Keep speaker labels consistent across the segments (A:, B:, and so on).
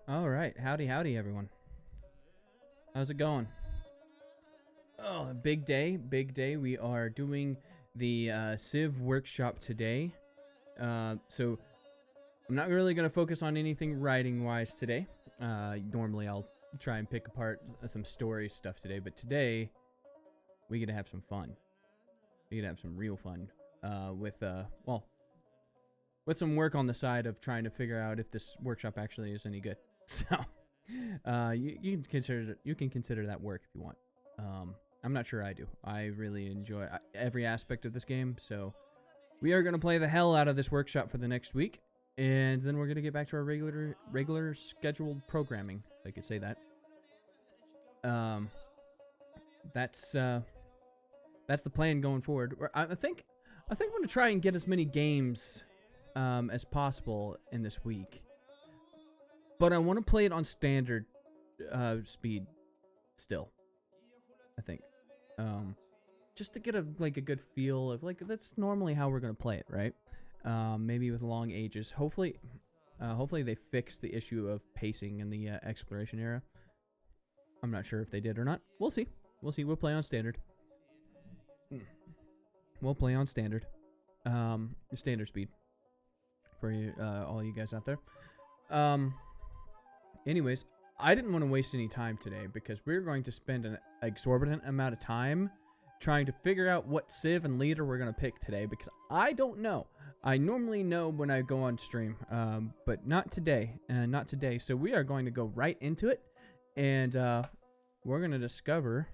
A: All right, howdy, everyone. How's it going? Oh, big day, big day. We are doing the Civ workshop today. So I'm not really gonna focus on anything writing-wise today. Normally I'll try and pick apart some story stuff today, but today we get to have some fun. We get to have some real fun with some work on the side of trying to figure out if this workshop actually is any good. So. You can consider that work if you want. I'm not sure I do. I really enjoy every aspect of this game, so we are gonna play the hell out of this workshop for the next week, and then we're gonna get back to our regular scheduled programming. If I could say that. Um, that's the plan going forward. I think I'm gonna try and get as many games as possible in this week. But I want to play it on standard speed still, I think. Just to get a good feel of that's normally how we're going to play it, right? Maybe with long ages. Hopefully they fix the issue of pacing in the exploration era. I'm not sure if they did or not. We'll see. We'll play on standard. We'll play on standard. Standard speed for you, all you guys out there. Anyways, I didn't want to waste any time today because we're going to spend an exorbitant amount of time trying to figure out what Civ and leader we're going to pick today because I don't know. I normally know when I go on stream, but not today. Not today. So we are going to go right into it, and we're going to discover...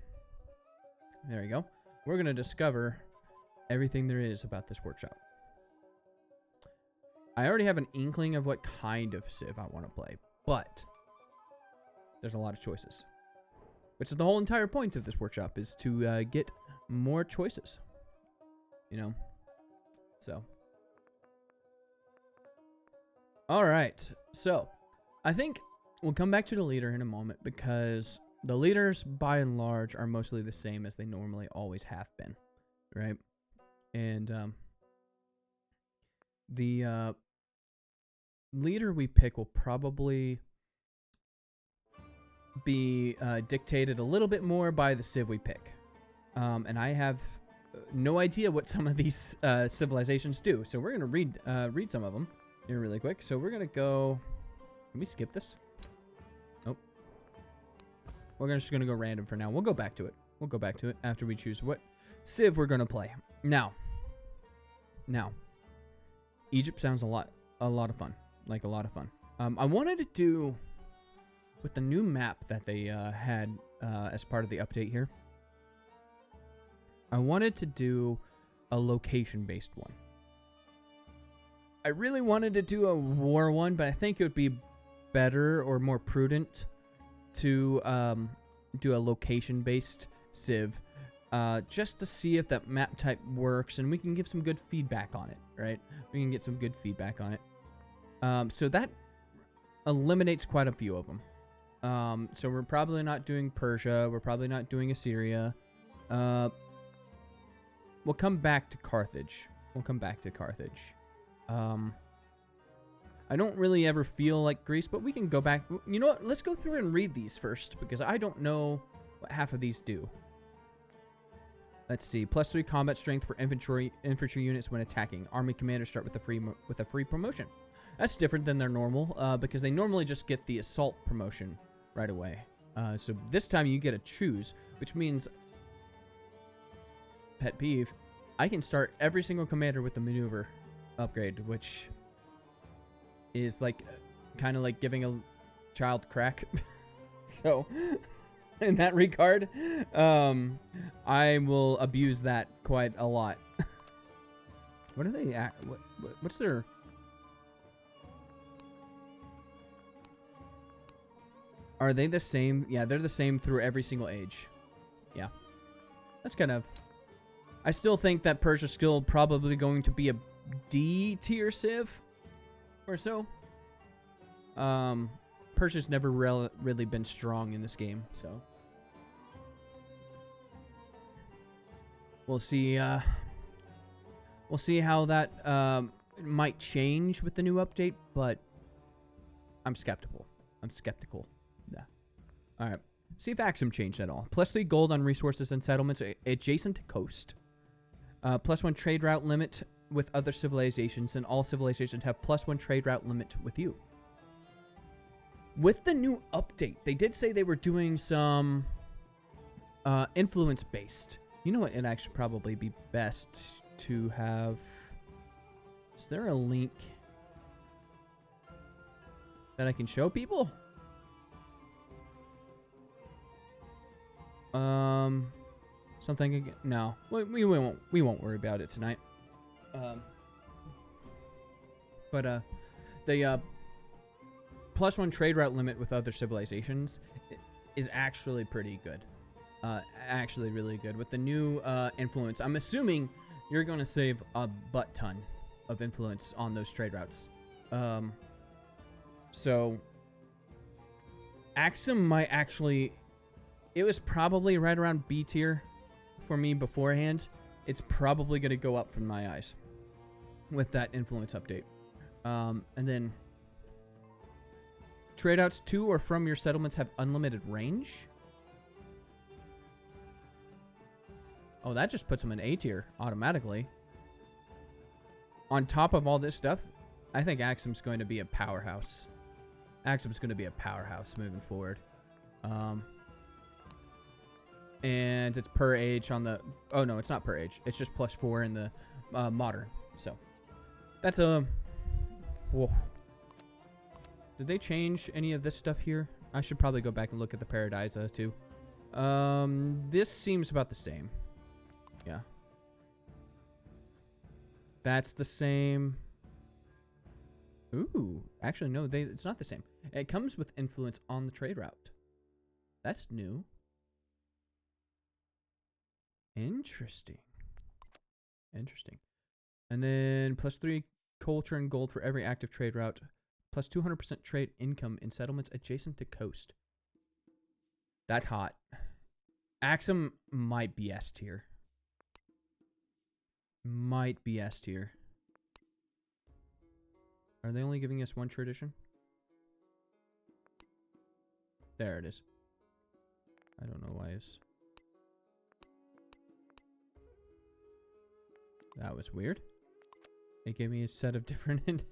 A: There we go. We're going to discover everything there is about this workshop. I already have an inkling of what kind of Civ I want to play, but... there's a lot of choices, which is the whole entire point of this workshop, is to get more choices, so. All right, so I think we'll come back to the leader in a moment because the leaders, by and large, are mostly the same as they normally always have been, right? And the leader we pick will probably be dictated a little bit more by the civ we pick. And I have no idea what some of these civilizations do. So we're going to read some of them here really quick. So we're going to go... Let me skip this. Oh. We're just going to go random for now. We'll go back to it. We'll go back to it after we choose what civ we're going to play. Now, Egypt sounds a lot of fun. Like a lot of fun. I wanted to do... with the new map that they had as part of the update here, I wanted to do a location-based one. I really wanted to do a war one, but I think it would be better or more prudent to do a location-based civ, just to see if that map type works, and we can give some good feedback on it, right? We can get some good feedback on it. So that eliminates quite a few of them. So we're probably not doing Persia. We're probably not doing Assyria. We'll come back to Carthage. I don't really ever feel like Greece, but we can go back. You know what? Let's go through and read these first, because I don't know what half of these do. Let's see. +3 combat strength for infantry units when attacking. Army commanders start with a free promotion. That's different than their normal, because they normally just get the assault promotion right away. So this time you get to choose, which means, pet peeve, I can start every single commander with the maneuver upgrade, which is kind of like giving a child crack. So in that regard, I will abuse that quite a lot. What are they at? What's their... Are they the same? Yeah, they're the same through every single age. Yeah. That's kind of... I still think that Persia skill probably going to be a D tier civ or so. Persia's never really been strong in this game, so we'll see. We'll see how that might change with the new update, but I'm skeptical. I'm skeptical. Yeah. All right. See if Axum changed at all. +3 gold on resources and settlements adjacent to coast. +1 trade route limit with other civilizations, and all civilizations have +1 trade route limit with you. With the new update, they did say they were doing some influence based. You know what? It'd actually probably be best to have. Is there a link that I can show people? Something again? No, we won't worry about it tonight. The +1 trade route limit with other civilizations is actually pretty good. Actually really good. With the new influence, I'm assuming you're going to save a butt ton of influence on those trade routes. So Axum might actually, it was probably right around B tier for me beforehand. It's probably going to go up from my eyes with that influence update. And then trade outs to or from your settlements have unlimited range. Oh, that just puts them in A tier automatically. On top of all this stuff, I think Axum's going to be a powerhouse. Axum's going to be a powerhouse moving forward. And it's per age on the... Oh, no, it's not per age. It's just +4 in the modern. So, that's a... Whoa. Did they change any of this stuff here? I should probably go back and look at the Paradisa, too. This seems about the same. Yeah. That's the same. Ooh. Actually, no, it's not the same. It comes with influence on the trade route. That's new. Interesting. Interesting. And then +3 culture and gold for every active trade route. Plus 200% trade income in settlements adjacent to coast. That's hot. Axum might be S tier. Might be S tier. Are they only giving us one tradition? There it is. I don't know why it's... That was weird. It gave me a set of different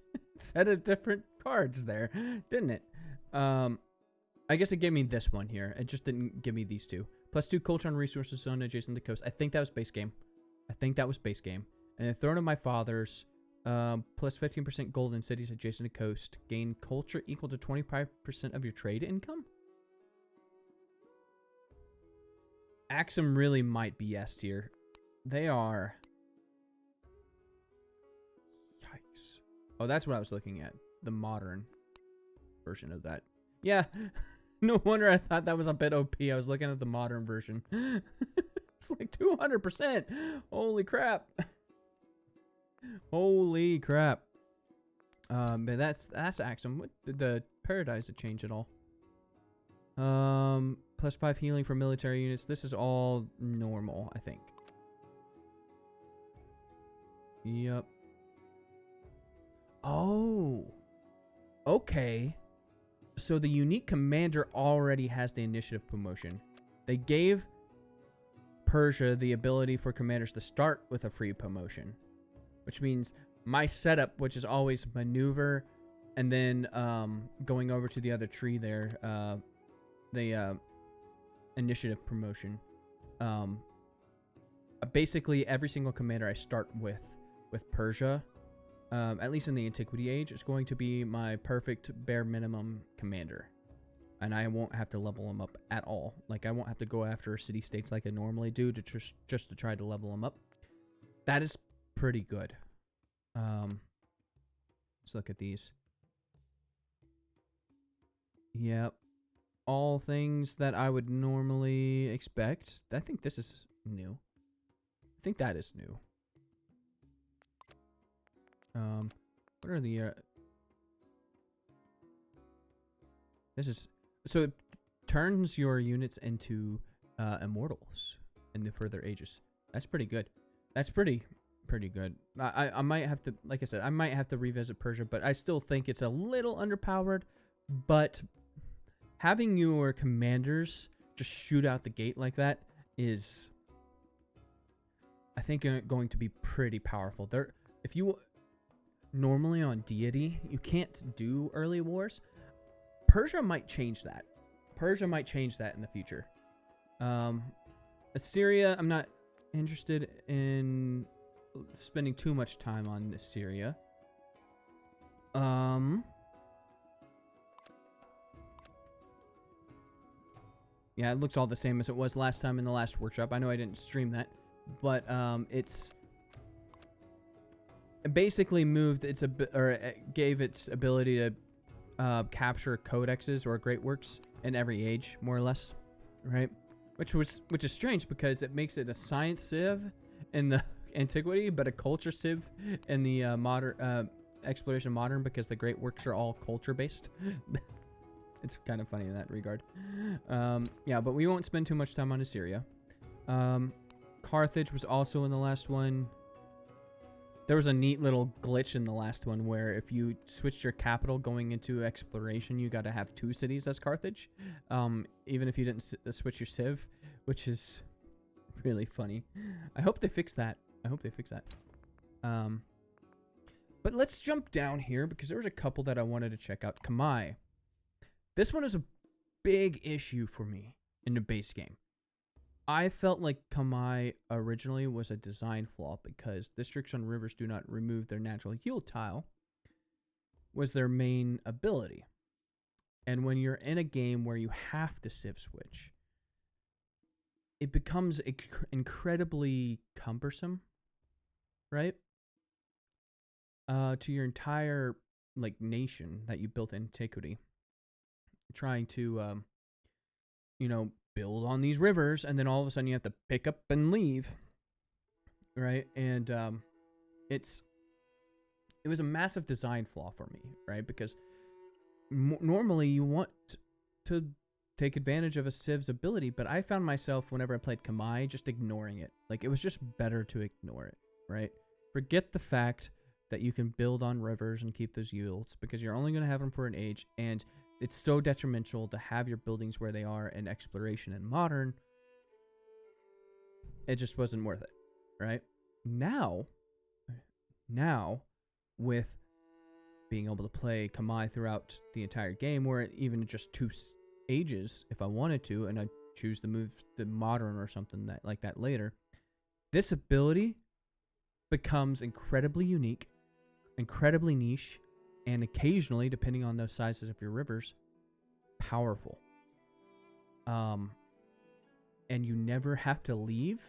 A: cards there, didn't it? I guess it gave me this one here. It just didn't give me these two. +2 culture and resources zone adjacent to the coast. I think that was base game. And then Throne of My Fathers, plus 15% gold in cities adjacent to coast. Gain culture equal to 25% of your trade income? Axum really might be S tier. They are... Yikes. Oh, that's what I was looking at. The modern version of that. Yeah. No wonder I thought that was a bit OP. I was looking at the modern version. It's like 200%. Holy crap. Holy crap. But that's Axum. What did the Paradisa change at all? +5 healing for military units. This is all normal, I think. Yep. Oh. Okay. So the unique commander already has the initiative promotion. They gave Persia the ability for commanders to start with a free promotion, which means my setup, which is always maneuver and then going over to the other tree there, the initiative promotion. Basically, every single commander I start with Persia, at least in the Antiquity Age, is going to be my perfect bare minimum commander. And I won't have to level them up at all. Like, I won't have to go after city-states like I normally do to just to try to level them up. That is pretty good. Let's look at these. Yep. All things that I would normally expect. I think this is new. I think that is new. What are the this is so it turns your units into immortals in the further ages. That's pretty good. That's pretty good. I might have to, like I said, I might have to revisit Persia, but I still think it's a little underpowered, but having your commanders just shoot out the gate like that is, I think, going to be pretty powerful. If you normally on deity, you can't do early wars. Persia might change that. Persia might change that in the future. Assyria, I'm not interested in spending too much time on Assyria. Yeah, it looks all the same as it was last time in the last workshop. I know I didn't stream that, but it basically moved its gave its ability to capture codexes or great works in every age, more or less, right? Which is strange because it makes it a science civ in the antiquity, but a culture civ in the modern exploration modern, because the great works are all culture based. It's kind of funny in that regard. Yeah, but we won't spend too much time on Assyria. Carthage was also in the last one. There was a neat little glitch in the last one where if you switched your capital going into exploration, you got to have 2 cities as Carthage, even if you didn't switch your civ, which is really funny. I hope they fix that. But let's jump down here because there was a couple that I wanted to check out. Kamai. This one is a big issue for me in the base game. I felt like Kamai originally was a design flaw because districts on rivers do not remove their natural heal tile was their main ability. And when you're in a game where you have to civ switch, it becomes incredibly cumbersome, right? To your entire nation that you built in antiquity. Trying to build on these rivers, and then all of a sudden you have to pick up and leave, right? And it was a massive design flaw for me, right? Because normally you want to take advantage of a civ's ability, but I found myself whenever I played Kamai just ignoring it. Like, it was just better to ignore it, right? Forget the fact that you can build on rivers and keep those yields, because you're only going to have them for an age, and it's so detrimental to have your buildings where they are in exploration and modern. It just wasn't worth it, right? Now, with being able to play Kamai throughout the entire game, or even just 2 ages if I wanted to, and I choose to move to modern or something like that later, this ability becomes incredibly unique, incredibly niche, and occasionally, depending on the sizes of your rivers, powerful. And you never have to leave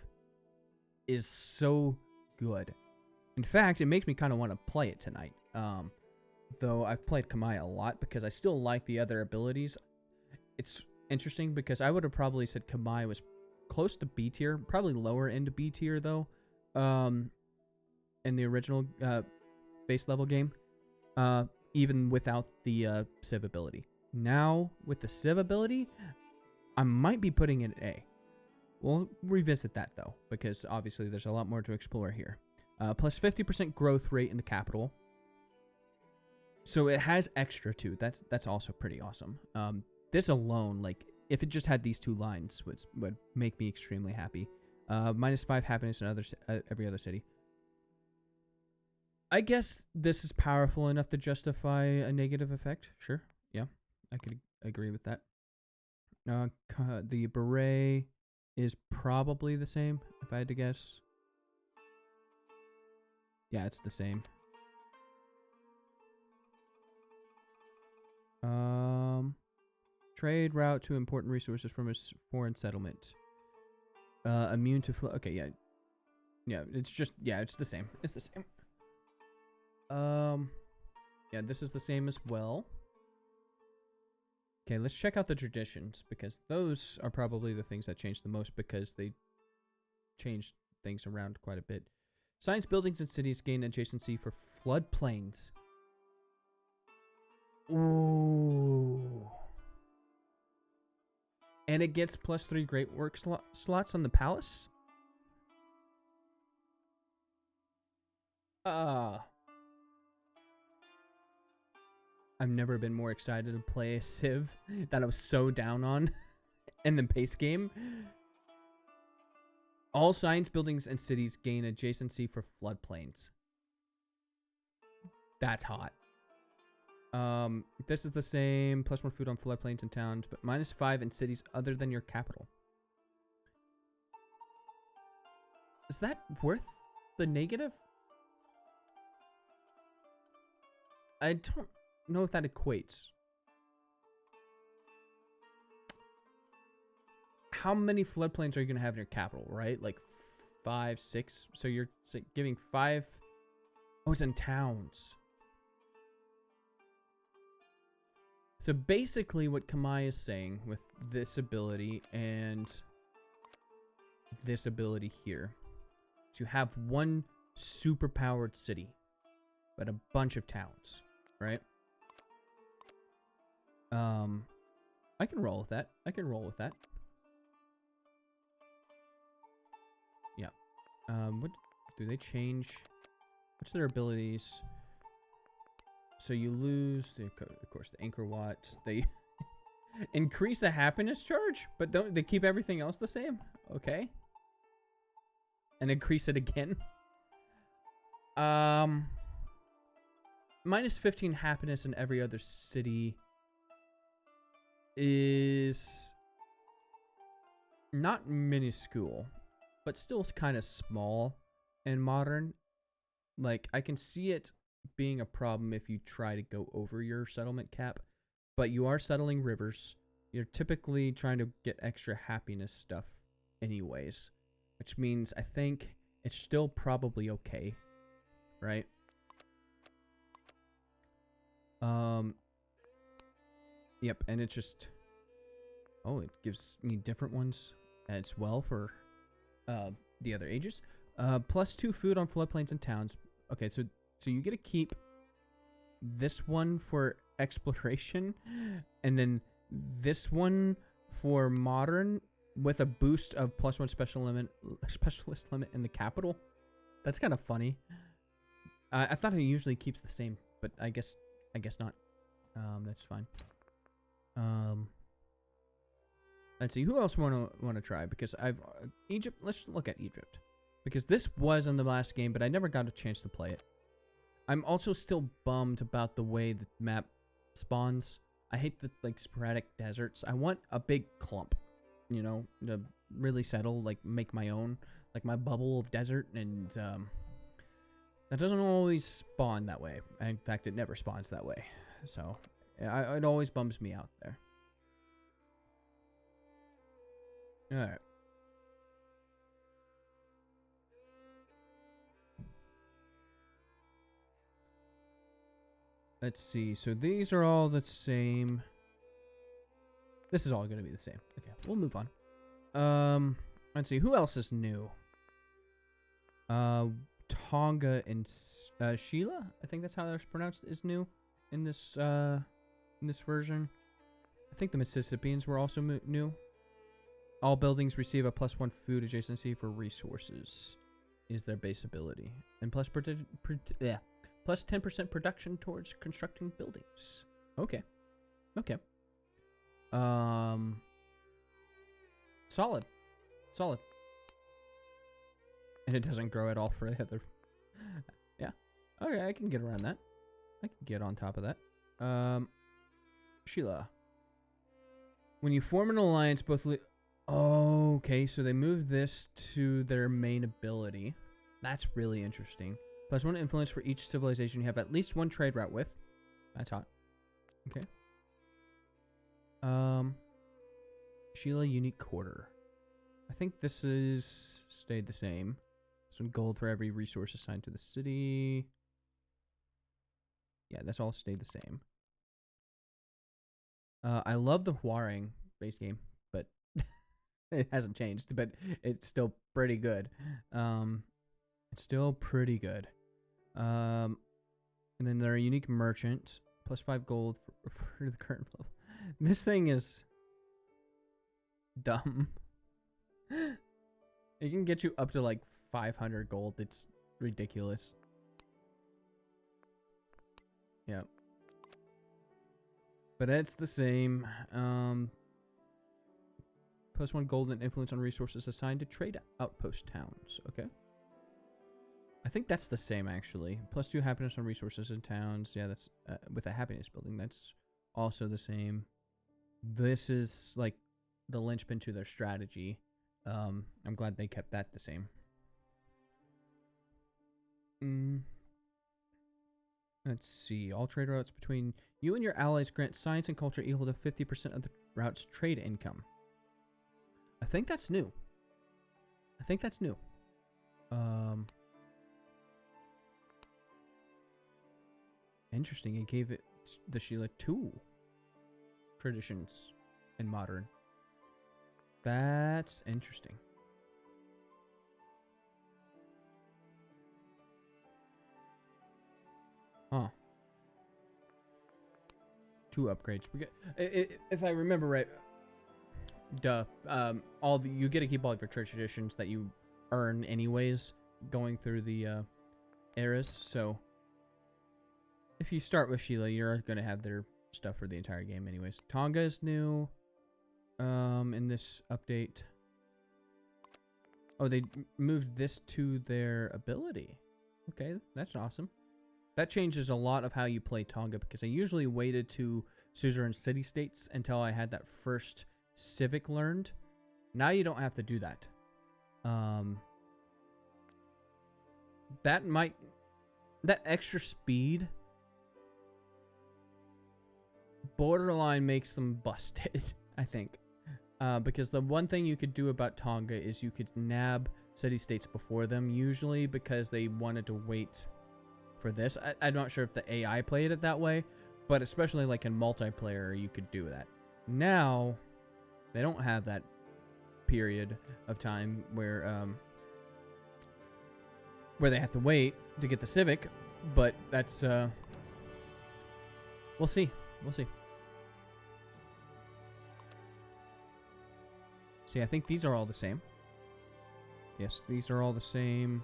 A: is so good. In fact, it makes me kind of want to play it tonight. Though I've played Kamai a lot because I still like the other abilities. It's interesting because I would have probably said Kamai was close to B tier, probably lower into B tier though, in the original base level game. Even without the Civ ability. Now, with the Civ ability, I might be putting it A. We'll revisit that, though, because obviously there's a lot more to explore here. Plus 50% growth rate in the capital. So it has extra, too. That's also pretty awesome. This alone, if it just had these 2 lines, would make me extremely happy. -5 happiness in every other city. I guess this is powerful enough to justify a negative effect. Sure. Yeah, I could agree with that. The beret is probably the same, if I had to guess. Yeah, it's the same. Trade route to important resources from a foreign settlement. Immune to flow. Okay, yeah. Yeah, it's the same. It's the same. Yeah, this is the same as well. Okay, let's check out the traditions, because those are probably the things that changed the most, because they changed things around quite a bit. Science buildings and cities gain adjacency for floodplains. Ooh. And it gets +3 great work slots on the palace. I've never been more excited to play a Civ that I was so down on in the base game. All science buildings and cities gain adjacency for floodplains. That's hot. This is the same. +1 food on floodplains and towns, but -5 in cities other than your capital. Is that worth the negative? I don't know if that equates. How many floodplains are you going to have in your capital, right? Like 5, 6. So you're giving 5. Oh, it's in towns. So basically what Kamai is saying with this ability and this ability here is you have one super powered city, but a bunch of towns, right? I can roll with that. I can roll with that. Yeah. What do they change? What's their abilities? So you lose, of course, the anchor watts. They increase the happiness charge, but don't they keep everything else the same? Okay. And increase it again. -15 happiness in every other city is not minuscule, but still kind of small and modern. Like, I can see it being a problem if you try to go over your settlement cap, but you are settling rivers. You're typically trying to get extra happiness stuff anyways, which means I think it's still probably okay, right? Yep, and it just, oh, it gives me different ones as well for the other ages. +2 food on floodplains and towns. Okay, so you get to keep this one for exploration, and then this one for modern with a boost of +1 specialist limit in the capital. That's kind of funny. I thought it usually keeps the same, but I guess not. That's fine. Let's see, who else want to try? Because Egypt. Let's look at Egypt, because this was in the last game, but I never got a chance to play it. I'm also still bummed about the way the map spawns. I hate the sporadic deserts. I want a big clump, you know, to really settle, like make my own, like my bubble of desert, and that doesn't always spawn that way. In fact, it never spawns that way. So it always bums me out there. All right. Let's see. So these are all the same. This is all going to be the same. Okay, we'll move on. Let's see. Who else is new? Tonga and Sheila, I think that's how they're pronounced, is new in this version. I think the Mississippians were also new. All buildings receive a +1 food adjacency for resources is their base ability, and plus 10% production towards constructing buildings. Okay. Solid. And it doesn't grow at all for the other. Yeah. Okay, I can get around that. I can get on top of that. Sheila. When you form an alliance, both... okay, so they move this to their main ability. That's really interesting. +1 influence for each civilization you have at least one trade route with. That's hot. Okay. Sheila unique quarter. I think this is stayed the same. This one gold for every resource assigned to the city. Yeah, that's all stayed the same. I love the Huaring base game, but it hasn't changed, but it's still pretty good. It's still pretty good. And then they're a unique merchant. +5 gold for the current level. This thing is dumb. It can get you up to like 500 gold. It's ridiculous. Yep. But it's the same. +1 gold and influence on resources assigned to trade outpost towns. Okay. I think that's the same, actually. +2 happiness on resources in towns. Yeah, that's with a happiness building. That's also the same. This is like the linchpin to their strategy. I'm glad they kept that the same. Let's see. All trade routes between you and your allies grant science and culture equal to 50% of the route's trade income. I think that's new. Interesting. It gave it the Sheila 2 traditions in modern. That's interesting. Huh. 2 upgrades. If I remember right, you get to keep all of your traditions that you earn anyways going through the eras. So if you start with Sheila, you're gonna have their stuff for the entire game anyways. Tonga is new in this update. Oh, they moved this to their ability. Okay, that's awesome. That changes a lot of how you play Tonga, because I usually waited to suzerain city-states until I had that first civic learned. Now you don't have to do that. That extra speed borderline makes them busted, I think. Because the one thing you could do about Tonga is you could nab city-states before them, usually because they wanted to wait for this. I'm not sure if the AI played it that way, but especially like in multiplayer, you could do that. Now, they don't have that period of time where they have to wait to get the civic, but that's we'll see. See, I think these are all the same. Yes, these are all the same.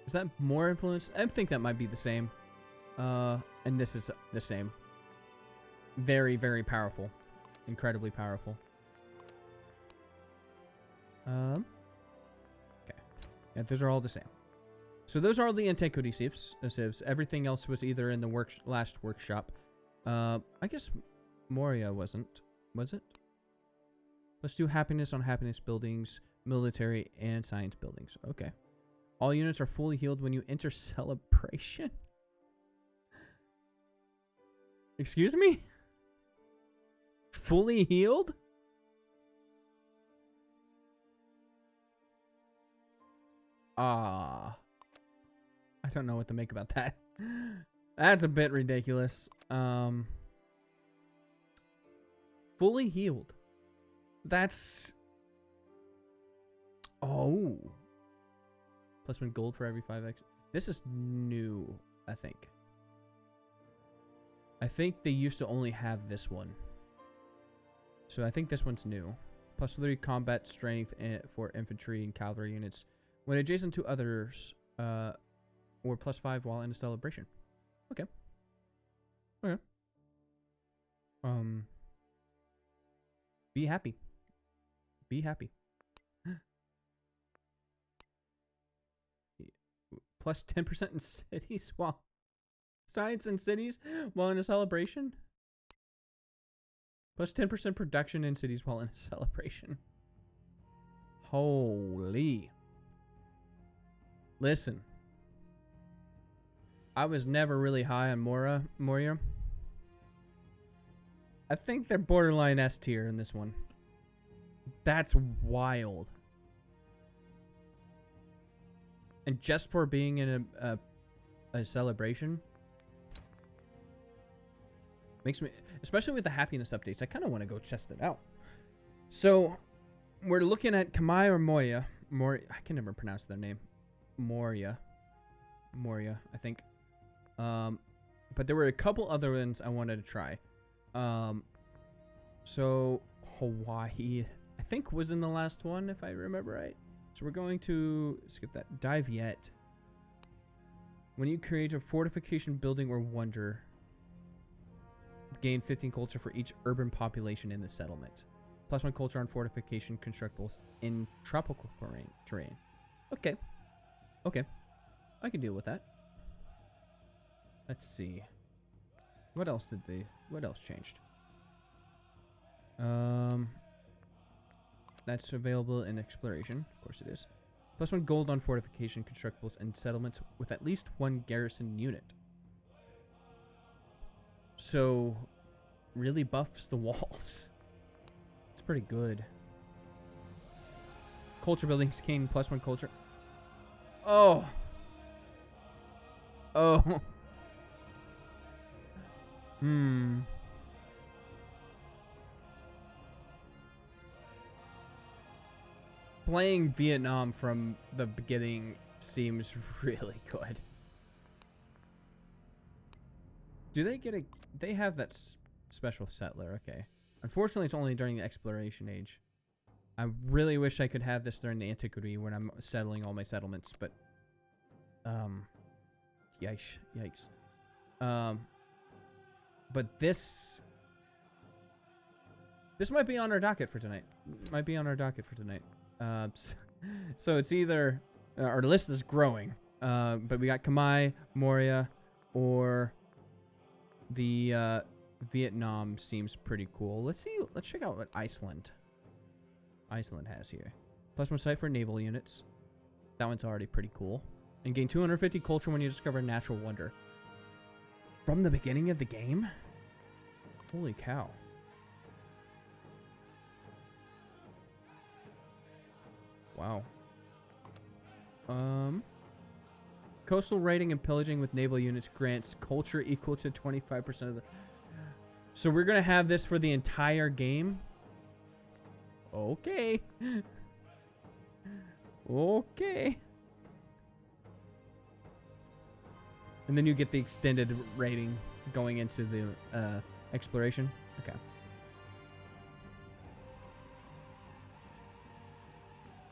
A: Is that more influence? I think that might be the same. And this is the same. Very, very powerful. Incredibly powerful. Okay. Yeah, those are all the same. So those are all the antiquity civs. Everything else was either in the last workshop. I guess Moria wasn't. Was it? Let's do happiness on happiness buildings, military, and science buildings. Okay. All units are fully healed when you enter celebration. Excuse me? Fully healed? I don't know what to make about that. That's a bit ridiculous. Fully healed. That's... Oh. +1 gold for every 5x. This is new, I think. I think they used to only have this one. So I think this one's new. +3 combat strength for infantry and cavalry units when adjacent to others, or +5 while in a celebration. Okay. Okay. Be happy. Be happy. +10% in cities while science in cities while in a celebration. +10% production in cities while in a celebration. Holy. Listen. I was never really high on Moria. I think they're borderline S tier in this one. That's wild. And just for being in a celebration makes me, especially with the happiness updates, I kind of want to go test it out. So we're looking at Kamai or Moria. I can never pronounce their name. Moria, I think. But there were a couple other ones I wanted to try. So Hawaii, I think, was in the last one, if I remember right. So we're going to skip that. Dive yet. When you create a fortification, building, or wonder, gain 15 culture for each urban population in the settlement. +1 culture on fortification constructibles in tropical terrain. Okay. Okay. I can deal with that. Let's see. What else changed? That's available in exploration. Of course it is. +1 gold on fortification constructibles and settlements with at least 1 garrison unit. So, really buffs the walls. It's pretty good. Culture buildings gain +1 culture. Oh. Oh. Playing Vietnam from the beginning seems really good. Do they get a... They have that special settler, okay. Unfortunately, it's only during the exploration age. I really wish I could have this during the antiquity when I'm settling all my settlements, but... Yikes. But this might be on our docket for tonight. So it's either... our list is growing. But we got Khmer, Moria, or... The, Vietnam seems pretty cool. Let's check out what Iceland has here. +1 site for naval units. That one's already pretty cool. And gain 250 culture when you discover a natural wonder. From the beginning of the game? Holy cow. Wow. Coastal raiding and pillaging with naval units grants culture equal to 25% of the... So we're going to have this for the entire game? Okay. Okay. And then you get the extended rating going into the exploration. Okay.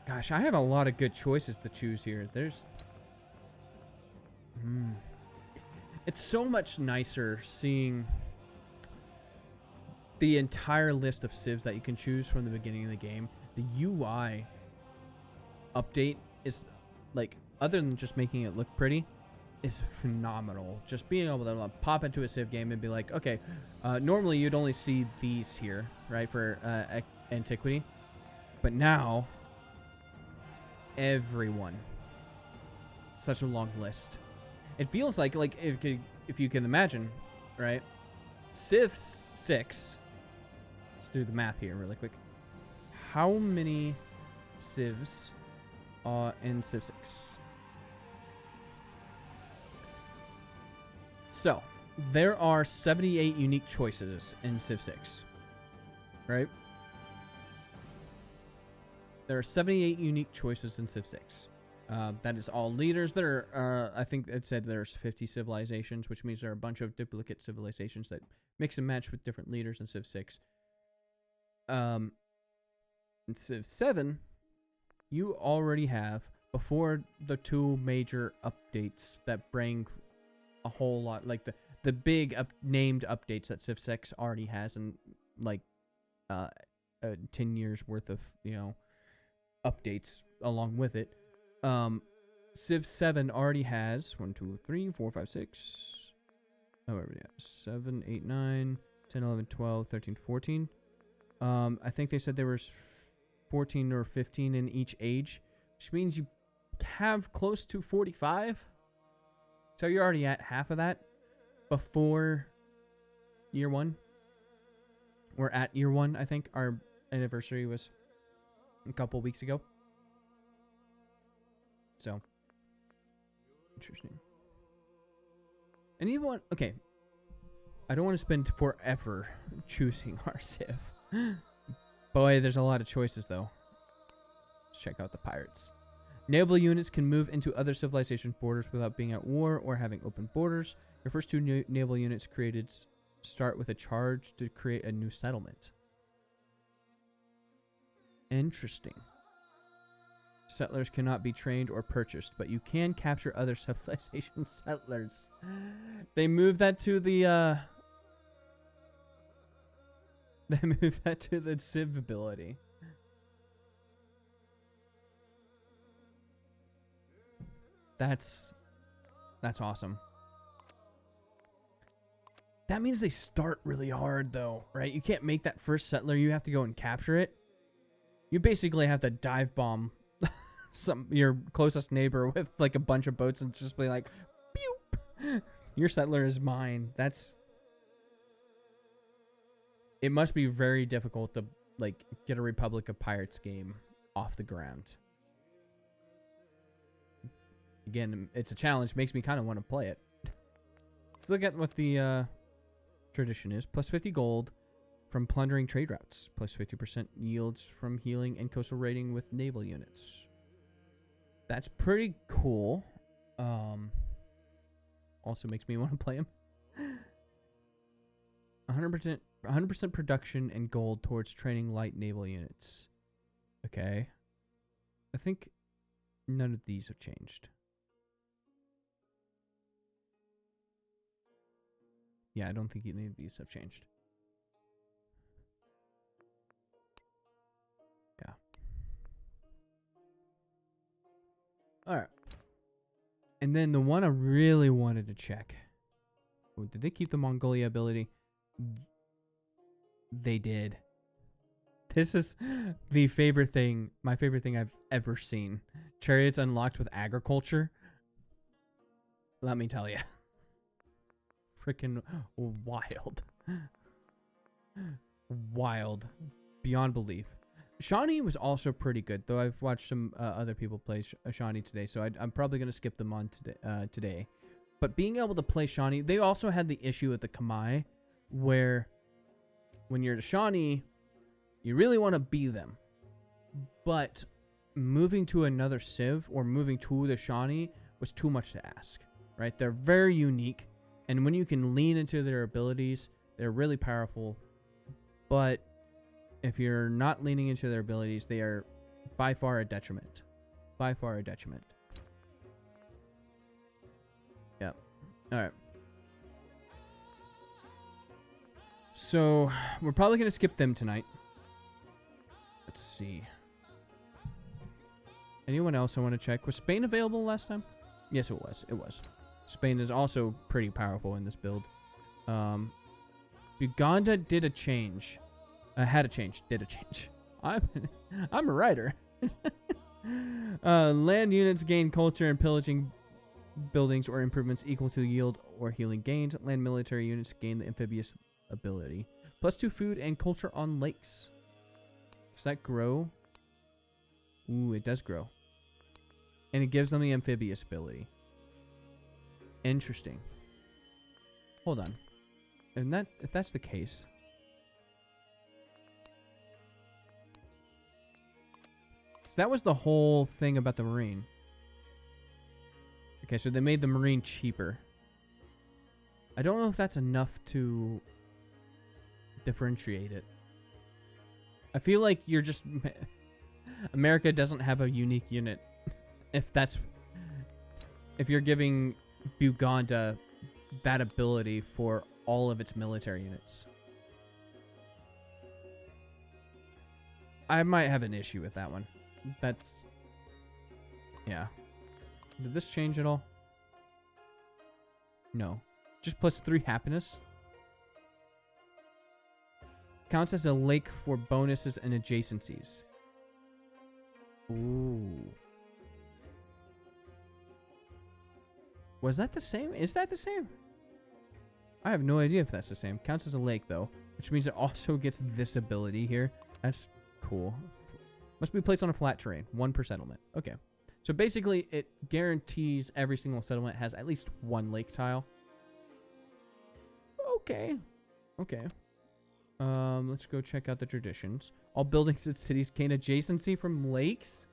A: Gosh, I have a lot of good choices to choose here. There's... It's so much nicer seeing the entire list of civs that you can choose from the beginning of the game. The UI update is, like, other than just making it look pretty, is phenomenal. Just being able to pop into a civ game and be like, okay, normally you'd only see these here, right, for antiquity. But now, everyone. Such a long list. It feels like if you can imagine, right? Civ 6. Let's do the math here really quick. How many civs are in Civ 6? So, there are 78 unique choices in Civ 6. Right? There are 78 unique choices in Civ 6. That is all leaders. There are, I think it said there's 50 civilizations, which means there are a bunch of duplicate civilizations that mix and match with different leaders in Civ 6. In Civ 7, you already have, before the 2 major updates that bring a whole lot, like the big named updates that Civ 6 already has, and like 10 years worth of, updates along with it. Civ 7 already has 1, 2, 3, 4, 5, 6. However, yeah, 7, 8, 9, 10, 11, 12, 13, 14. I think they said there was 14 or 15 in each age, which means you have close to 45. So you're already at half of that before year 1. We're at year 1, I think. Our anniversary was a couple weeks ago. So, interesting. And you want... Okay. I don't want to spend forever choosing our civ. Boy, there's a lot of choices, though. Let's check out the pirates. Naval units can move into other civilization borders without being at war or having open borders. Your first 2 naval units created start with a charge to create a new settlement. Interesting. Settlers cannot be trained or purchased, but you can capture other civilization settlers. They moved that to the they moved that to the civ ability. That's awesome. That means they start really hard though, right? You can't make that first settler, you have to go and capture it. You basically have to dive bomb your closest neighbor with like a bunch of boats and just be like, pew! Your settler is mine. It must be very difficult to like get a Republic of Pirates game off the ground. Again, it's a challenge. Makes me kind of want to play it. Let's look at what the tradition is. Plus 50 gold from plundering trade routes. Plus 50% yields from healing and coastal raiding with naval units. That's pretty cool. Also makes me want to play him. 100% production and gold towards training light naval units. Okay. I think none of these have changed. Yeah, I don't think any of these have changed. Yeah. Alright. And then the one I really wanted to check. Oh, did they keep the Mongolia ability? They did. This is the favorite thing, my favorite thing I've ever seen. Chariots unlocked with agriculture. Let me tell you. Freaking wild. Wild. Beyond belief. Shawnee was also pretty good, though I've watched some other people play Shawnee today, so I'm probably going to skip them on today. But being able to play Shawnee, they also had the issue with the Kamai, where when you're a Shawnee, you really want to be them. But moving to another Civ or moving to the Shawnee was too much to ask, right? They're very unique, and when you can lean into their abilities, they're really powerful. But if you're not leaning into their abilities, they are by far a detriment. By far a detriment. Yeah. Alright. So, we're probably going to skip them tonight. Let's see. Anyone else I want to check? Was Spain available last time? Yes, it was. It was. Spain is also pretty powerful in this build. Uganda did a change. Had a change. Did a change. I'm a writer. Land units gain culture and pillaging buildings or improvements equal to yield or healing gained. Land military units gain the amphibious ability. +2 food and culture on lakes. Does that grow? Ooh, it does grow. And it gives them the amphibious ability. Interesting. Hold on. And if that's the case, so that was the whole thing about the Marine. Okay, so they made the Marine cheaper. I don't know if that's enough to differentiate it. I feel like you're just... America doesn't have a unique unit. If you're giving Uganda that ability for all of its military units. I might have an issue with that one. That's... Yeah. Did this change at all? No. Just +3 happiness. Counts as a lake for bonuses and adjacencies. Ooh. Was that the same? Is that the same? I have no idea if that's the same. Counts as a lake, though, which means it also gets this ability here. That's cool. Must be placed on a flat terrain. 1 per settlement. Okay. So basically, it guarantees every single settlement has at least 1 lake tile. Okay. Okay. Let's go check out the traditions. All buildings and cities gain adjacency from lakes?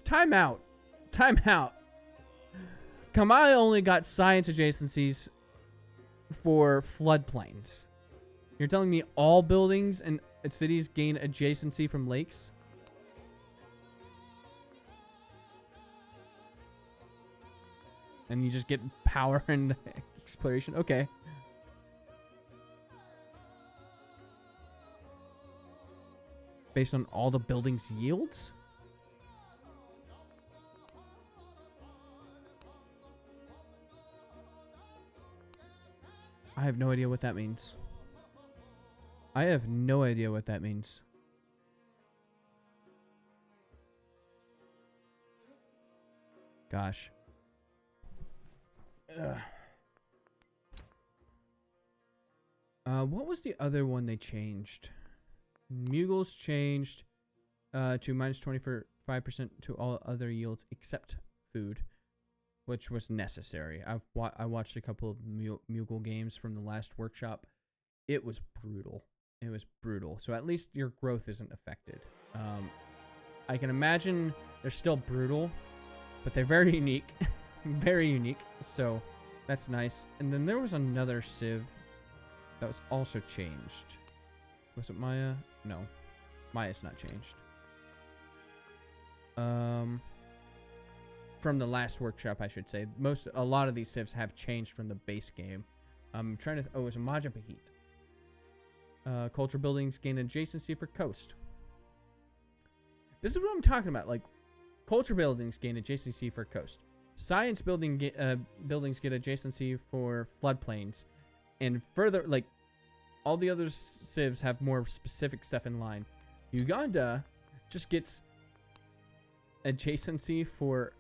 A: Time out. Time out. Kamai only got science adjacencies for floodplains. You're telling me all buildings and cities gain adjacency from lakes? And you just get power and exploration. Okay. Based on all the buildings' yields? I have no idea what that means. I have no idea what that means. Gosh. Ugh. What was the other one they changed? Mugles changed to minus 25% to all other yields except food, which was necessary. I watched a couple of Mughal games from the last workshop. It was brutal. It was brutal. So at least your growth isn't affected. I can imagine they're still brutal, but they're very unique. Very unique. So that's nice. And then there was another civ that was also changed. Was it Maya? No. Maya's not changed. From the last workshop, I should say. A lot of these civs have changed from the base game. I'm trying to... Oh, it was a Majapahit. Culture buildings gain adjacency for coast. This is what I'm talking about. Like, culture buildings gain adjacency for coast. Science buildings get adjacency for floodplains. And further, like, all the other civs have more specific stuff in line. Uganda just gets adjacency for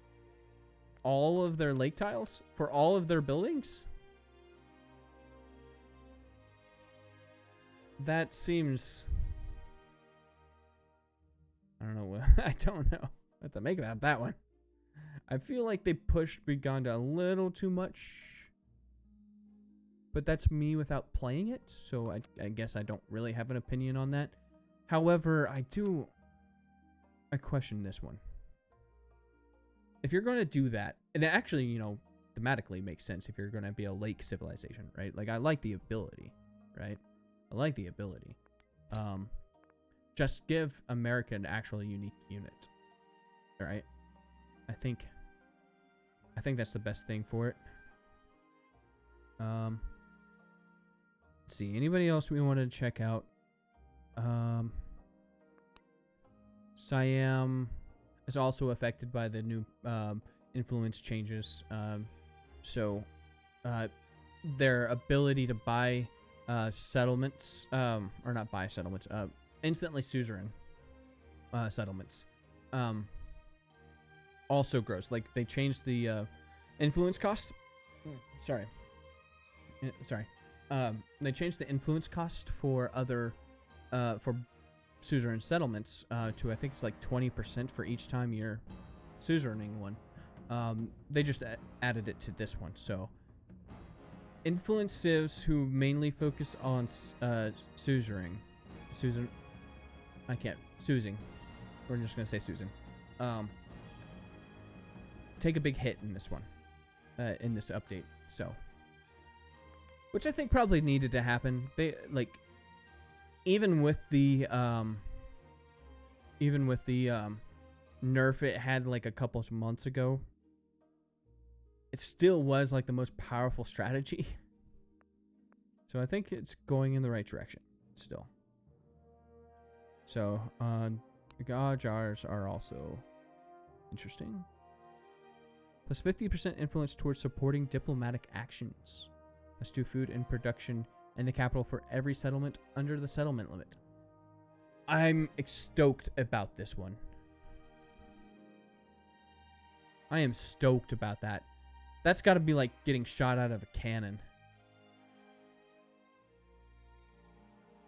A: all of their lake tiles, for all of their buildings. That seems... I don't know. I don't know what to make about that one. I feel like they pushed Uganda a little too much. But that's me without playing it, so I guess I don't really have an opinion on that. However, I question this one. If you're going to do that, and it actually, you know, thematically makes sense if you're going to be a lake civilization, right? Like, I like the ability, right? I like the ability. Just give America an actual unique unit, right? I think that's the best thing for it. Let's see, anybody else we wanted to check out? Siam is also affected by the new influence changes. So their ability to buy settlements, or not buy settlements, instantly suzerain settlements, also grows. Like, they changed the influence cost. They changed the influence cost for other for suzerain settlements to, I think it's like 20% for each time you're suzeraining one. They just added it to this one. So influence civs who mainly focus on suzerain. Suzing. We're just gonna say Susan. Take a big hit in this one, in this update. So, which I think probably needed to happen. They, like, even with the nerf it had like a couple of months ago, it still was like the most powerful strategy. So I think it's going in the right direction still. So Gajars are also interesting. Plus 50% influence towards supporting diplomatic actions. Plus 2 food and production in the capital for every settlement under the settlement limit. I'm stoked about this one. I am stoked about that. That's got to be like getting shot out of a cannon.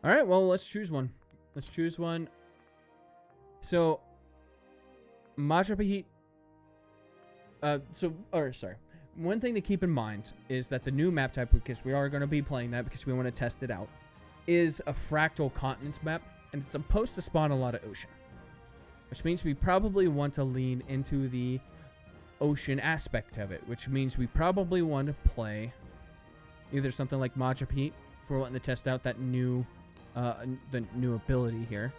A: All right, well, let's choose one. Let's choose one. So, Majapahit. One thing to keep in mind is that the new map type, because we are going to be playing that because we want to test it out, is a fractal continents map, and it's supposed to spawn a lot of ocean. Which means we probably want to lean into the ocean aspect of it, which means we probably want to play either something like Majapahit, if we're wanting to test out that new, the new ability here.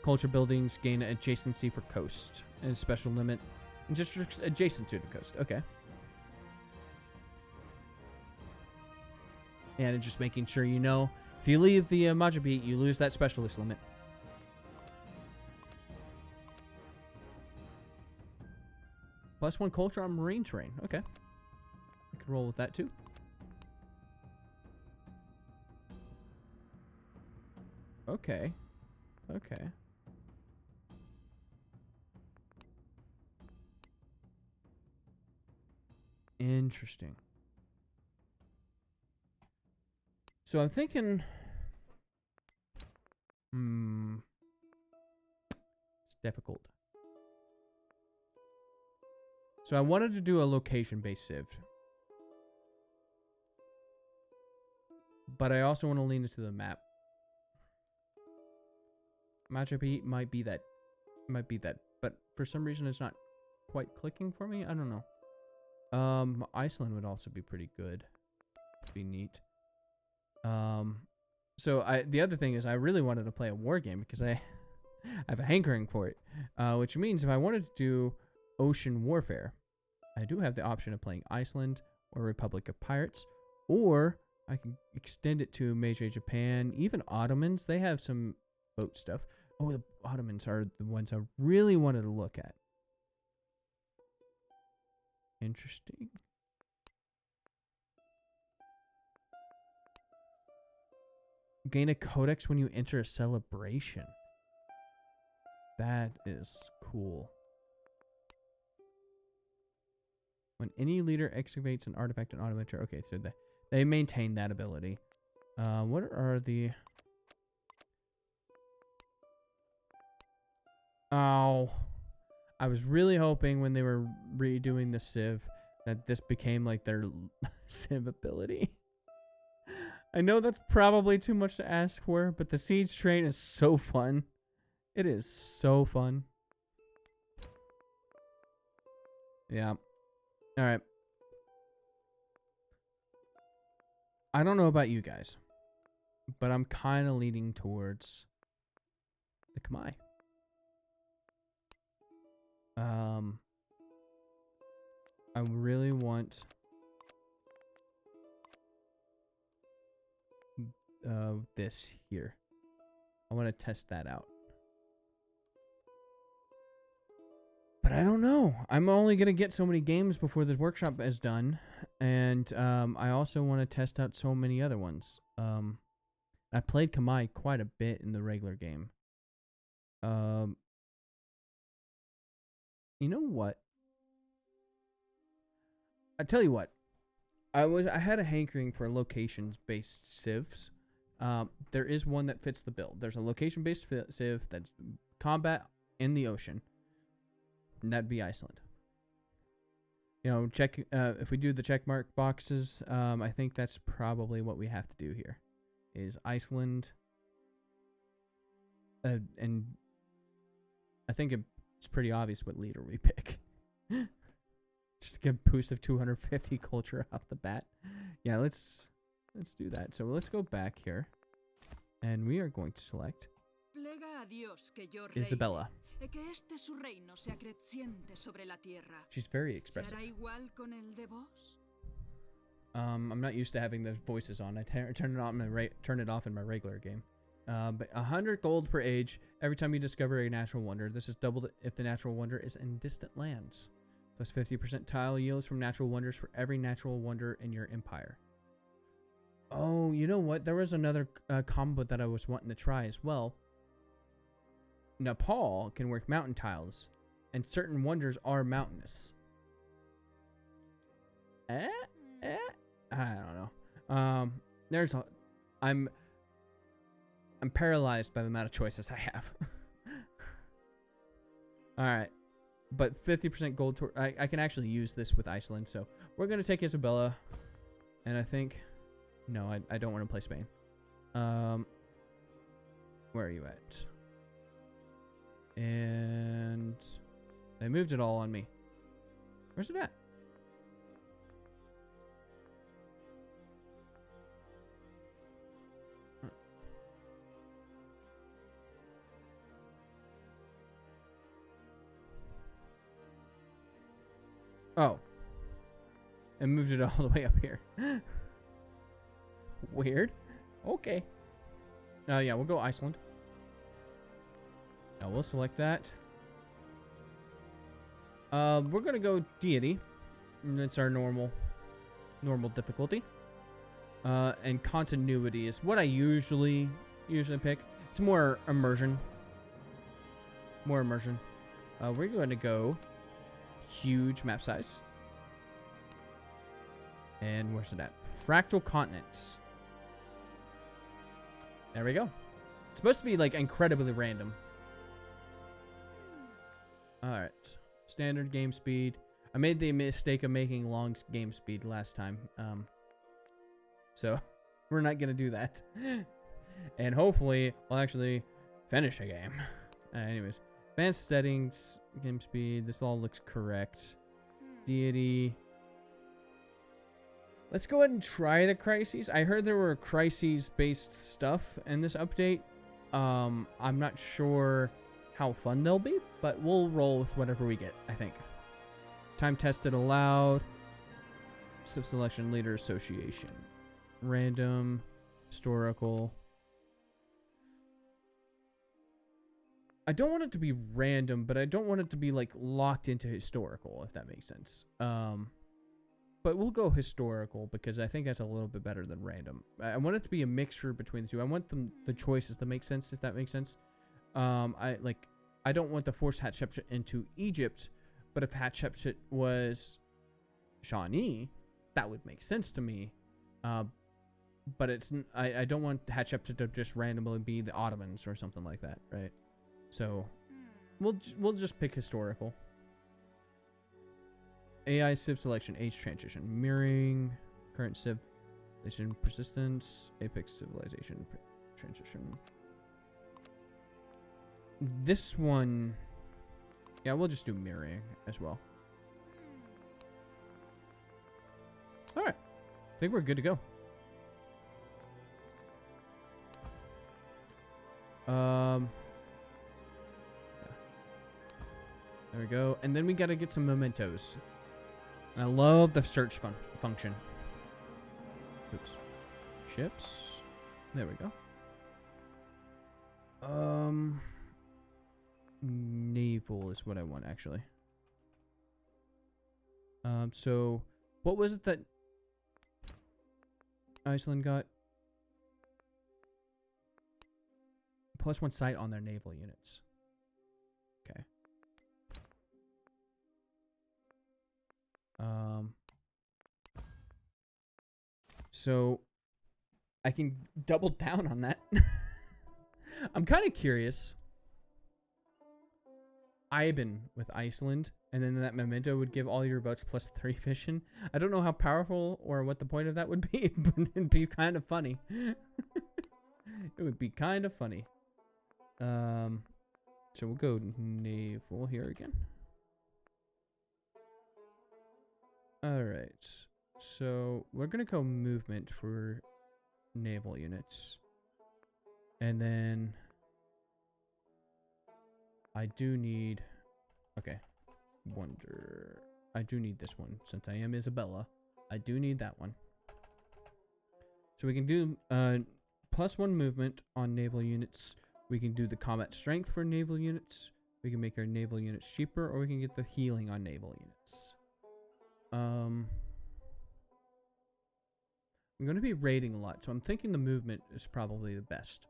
A: Culture buildings gain adjacency for coast and special limit and districts adjacent to the coast. Okay. And it's just making sure you know, if you leave the Maja Beat, you lose that specialist limit. +1 culture on marine terrain. Okay. I could roll with that too. Okay. Okay. Interesting. So I'm thinking... It's difficult. So I wanted to do a location-based civ. But I also want to lean into the map. Maja Beat might be that. But for some reason it's not quite clicking for me. I don't know. Iceland would also be pretty good. Be neat. So the other thing is I really wanted to play a war game because I have a hankering for it. Which means if I wanted to do ocean warfare, I do have the option of playing Iceland or Republic of Pirates, or I can extend it to Meiji Japan, even Ottomans. They have some boat stuff. Oh, the Ottomans are the ones I really wanted to look at. Interesting. Gain a codex when you enter a celebration. That is cool. When any leader excavates an artifact in Automator. Okay, so they maintain that ability. What are the... Oh. I was really hoping when they were redoing the Civ that this became like their Civ ability. I know that's probably too much to ask for, but the Siege Train is so fun. It is so fun. Yeah. Alright. I don't know about you guys, but I'm kind of leaning towards the Kamai. I really want this here. I want to test that out. But I don't know. I'm only going to get so many games before this workshop is done. And I also want to test out so many other ones. I played Kamai quite a bit in the regular game. You know what? I tell you what. I had a hankering for locations-based civs. There is one that fits the bill. There's a location-based civ that's combat in the ocean. And that'd be Iceland. You know, check if we do the check mark boxes, I think that's probably what we have to do here. Is Iceland. And I think it's pretty obvious what leader we pick. Just to get a boost of 250 culture off the bat. Yeah, let's do that. So let's go back here. And we are going to select Isabella. She's very expressive. I'm not used to having those voices on. I turn it on turn it off in my regular game. But 100 gold per age every time you discover a natural wonder. This is doubled if the natural wonder is in distant lands. Plus 50% tile yields from natural wonders for every natural wonder in your empire. Oh, you know what? There was another combo that I was wanting to try as well. Nepal can work mountain tiles, and certain wonders are mountainous. I don't know. I'm paralyzed by the amount of choices I have. All right. But 50% gold. I can actually use this with Iceland. So we're going to take Isabella. And I think... No, I don't want to play Spain. Where are you at? And... They moved it all on me. Where's it at? Oh. And moved it all the way up here. Weird. Okay. Yeah, we'll go Iceland. Now we'll select that. We're gonna go deity. And that's our normal difficulty. And continuity is what I usually pick. It's more immersion. We're going to go huge map size. And where's it at? Fractal continents. There we go. It's supposed to be like incredibly random. Alright. Standard game speed. I made the mistake of making long game speed last time. So we're not going to do that. And hopefully we'll actually finish a game. Anyways. Advanced settings. Game speed. This all looks correct. Deity. Let's go ahead and try the crises. I heard there were crises-based stuff in this update. I'm not sure how fun they'll be, but we'll roll with whatever we get, I think. Time tested allowed. Civ selection leader association. Random. Historical. I don't want it to be random, but I don't want it to be like locked into historical, if that makes sense. But we'll go historical because I think that's a little bit better than random. I want it to be a mixture between the two. I want the choices to make sense, if that makes sense. I don't want to force Hatshepsut into Egypt, but if Hatshepsut was Shawnee, that would make sense to me. But it's I don't want Hatshepsut to just randomly be the Ottomans or something like that, right? So we'll just pick historical. AI Civ selection, age transition, mirroring, current civilization persistence, apex civilization transition. This one, yeah, we'll just do mirroring as well. All right, I think we're good to go. There we go, and then we gotta get some mementos. I love the search function. Oops. Ships. There we go. Naval is what I want, actually. So what was it that Iceland got? +1 sight on their naval units. Okay. So I can double down on that. I'm kind of curious. Iban with Iceland, and then that memento would give all your boats +3 vision. I don't know how powerful or what the point of that would be, but it'd be kind of funny. It would be kind of funny. So we'll go naval here again. Alright. So we're going to go movement for naval units. And then I do need... Okay. Wonder... I do need this one. Since I am Isabella, I do need that one. So we can do +1 movement on naval units. We can do the combat strength for naval units. We can make our naval units cheaper, or we can get the healing on naval units. I'm going to be raiding a lot, so I'm thinking the movement is probably the best.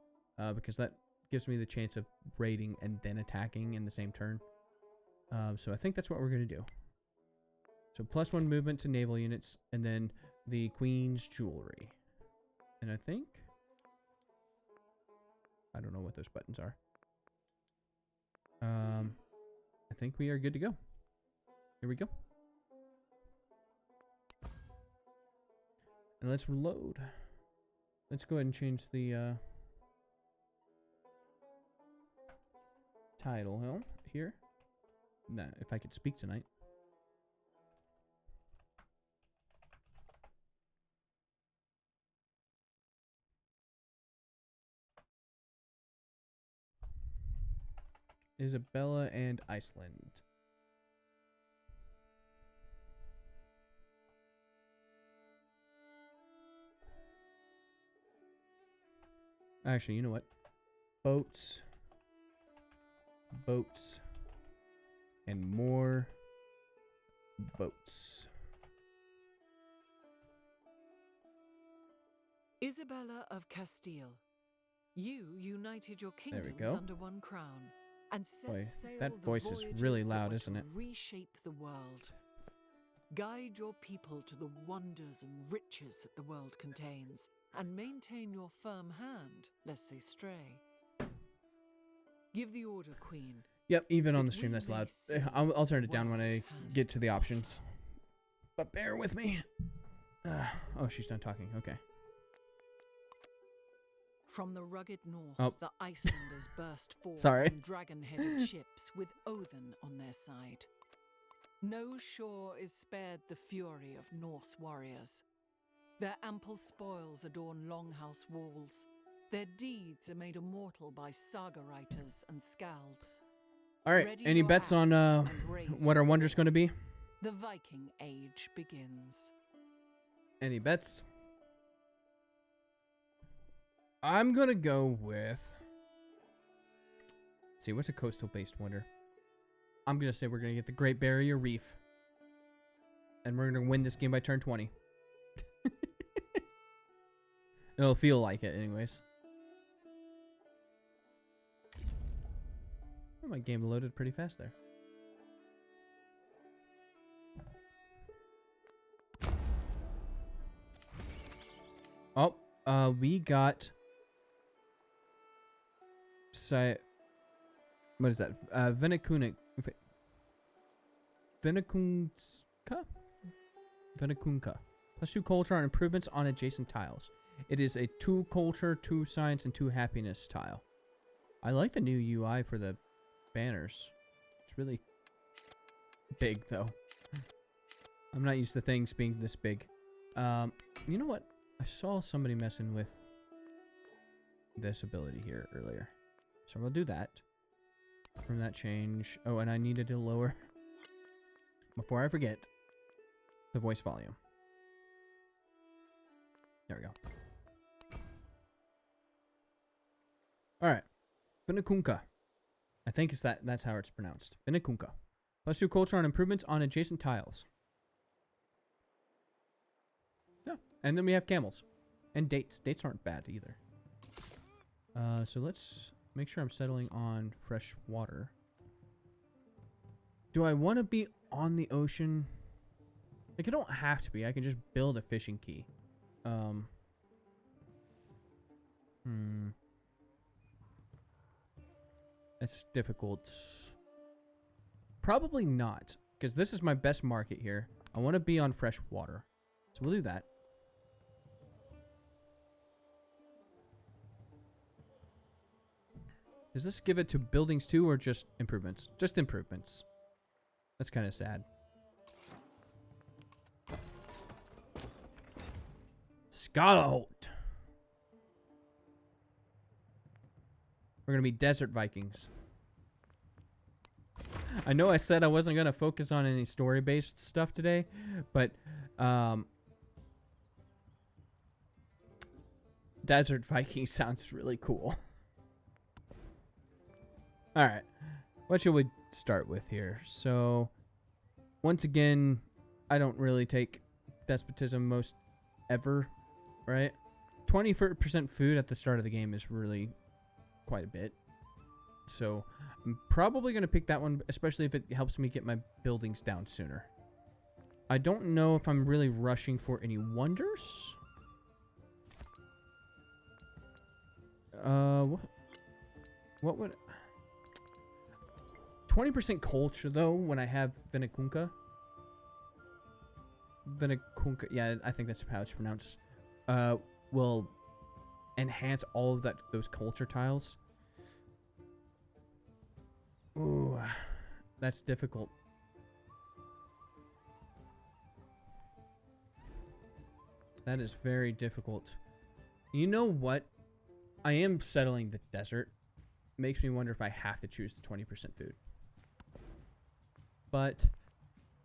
A: Because that gives me the chance of raiding and then attacking in the same turn. So I think that's what we're going to do. So +1 movement to naval units, and then the Queen's Jewelry. And I think... I don't know what those buttons are. I think we are good to go. Here we go. And let's reload. Let's go ahead and change the title here. Nah, if I could speak tonight. Isabella and Iceland. Actually, you know what? Boats. Boats. And more boats.
B: Isabella of Castile, you united your
A: There we
B: kingdoms
A: go.
B: under one crown and set
A: Boy,
B: sail
A: that
B: the
A: voice is
B: voyages
A: really
B: that
A: loud,
B: were
A: isn't
B: to
A: it?
B: reshape the world. Guide your people to the wonders and riches that the world contains, and maintain your firm hand lest they stray. Give the order, Queen.
A: Yep, even on
B: that
A: the stream
B: we
A: that's
B: may
A: loud.
B: see
A: I'll turn it
B: what
A: down when I
B: the world
A: get to the
B: has to
A: options. But bear with me. Oh, she's done talking. Okay.
B: From the rugged north,
A: Oh.
B: the Icelanders burst forth
A: Sorry.
B: on dragon-headed ships with Odin on their side. No shore is spared the fury of Norse warriors. Their ample spoils adorn longhouse walls. Their deeds are made immortal by saga writers and skalds.
A: All right.
B: Ready
A: Any
B: your
A: bets on
B: axe and raise
A: what
B: your
A: our wonders
B: war.
A: going to be?
B: The Viking Age begins.
A: Any bets? I'm going to go with... Let's see, what's a coastal-based wonder? I'm going to say we're going to get the Great Barrier Reef. And we're going to win this game by turn 20. It'll feel like it anyways. Oh, my game loaded pretty fast there. Oh, we got... What is that? Venekunka. Venekunka. Plus 2 culture on improvements on adjacent tiles. It is a 2 culture, 2 science, and 2 happiness tile. I like the new UI for the banners. It's really big, though. I'm not used to things being this big. You know what? I saw somebody messing with this ability here earlier. So we'll do that. From that change. Oh, and I needed to lower, before I forget, the voice volume. There we go. Alright. Venekunka. I think it's that's how it's pronounced. Venekunka. Plus 2 culture on improvements on adjacent tiles. Yeah. And then we have camels. And dates. Dates aren't bad either. So let's make sure I'm settling on fresh water. Do I want to be on the ocean? Like, I don't have to be. I can just build a fishing key. That's difficult. Probably not, because this is my best market here. I want to be on fresh water. So we'll do that. Does this give it to buildings too, or just improvements? Just improvements. That's kind of sad. Scalaholt. We're going to be desert Vikings. I know I said I wasn't going to focus on any story-based stuff today, but desert Viking sounds really cool. Alright, what should we start with here? So, once again, I don't really take despotism most ever, right? 20% food at the start of the game is really quite a bit. So, I'm probably going to pick that one, especially if it helps me get my buildings down sooner. I don't know if I'm really rushing for any wonders. What would... 20% culture, though, when I have Venekunka. Venekunka, yeah, I think that's how it's pronounced. Will enhance all of those culture tiles. Ooh, that's difficult. That is very difficult. You know what? I am settling the desert. Makes me wonder if I have to choose the 20% food. But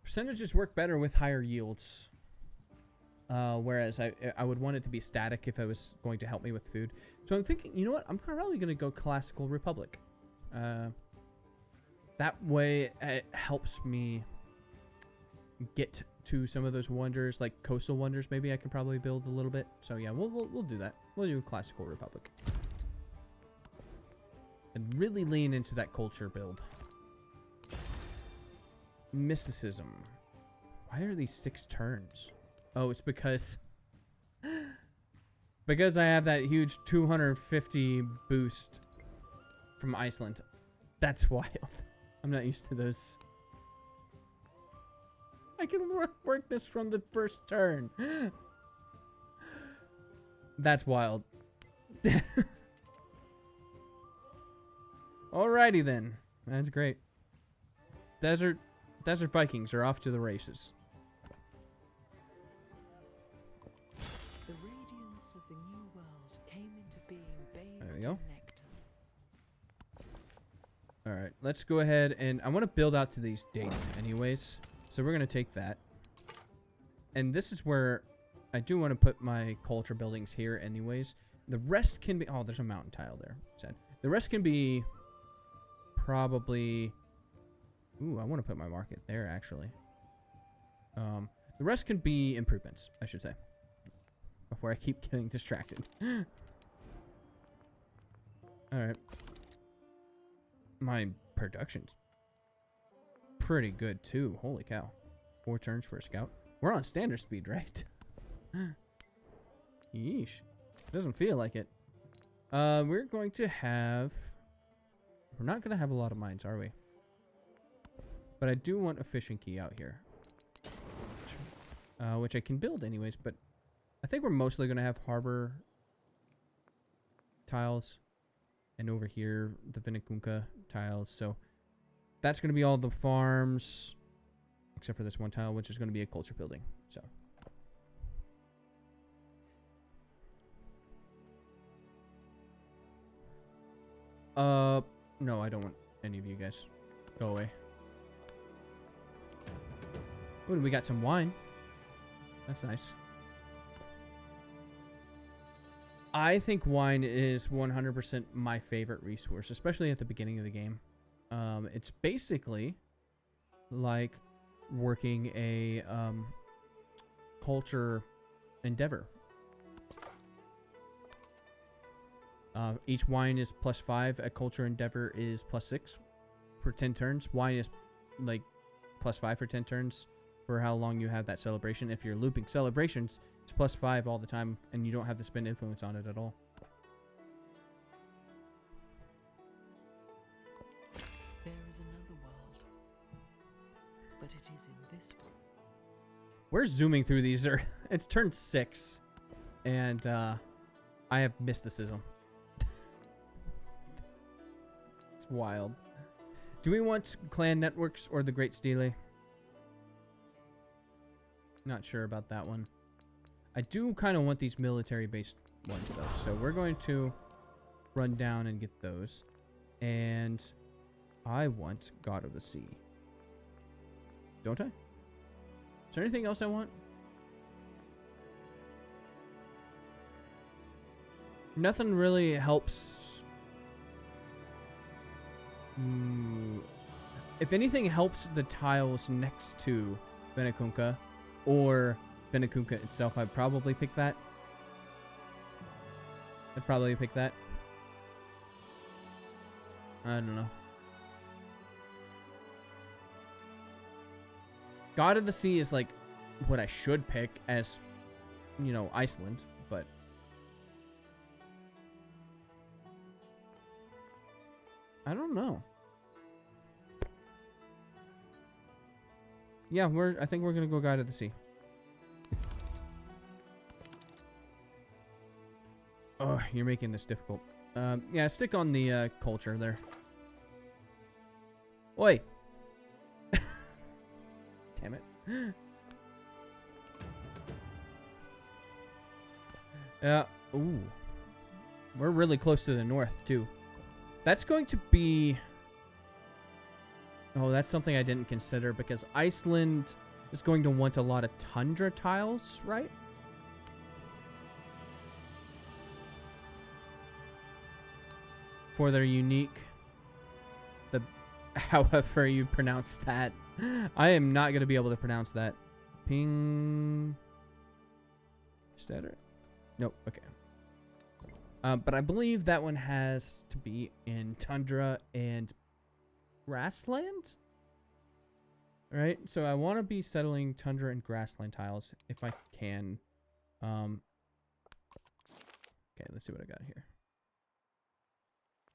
A: percentages work better with higher yields. Whereas I would want it to be static if I was going to help me with food. So I'm thinking, you know what? I'm probably going to go Classical Republic. That way it helps me get to some of those wonders, like coastal wonders. Maybe I can probably build a little bit. So yeah, we'll do that. We'll do Classical Republic. And really lean into that culture build. Mysticism. Why are these 6 turns? Oh, it's because I have that huge 250 boost from Iceland. That's wild. I'm not used to those. I can work this from the first turn. That's wild. Alrighty then. That's great. Desert Vikings are off to the races.
B: The radiance of the new world came into being bathed
A: There we
B: in
A: go.
B: nectar.
A: Alright, let's go ahead and I want to build out to these dates anyways. So we're going to take that. And this is where I do want to put my culture buildings here anyways. The rest can be... Oh, there's a mountain tile there. Sad. The rest can be probably... Ooh, I want to put my market there, actually. The rest can be improvements, I should say. Before I keep getting distracted. Alright. My production's pretty good, too. Holy cow. 4 turns for a scout. We're on standard speed, right? Yeesh. Doesn't feel like it. We're going to have... We're not going to have a lot of mines, are we? But I do want a fishing key out here. Which I can build anyways, but I think we're mostly going to have harbor tiles. And over here, the Vinakunka tiles. So that's going to be all the farms. Except for this one tile, which is going to be a culture building. So. No, I don't want any of you guys. Go away. Ooh, we got some wine. That's nice. I think wine is 100% my favorite resource, especially at the beginning of the game. It's basically like working a culture endeavor. Each wine is +5. A culture endeavor is +6 for 10 turns. Wine is like +5 for 10 turns for how long you have that celebration. If you're looping celebrations, it's +5 all the time, and you don't have to spend influence on it at all.
B: There is another world, but it is in this one.
A: We're zooming through these. It's turn 6, and I have mysticism. It's wild. Do we want clan networks or the Great Stele? Not sure about that one. I do kind of want these military-based ones, though. So we're going to run down and get those. And I want God of the Sea. Don't I? Is there anything else I want? Nothing really helps. If anything helps the tiles next to Vinakunka or Vinakunka itself, I'd probably pick that. I don't know. God of the Sea is like what I should pick as, you know, Iceland, but I don't know. Yeah, I think we're gonna go God of the Sea. Oh, you're making this difficult. Yeah, stick on the culture there. Oi! Damn it. Yeah. Ooh. We're really close to the north, too. That's going to be... Oh, that's something I didn't consider, because Iceland is going to want a lot of tundra tiles, right? for their unique, however you pronounce that. I am not going to be able to pronounce that. Ping. Stetter? Nope. Okay. But I believe that one has to be in tundra and grassland. Right? So I want to be settling tundra and grassland tiles if I can. Okay, let's see what I got here.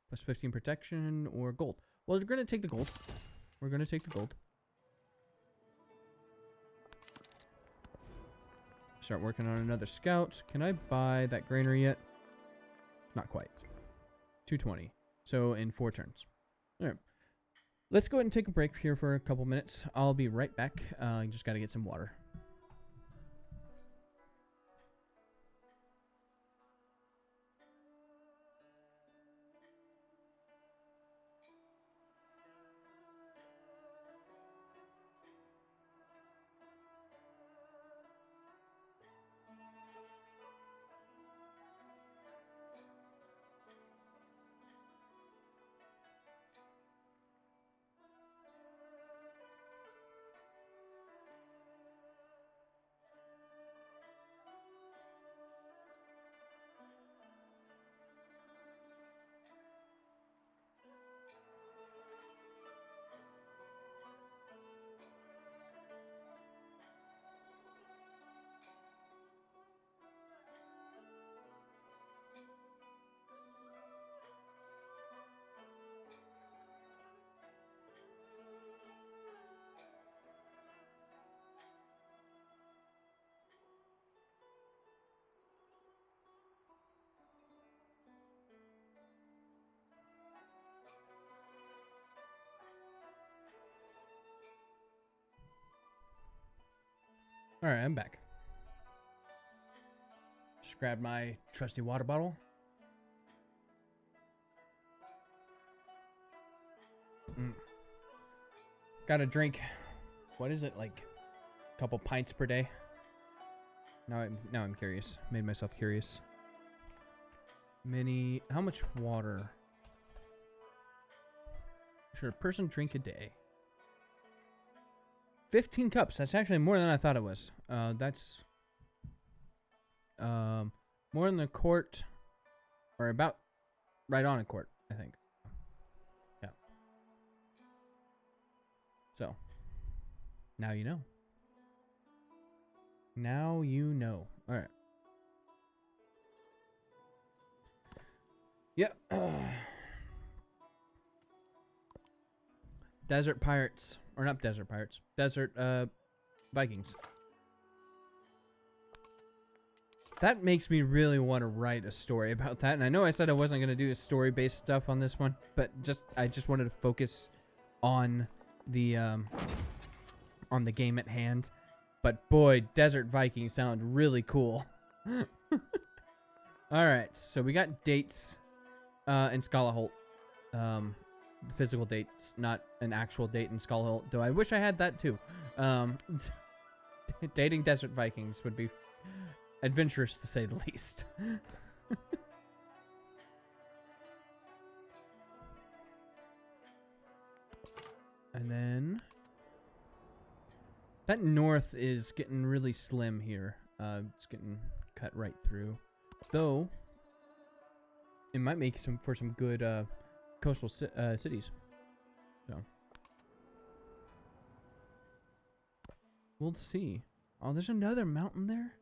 A: Plus 15 protection or gold. Well, we're going to take the gold. We're going to take the gold. Start working on another scout. Can I buy that granary yet? Not quite. 220. So in 4 turns. All right. Let's go ahead and take a break here for a couple minutes. I'll be right back. Just got to get some water. All right, I'm back. Just grab my trusty water bottle. Gotta drink. What is it, like a couple pints per day? Now I'm curious. Made myself curious. How much water should a person drink a day? 15 cups. That's actually more than I thought it was. That's more than a quart, or about right on a quart, I think. Yeah. So, now you know. Now you know. All right. Yep. Desert pirates. Or not desert pirates. Desert Vikings. That makes me really want to write a story about that. And I know I said I wasn't going to do story-based stuff on this one, but I just wanted to focus on the game at hand. But boy, Desert Vikings sound really cool. All right, so we got dates in Skalaholt. The physical dates, not an actual date in Skalaholt, though I wish I had that too. Dating Desert Vikings would be adventurous to say the least. And then that north is getting really slim here. It's getting cut right through, though it might make for some good coastal cities. So we'll see. Oh, there's another mountain there.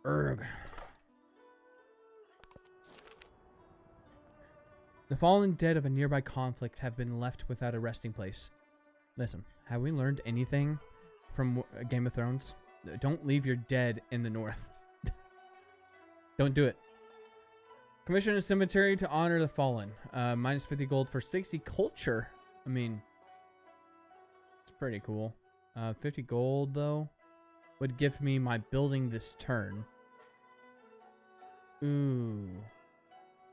A: Urgh. The fallen dead of a nearby conflict have been left without a resting place. Listen, have we learned anything from Game of Thrones? Don't leave your dead in the north. Don't do it. Commission a cemetery to honor the fallen. Minus 50 gold for 60 culture. I mean, it's pretty cool. 50 gold, though, would give me my building this turn. Ooh.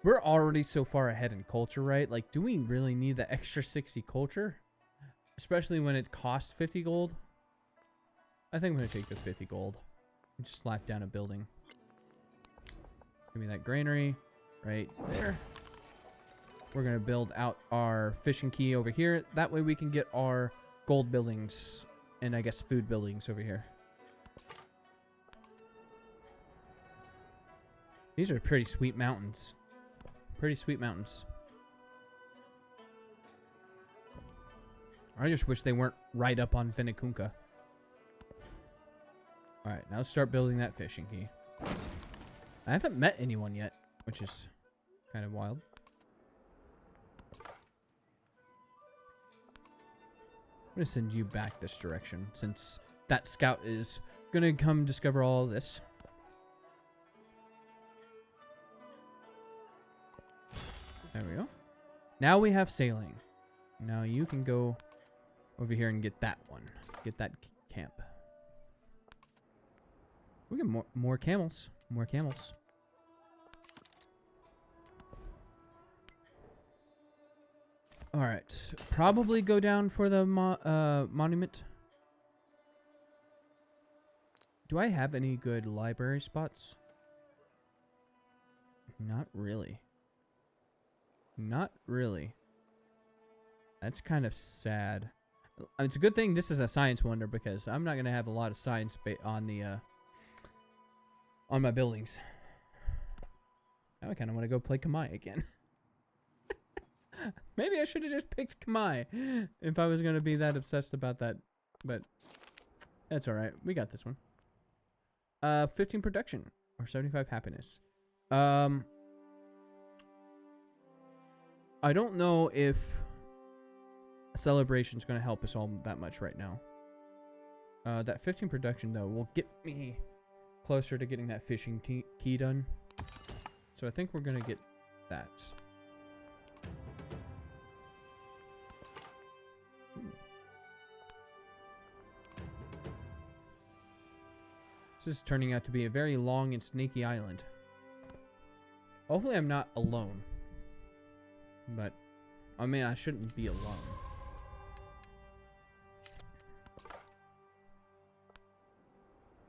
A: We're already so far ahead in culture, right? Like, do we really need the extra 60 culture? Especially when it costs 50 gold? I think I'm going to take the 50 gold. And just slap down a building. Give me that granary. right there. We're going to build out our fishing quay over here. That way we can get our gold buildings and I guess food buildings over here. These are pretty sweet mountains. Pretty sweet mountains. I just wish they weren't right up on Vinakunka. Alright, now let's start building that fishing quay. I haven't met anyone yet, which is kind of wild. I'm going to send you back this direction, since that scout is going to come discover all of this. There we go. Now we have sailing. Now you can go over here and get that one. Get that camp. We get more camels. More camels. Alright. Probably go down for the monument. Do I have any good library spots? Not really. Not really. That's kind of sad. It's a good thing this is a science wonder because I'm not going to have a lot of science on the on my buildings. Now I kind of want to go play Kamai again. Maybe I should have just picked Kamai if I was going to be that obsessed about that. But that's all right. We got this one. 15 production or 75 happiness. I don't know if a celebration is going to help us all that much right now. That 15 production, though, will get me closer to getting that fishing key done. So I think we're going to get that. This is turning out to be a very long and snaky island. Hopefully I'm not alone. But, I mean, I shouldn't be alone.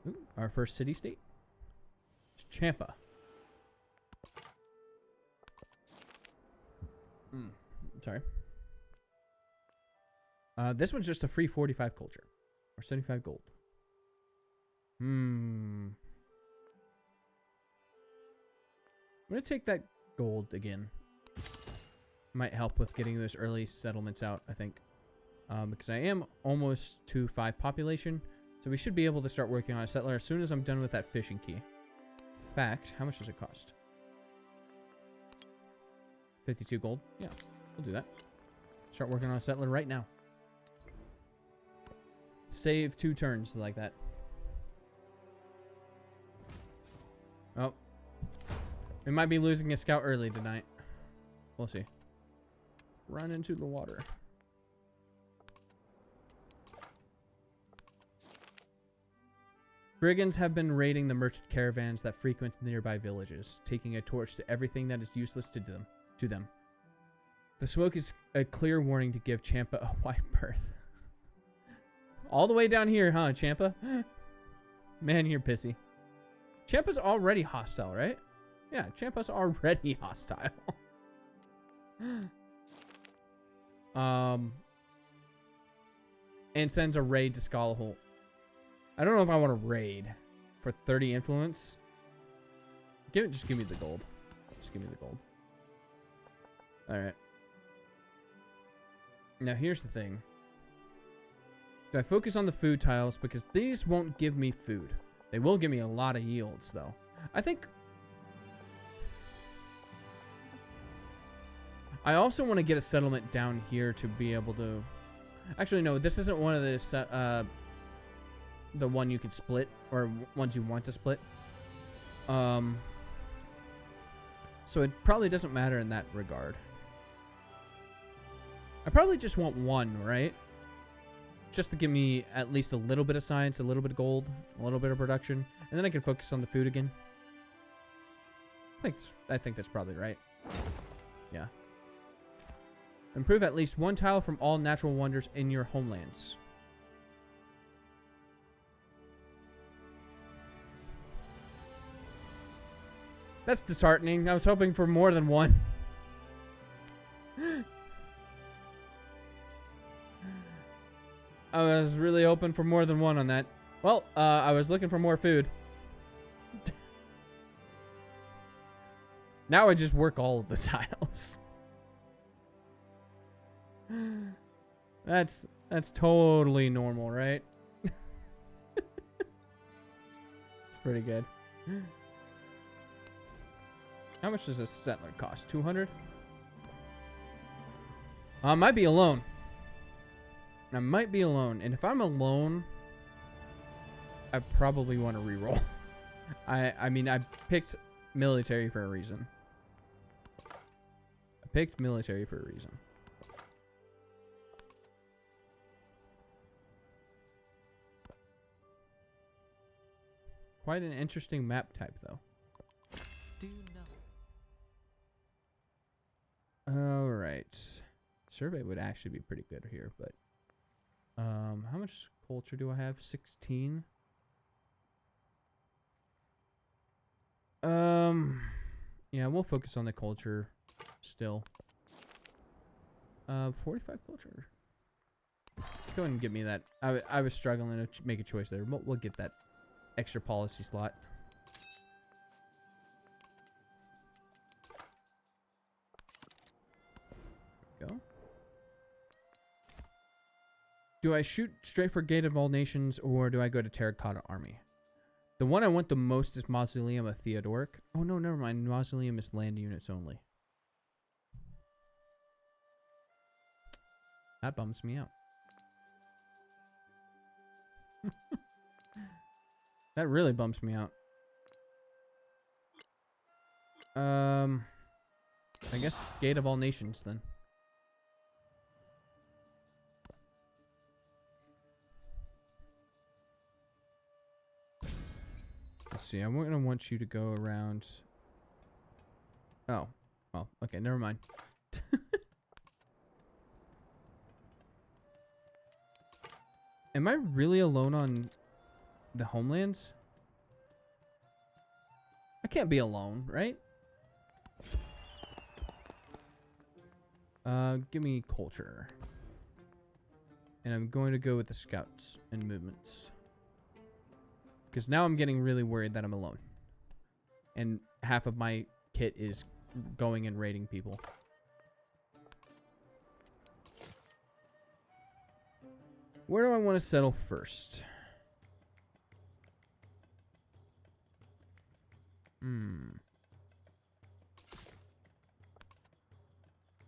A: Ooh, our first city-state. It's Champa. Sorry. This one's just a free 45 culture. Or 75 gold. I'm gonna take that gold again. Might help with getting those early settlements out, I think. Because I am almost to 5 population. So we should be able to start working on a settler as soon as I'm done with that fishing key. In fact, how much does it cost? 52 gold? Yeah, we'll do that. Start working on a settler right now. Save 2 turns like that. Oh. We might be losing a scout early tonight. We'll see. Run into the water. Brigands have been raiding the merchant caravans that frequent the nearby villages, taking a torch to everything that is useless to them. The smoke is a clear warning to give Champa a wide berth. All the way down here, huh, Champa? Man, you're pissy. Champa's already hostile, right? Yeah, Champa's already hostile. And sends a raid to Skullhole. I don't know if I want to raid for 30 influence. Just give me the gold. Just give me the gold. Alright. Now here's the thing. Do I focus on the food tiles? Because these won't give me food. They will give me a lot of yields, though. I think... I also want to get a settlement down here to be able to... Actually, no, this isn't one of the one you can split, or ones you want to split. So it probably doesn't matter in that regard. I probably just want one, right? Just to give me at least a little bit of science, a little bit of gold, a little bit of production, and then I can focus on the food again. I think that's probably right. Yeah. Improve at least 1 tile from all natural wonders in your homelands. That's disheartening. I was hoping for more than one. I was really hoping for more than one on that. Well, I was looking for more food. Now I just work all of the tiles. That's totally normal, right? It's pretty good. How much does a settler cost? 200? I might be alone. I might be alone. And if I'm alone, I probably want to reroll. I mean, I picked military for a reason. I picked military for a reason. Quite an interesting map type, though. All right. Survey would actually be pretty good here, but how much culture do I have? 16. Yeah, we'll focus on the culture still. 45 culture. Go ahead and give me that. I was struggling to make a choice there. We'll get that extra policy slot. There we go. Do I shoot straight for Gate of All Nations, or do I go to Terracotta Army? The one I want the most is Mausoleum of Theodoric. Oh no, never mind. Mausoleum is land units only. That bums me out. That really bumps me out. I guess Gate of All Nations then. Let's see. I'm gonna want you to go around. Oh, well, okay, never mind. Am I really alone on the homelands? I can't be alone, right? Give me culture. And I'm going to go with the scouts and movements. Because now I'm getting really worried that I'm alone. And half of my kit is going and raiding people. Where do I want to settle first?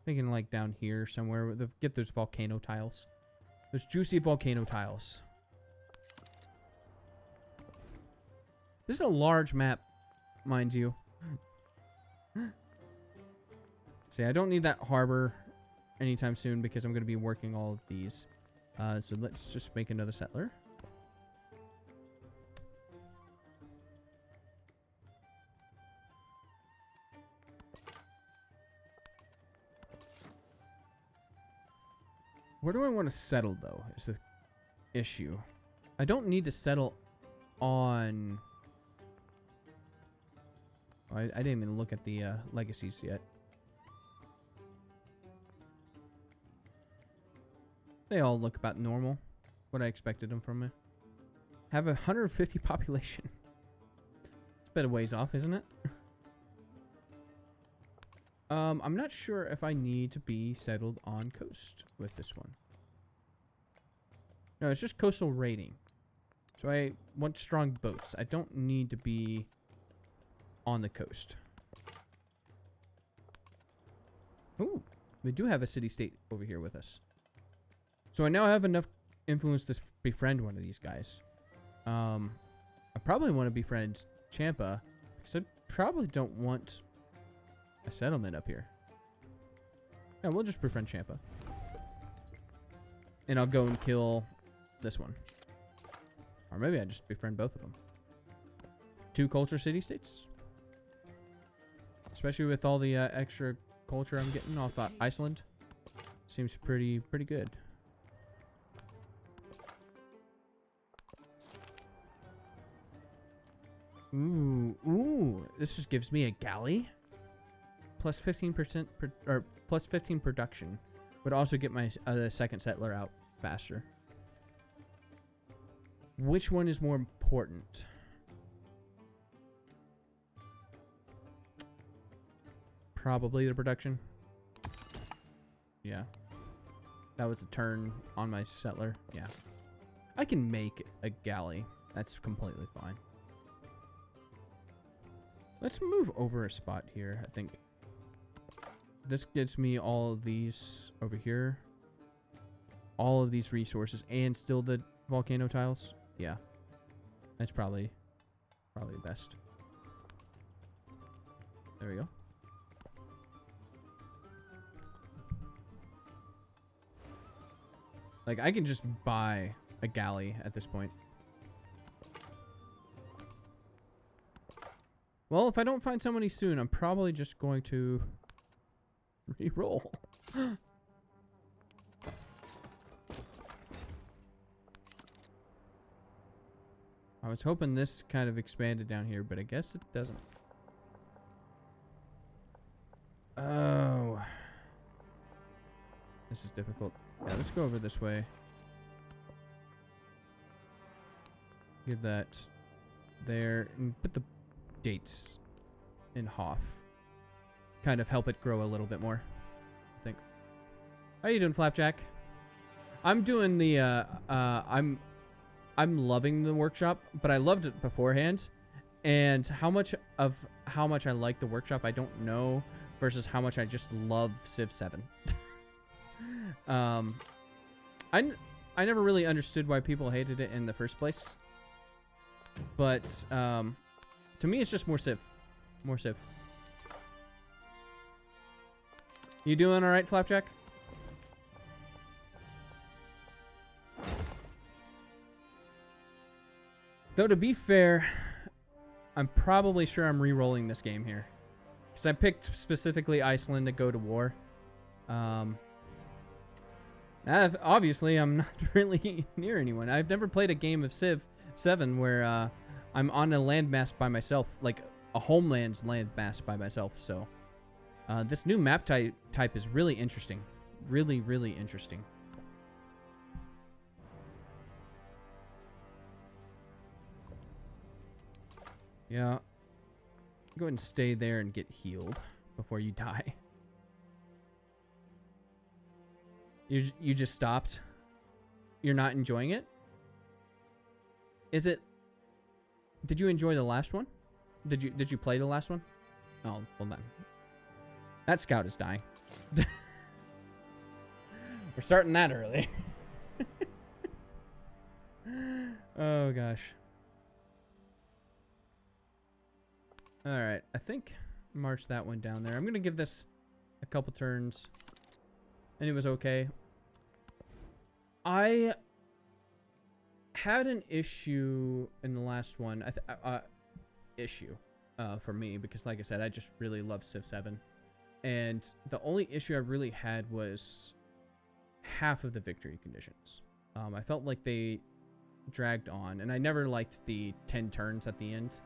A: Thinking like down here somewhere. Get those volcano tiles. Those juicy volcano tiles. This is a large map, mind you. See, I don't need that harbor anytime soon because I'm going to be working all of these. So let's just make another settler. Where do I want to settle, though, is the issue. I don't need to settle on... Oh, I didn't even look at the legacies yet. They all look about normal. What I expected them from me. Have 150 population. It's a bit of ways off, isn't it? I'm not sure if I need to be settled on coast with this one. No, it's just coastal raiding. So I want strong boats. I don't need to be on the coast. Ooh, we do have a city-state over here with us. So I now have enough influence to befriend one of these guys. I probably want to befriend Champa, because I probably don't want a settlement up here. Yeah, we'll just befriend Champa. And I'll go and kill this one. Or maybe I just befriend both of them. 2 culture city-states. Especially with all the extra culture I'm getting off Iceland. Seems pretty good. Ooh, Ooh, this just gives me a galley. Plus 15% or plus 15 production. Would also get my second settler out faster. Which one is more important? Probably the production. Yeah. That was a turn on my settler. Yeah. I can make a galley. That's completely fine. Let's move over a spot here, I think. This gets me all of these over here. All of these resources and still the volcano tiles. Yeah. That's probably best. There we go. Like, I can just buy a galley at this point. Well, if I don't find somebody soon, I'm probably just going to re-roll. I was hoping this kind of expanded down here, but I guess it doesn't. Oh. This is difficult. Yeah, let's go over this way. Give that there and put the dates in Hoff. Kind of help it grow a little bit more, I think. How you doing, Flapjack? I'm doing the I'm loving the workshop, but I loved it beforehand. And how much I like the workshop I don't know versus how much I just love Civ 7. I never really understood why people hated it in the first place. But to me it's just more Civ. More Civ. You doing all right, Flapjack? Though to be fair, I'm probably sure I'm re-rolling this game here. Because I picked specifically Iceland to go to war. Obviously, I'm not really near anyone. I've never played a game of Civ 7 where I'm on a landmass by myself. Like a homeland's landmass by myself. So this new map type is really interesting. Really, really interesting. Yeah. Go ahead and stay there and get healed before you die. You just stopped? You're not enjoying it? Is it... Did you enjoy the last one? Did you play the last one? Oh, well then. That scout is dying. We're starting that early. Oh gosh. Alright, I think march that one down there. I'm going to give this a couple turns. And it was okay. I had an issue in the last one. For me, because like I said, I just really love Civ 7. And the only issue I really had was half of the victory conditions. I felt like they dragged on, and I never liked the 10 turns at the end.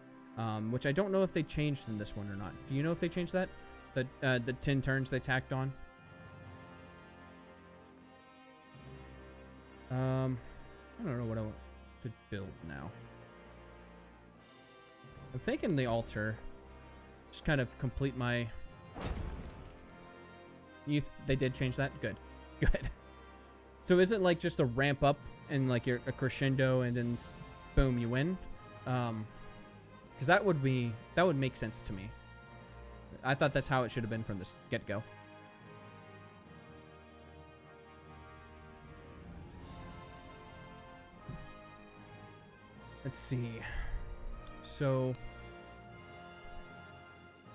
A: Which I don't know if they changed in this one or not. Do you know if they changed that? The 10 turns they tacked on? I don't know what I want to build now. I'm thinking the altar. Just kind of complete my... They did change that? Good. Good. So is it like just a ramp up and like a crescendo and then boom, you win? Because that would make sense to me. I thought that's how it should have been from the get-go. Let's see. So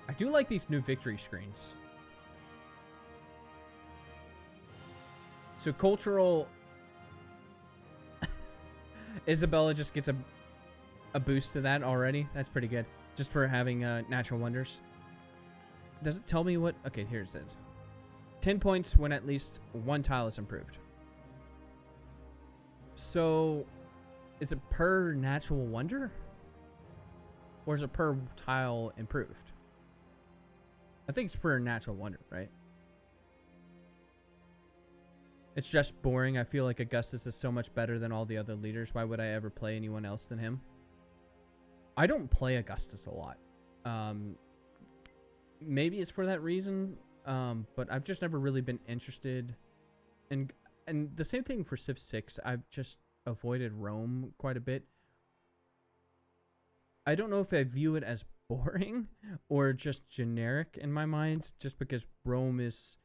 A: I do like these new victory screens. So cultural... Isabella just gets a boost to that already. That's pretty good. Just for having natural wonders. Does it tell me what... Okay, here's it. 10 points when at least one tile is improved. So, is it per natural wonder? Or is it per tile improved? I think it's per natural wonder, right? It's just boring. I feel like Augustus is so much better than all the other leaders. Why would I ever play anyone else than him? I don't play Augustus a lot. Maybe it's for that reason, but I've just never really been interested in... And the same thing for Civ 6. I've just avoided Rome quite a bit. I don't know if I view it as boring or just generic in my mind, just because Rome is...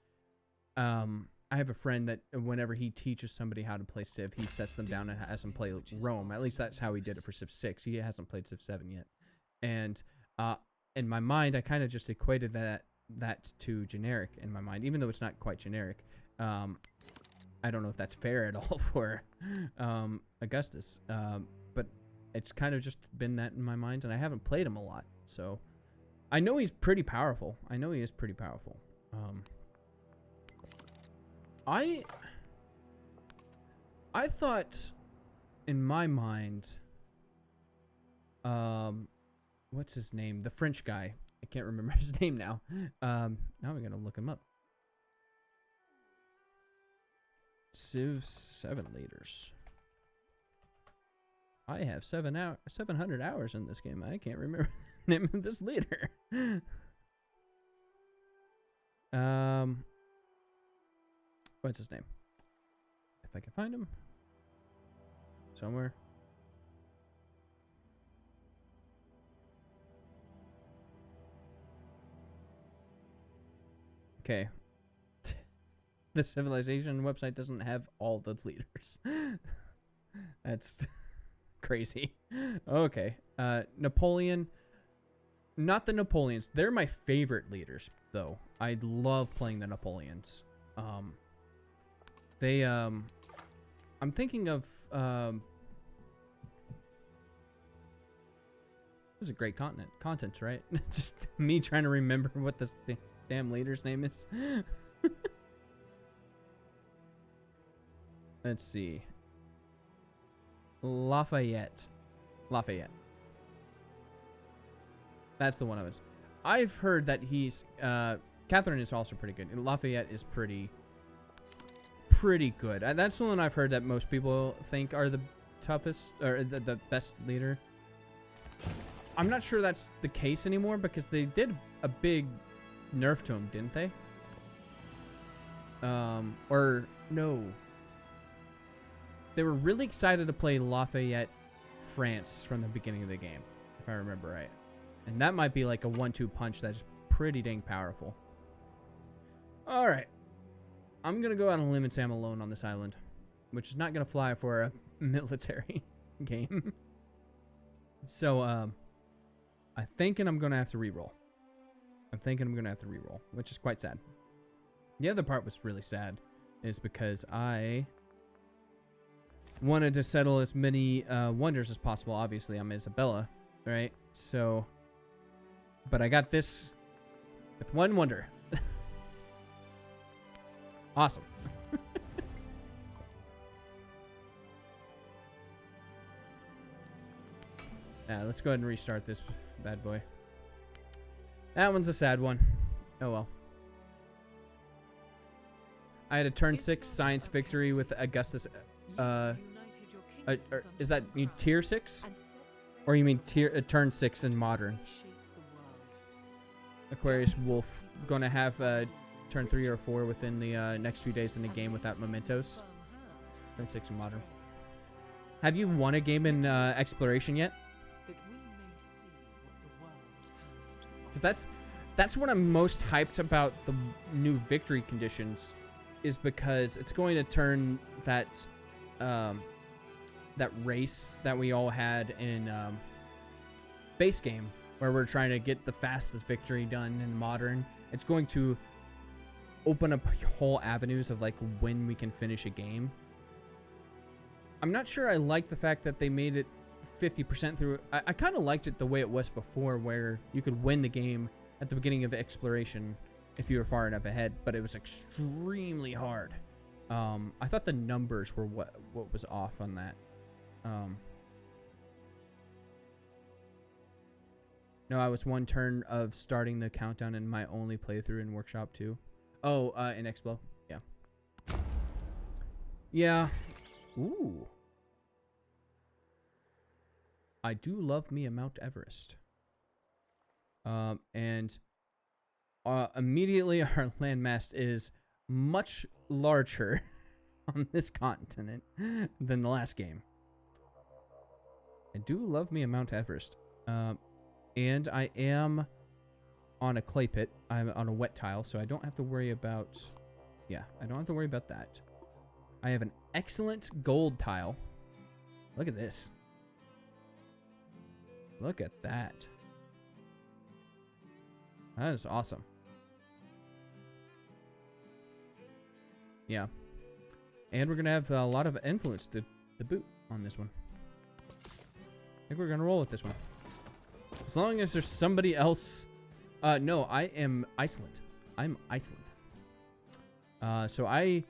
A: I have a friend that whenever he teaches somebody how to play Civ, he sets them down and has them play Rome. At least that's how he did it for Civ 6. He hasn't played Civ 7 yet. And in my mind, I kind of just equated that to generic in my mind, even though it's not quite generic. I don't know if that's fair at all for Augustus, but it's kind of just been that in my mind, and I haven't played him a lot. So I know he's pretty powerful. I know he is pretty powerful. I thought in my mind, what's his name? The French guy. I can't remember his name now. Now I'm gonna look him up. Civ 7 leaders. I have 700 hours in this game. I can't remember the name of this leader. What's his name? If I can find him somewhere. Okay. The Civilization website doesn't have all the leaders. That's crazy. Okay. Napoleon. Not the Napoleons. They're my favorite leaders, though. I love playing the Napoleons. I'm thinking of, this is a great content, right? Just me trying to remember what this damn leader's name is. Let's see. Lafayette. That's the one I was. I've heard that he's, Catherine is also pretty good. Lafayette is pretty good. That's the one I've heard that most people think are the toughest, or the best leader. I'm not sure that's the case anymore, because they did a big nerf to him, didn't they? Or no. They were really excited to play Lafayette France from the beginning of the game, if I remember right. And that might be like a 1-2 punch that's pretty dang powerful. Alright. I'm going to go out on a limb and say I'm alone on this island, which is not going to fly for a military game. So, I'm thinking I'm going to have to reroll. Which is quite sad. The other part was really sad, is because I wanted to settle as many wonders as possible. Obviously, I'm Isabella, right? So, but I got this with one wonder. Awesome. Now, let's go ahead and restart this bad boy. That one's a sad one. Oh well. I had a turn 6 science victory with Augustus. Is that you tier 6? Or you mean turn 6 in modern? Aquarius Wolf. Gonna have turn 3 or 4 within the next few days in the game without mementos. Turn 6 in modern. Have you won a game in exploration yet? Because that's what I'm most hyped about the new victory conditions, is because it's going to turn that that race that we all had in base game, where we're trying to get the fastest victory done in modern. It's going to open up whole avenues of like when we can finish a game. I'm not sure I like the fact that they made it 50% through. I kind of liked it the way it was before, where you could win the game at the beginning of exploration if you were far enough ahead, but it was extremely hard. I thought the numbers were what was off on that. No, I was one turn of starting the countdown in my only playthrough in Workshop 2. Oh, in Explo. Yeah. Yeah. Ooh. I do love me a Mount Everest. And immediately our landmass is much larger on this continent than the last game. I do love me a Mount Everest. And I am on a clay pit. I'm on a wet tile, so I don't have to worry about... Yeah, I don't have to worry about that. I have an excellent gold tile. Look at this. Look at that. That is awesome. Yeah. And we're going to have a lot of influence to boot on this one. I think we're going to roll with this one. As long as there's somebody else... no, I am Iceland. I'm Iceland. So I...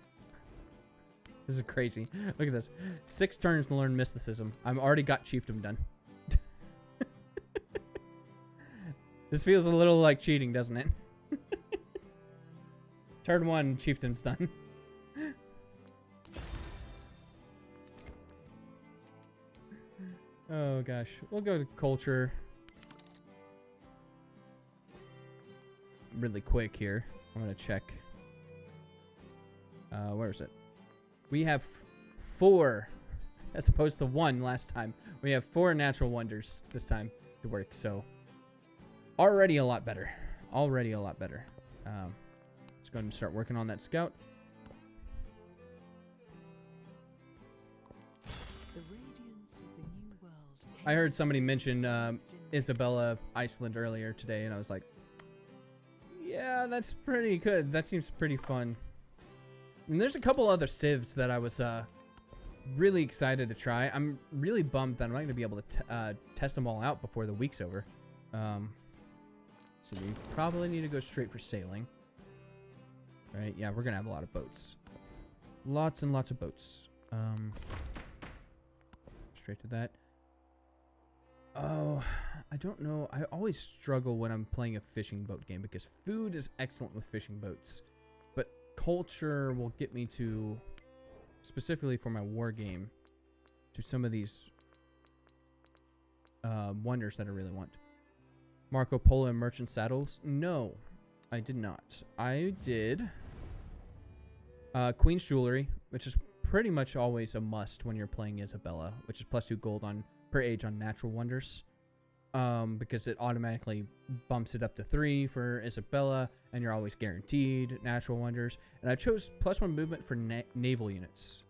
A: This is crazy. Look at this. 6 turns to learn mysticism. I've already got chiefdom done. This feels a little like cheating, doesn't it? Turn 1, chiefdom's done. Oh gosh. We'll go to culture. Really quick here. I'm gonna check. Where is it? We have 4, as opposed to 1 last time. We have 4 natural wonders this time to work, so already a lot better. Already a lot better. Let's go ahead and start working on that scout.
B: The radiance of the new world.
A: I heard somebody mention Isabella, Iceland earlier today, and I was like, yeah, that's pretty good. That seems pretty fun. And there's a couple other civs that I was really excited to try. I'm really bummed that I'm not going to be able to test them all out before the week's over. So we probably need to go straight for sailing. Right? Yeah, we're going to have a lot of boats. Lots and lots of boats. Straight to that. Oh, I don't know. I always struggle when I'm playing a fishing boat game because food is excellent with fishing boats. But culture will get me to, specifically for my war game, to some of these wonders that I really want. Marco Polo and Merchant Saddles? No, I did not. I did Queen's Jewelry, which is pretty much always a must when you're playing Isabella, which is +2 gold on per age on natural wonders. Because it automatically bumps it up to 3 for Isabella, and you're always guaranteed natural wonders. And I chose +1 movement for naval units,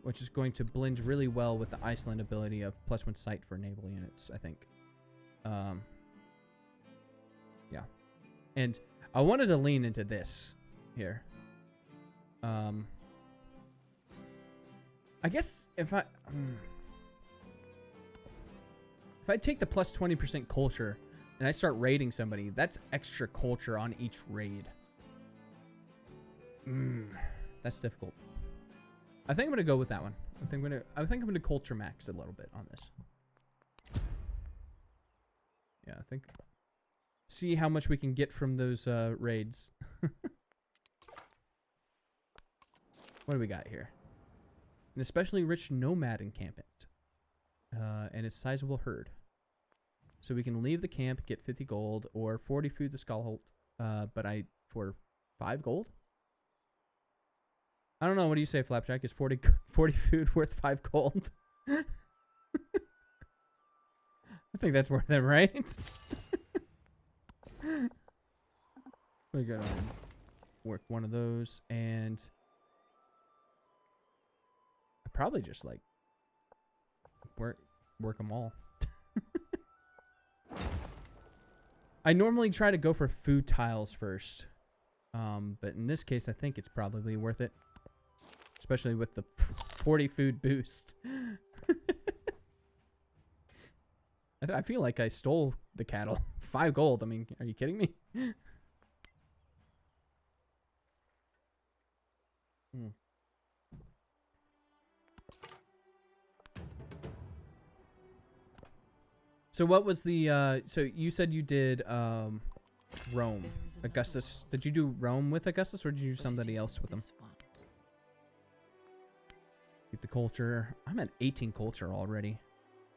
A: which is going to blend really well with the Iceland ability of +1 sight for naval units, I think. Yeah. And I wanted to lean into this here. I guess if I take the +20% culture and I start raiding somebody, that's extra culture on each raid. That's difficult. I think I'm gonna go with that one. I think I'm gonna culture max a little bit on this. Yeah, I think. See how much we can get from those raids. What do we got here? An especially rich nomad encampment. And a sizable herd. So we can leave the camp, get 50 gold, or 40 food to Skullholt, for 5 gold? I don't know, what do you say, Flapjack? Is 40 food worth 5 gold? I think that's worth it, right? We gotta work one of those, and I probably just like work them all. I normally try to go for food tiles first, but in this case, I think it's probably worth it, especially with the 40 food boost. I feel like I stole the cattle. 5 gold. I mean, are you kidding me? So what was the so you said you did Rome,
B: There is another
A: Augustus.
B: world,
A: Did you do Rome with Augustus, or did you do
B: but it
A: somebody else
B: isn't
A: with him?
B: this one.
A: Keep the culture. I'm at 18 culture already,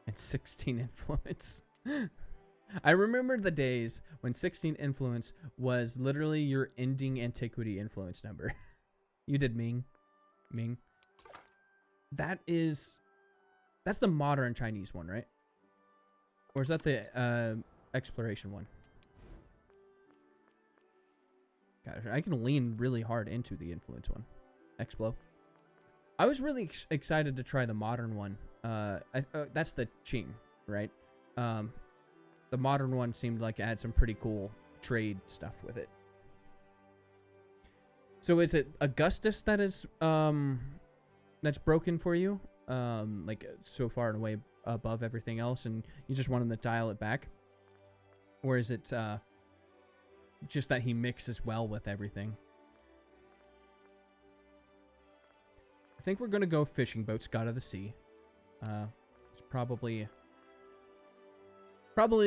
A: and 16 influence. I remember the days when 16 influence was literally your ending antiquity influence number. You did Ming. Ming. That's the modern Chinese one, right? Or is that the exploration one? Gosh, I can lean really hard into the influence one. Explo. I was really excited to try the modern one. That's the Qing, right? The modern one seemed like it had some pretty cool trade stuff with it. So is it Augustus that is that's broken for you? Like so far and away above everything else, and you just want him to dial it back? Or is it just that he mixes well with everything? I think we're gonna go fishing boats, God of the Sea. It's probably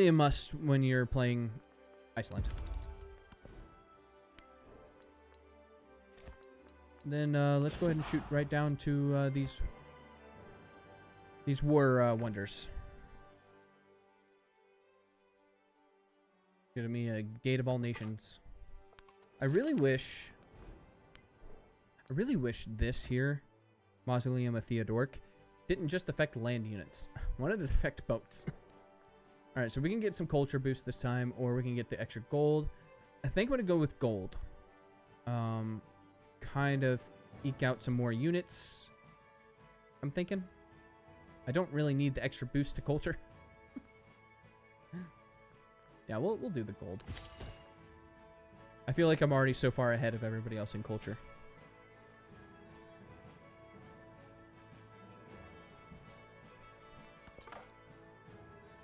A: a must when you're playing Iceland. Then let's go ahead and shoot right down to these war wonders. Give me a gate of all nations. I really wish this here, Mausoleum of Theodoric, didn't just affect land units. I wanted it to affect boats. All right, so we can get some culture boost this time, or we can get the extra gold. I think I'm gonna go with gold. Kind of eke out some more units. I'm thinking. I don't really need the extra boost to culture. Yeah, we'll do the gold. I feel like I'm already so far ahead of everybody else in culture.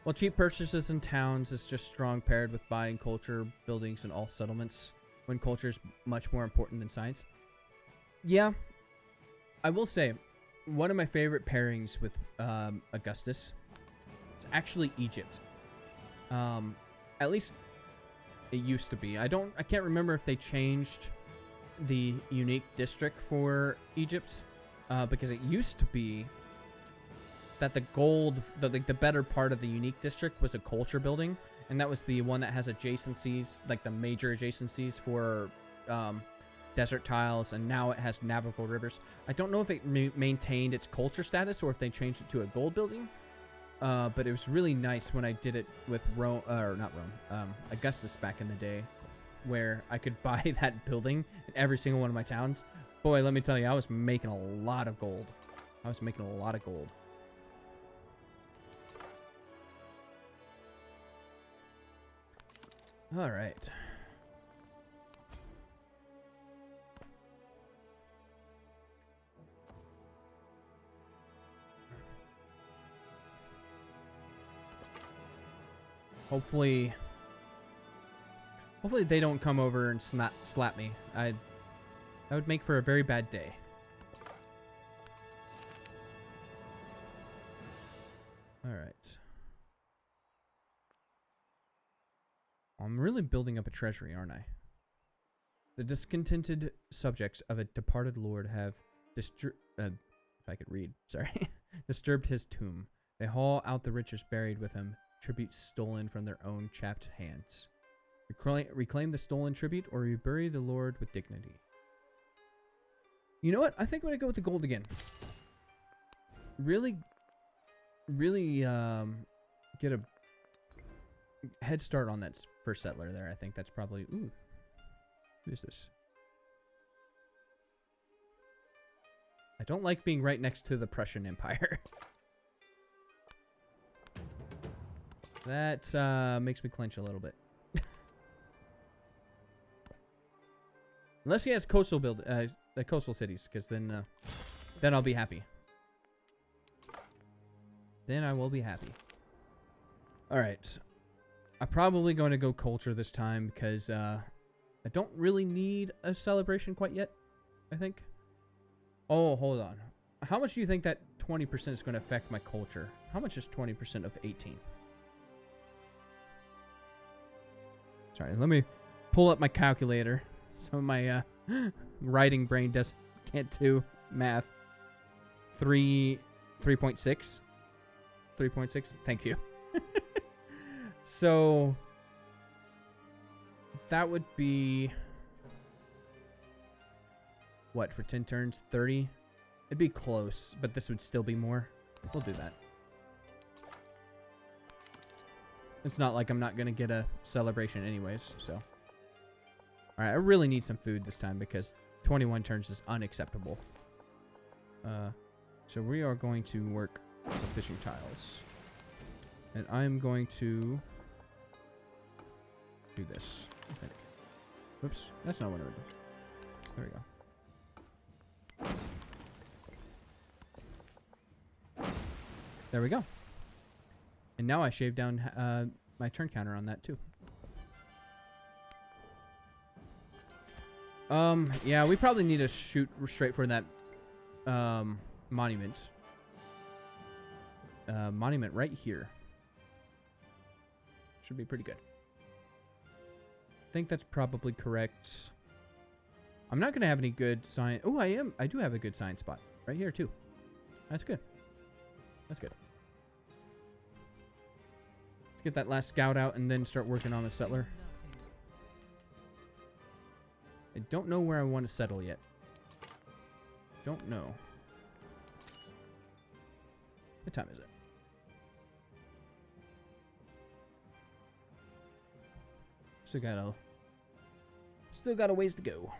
A: Well, cheap purchases in towns is just strong paired with buying culture, buildings, and all settlements, when culture is much more important than science. Yeah, I will say, one of my favorite pairings with Augustus is actually Egypt. At least it used to be. I can't remember if they changed the unique district for Egypt, because it used to be that the gold, the better part of the unique district was a culture building, and that was the one that has adjacencies, like the major adjacencies for desert tiles, and now it has navigable rivers. I don't know if it maintained its culture status or if they changed it to a gold building, but it was really nice when I did it with Augustus back in the day, where I could buy that building in every single one of my towns. Boy, let me tell you, I was making a lot of gold. All right. Hopefully they don't come over and slap me. That would make for a very bad day. All right. I'm really building up a treasury, aren't I? The discontented subjects of a departed lord have if I could read, sorry, disturbed his tomb. They haul out the riches buried with him, tribute stolen from their own chapped hands. Reclaim the stolen tribute, or you bury the lord with dignity. You know what? I think I'm gonna go with the gold again. Really get a head start on that first settler there. I think that's probably... Ooh. Who is this? I don't like being right next to the Prussian Empire. That makes me clench a little bit. Unless he has coastal coastal cities, because then I'll be happy. Then I will be happy. Alright. I'm probably going to go culture this time because I don't really need a celebration quite yet, I think. Oh, hold on. How much do you think that 20% is going to affect my culture? How much is 20% of 18? Sorry, let me pull up my calculator. Some of my writing brain can't do math. 3.6. 3.6. Thank you. So that would be what for 10 turns? 30. It'd be close, but this would still be more. We'll do that. It's not like I'm not going to get a celebration anyways, so. Alright, I really need some food this time because 21 turns is unacceptable. So we are going to work some fishing tiles. And I'm going to do this, I think. Whoops, that's not what I would do. There we go. There we go. And now I shaved down my turn counter on that too. Yeah, we probably need to shoot straight for that monument. Monument right here. Should be pretty good. I think that's probably correct. I'm not gonna have any good sign. Oh, I do have a good sign spot right here too. That's good. That's good. Let's get that last scout out and then start working on the settler. I don't know where I want to settle yet. Don't know. What time is it? Still got a ways to go.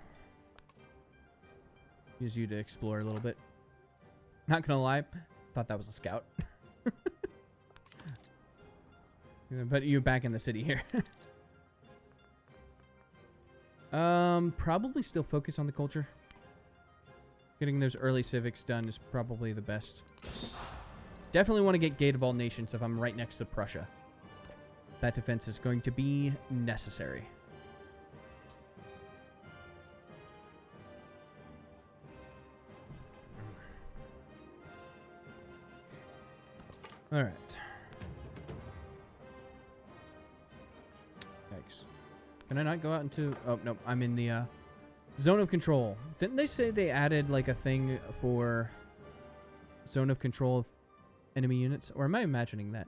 A: Use you to explore a little bit. Not gonna lie, thought that was a scout. But you're back in the city here. Probably still focus on the culture. Getting those early civics done is probably the best. Definitely want to get Gate of All Nations if I'm right next to Prussia. That defense is going to be necessary. All right. Yikes. Can I not go out into... Oh, no. I'm in the zone of control. Didn't they say they added like a thing for zone of control of enemy units? Or am I imagining that?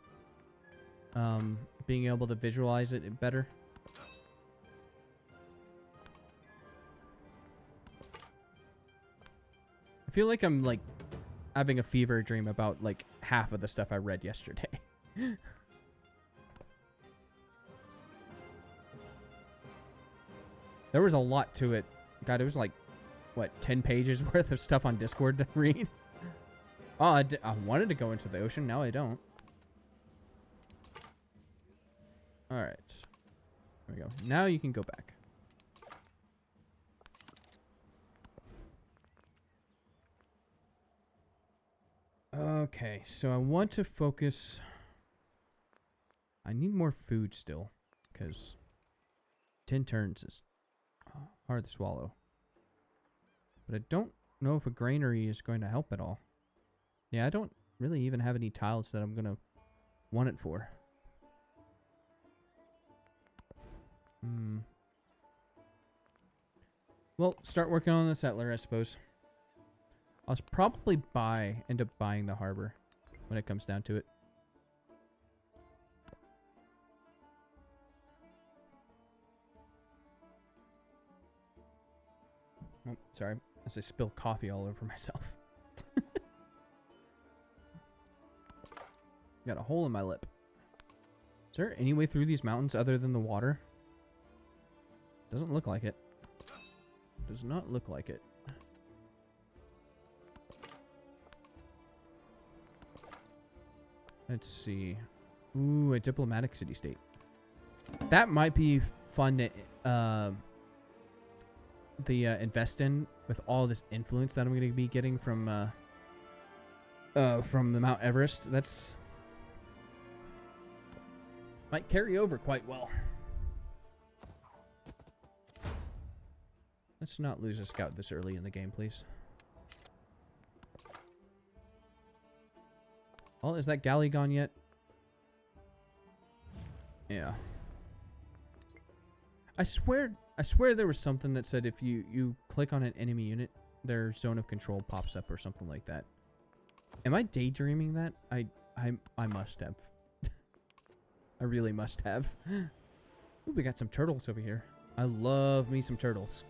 A: Being able to visualize it better. I feel like I'm like having a fever dream about like half of the stuff I read yesterday. There was a lot to it. God, it was like, what, 10 pages worth of stuff on Discord to read? Oh, I wanted to go into the ocean. Now I don't. Alright. There we go. Now you can go back. Okay, so I want to focus... I need more food still, because 10 turns is hard to swallow. But I don't know if a granary is going to help at all. Yeah, I don't really even have any tiles that I'm going to want it for. Well, start working on the settler, I suppose. I'll probably end up buying the harbor when it comes down to it. Oh, sorry. As I spill coffee all over myself. Got a hole in my lip. Is there any way through these mountains other than the water? Doesn't look like it. Does not look like it. Let's see. Ooh, a diplomatic city-state. That might be fun to invest in with all this influence that I'm going to be getting from the Mount Everest. That's might carry over quite well. Let's not lose a scout this early in the game, please. Oh, is that galley gone yet? Yeah. I swear there was something that said if you click on an enemy unit, their zone of control pops up or something like that. Am I daydreaming that? I must have. I really must have. Ooh, we got some turtles over here. I love me some turtles.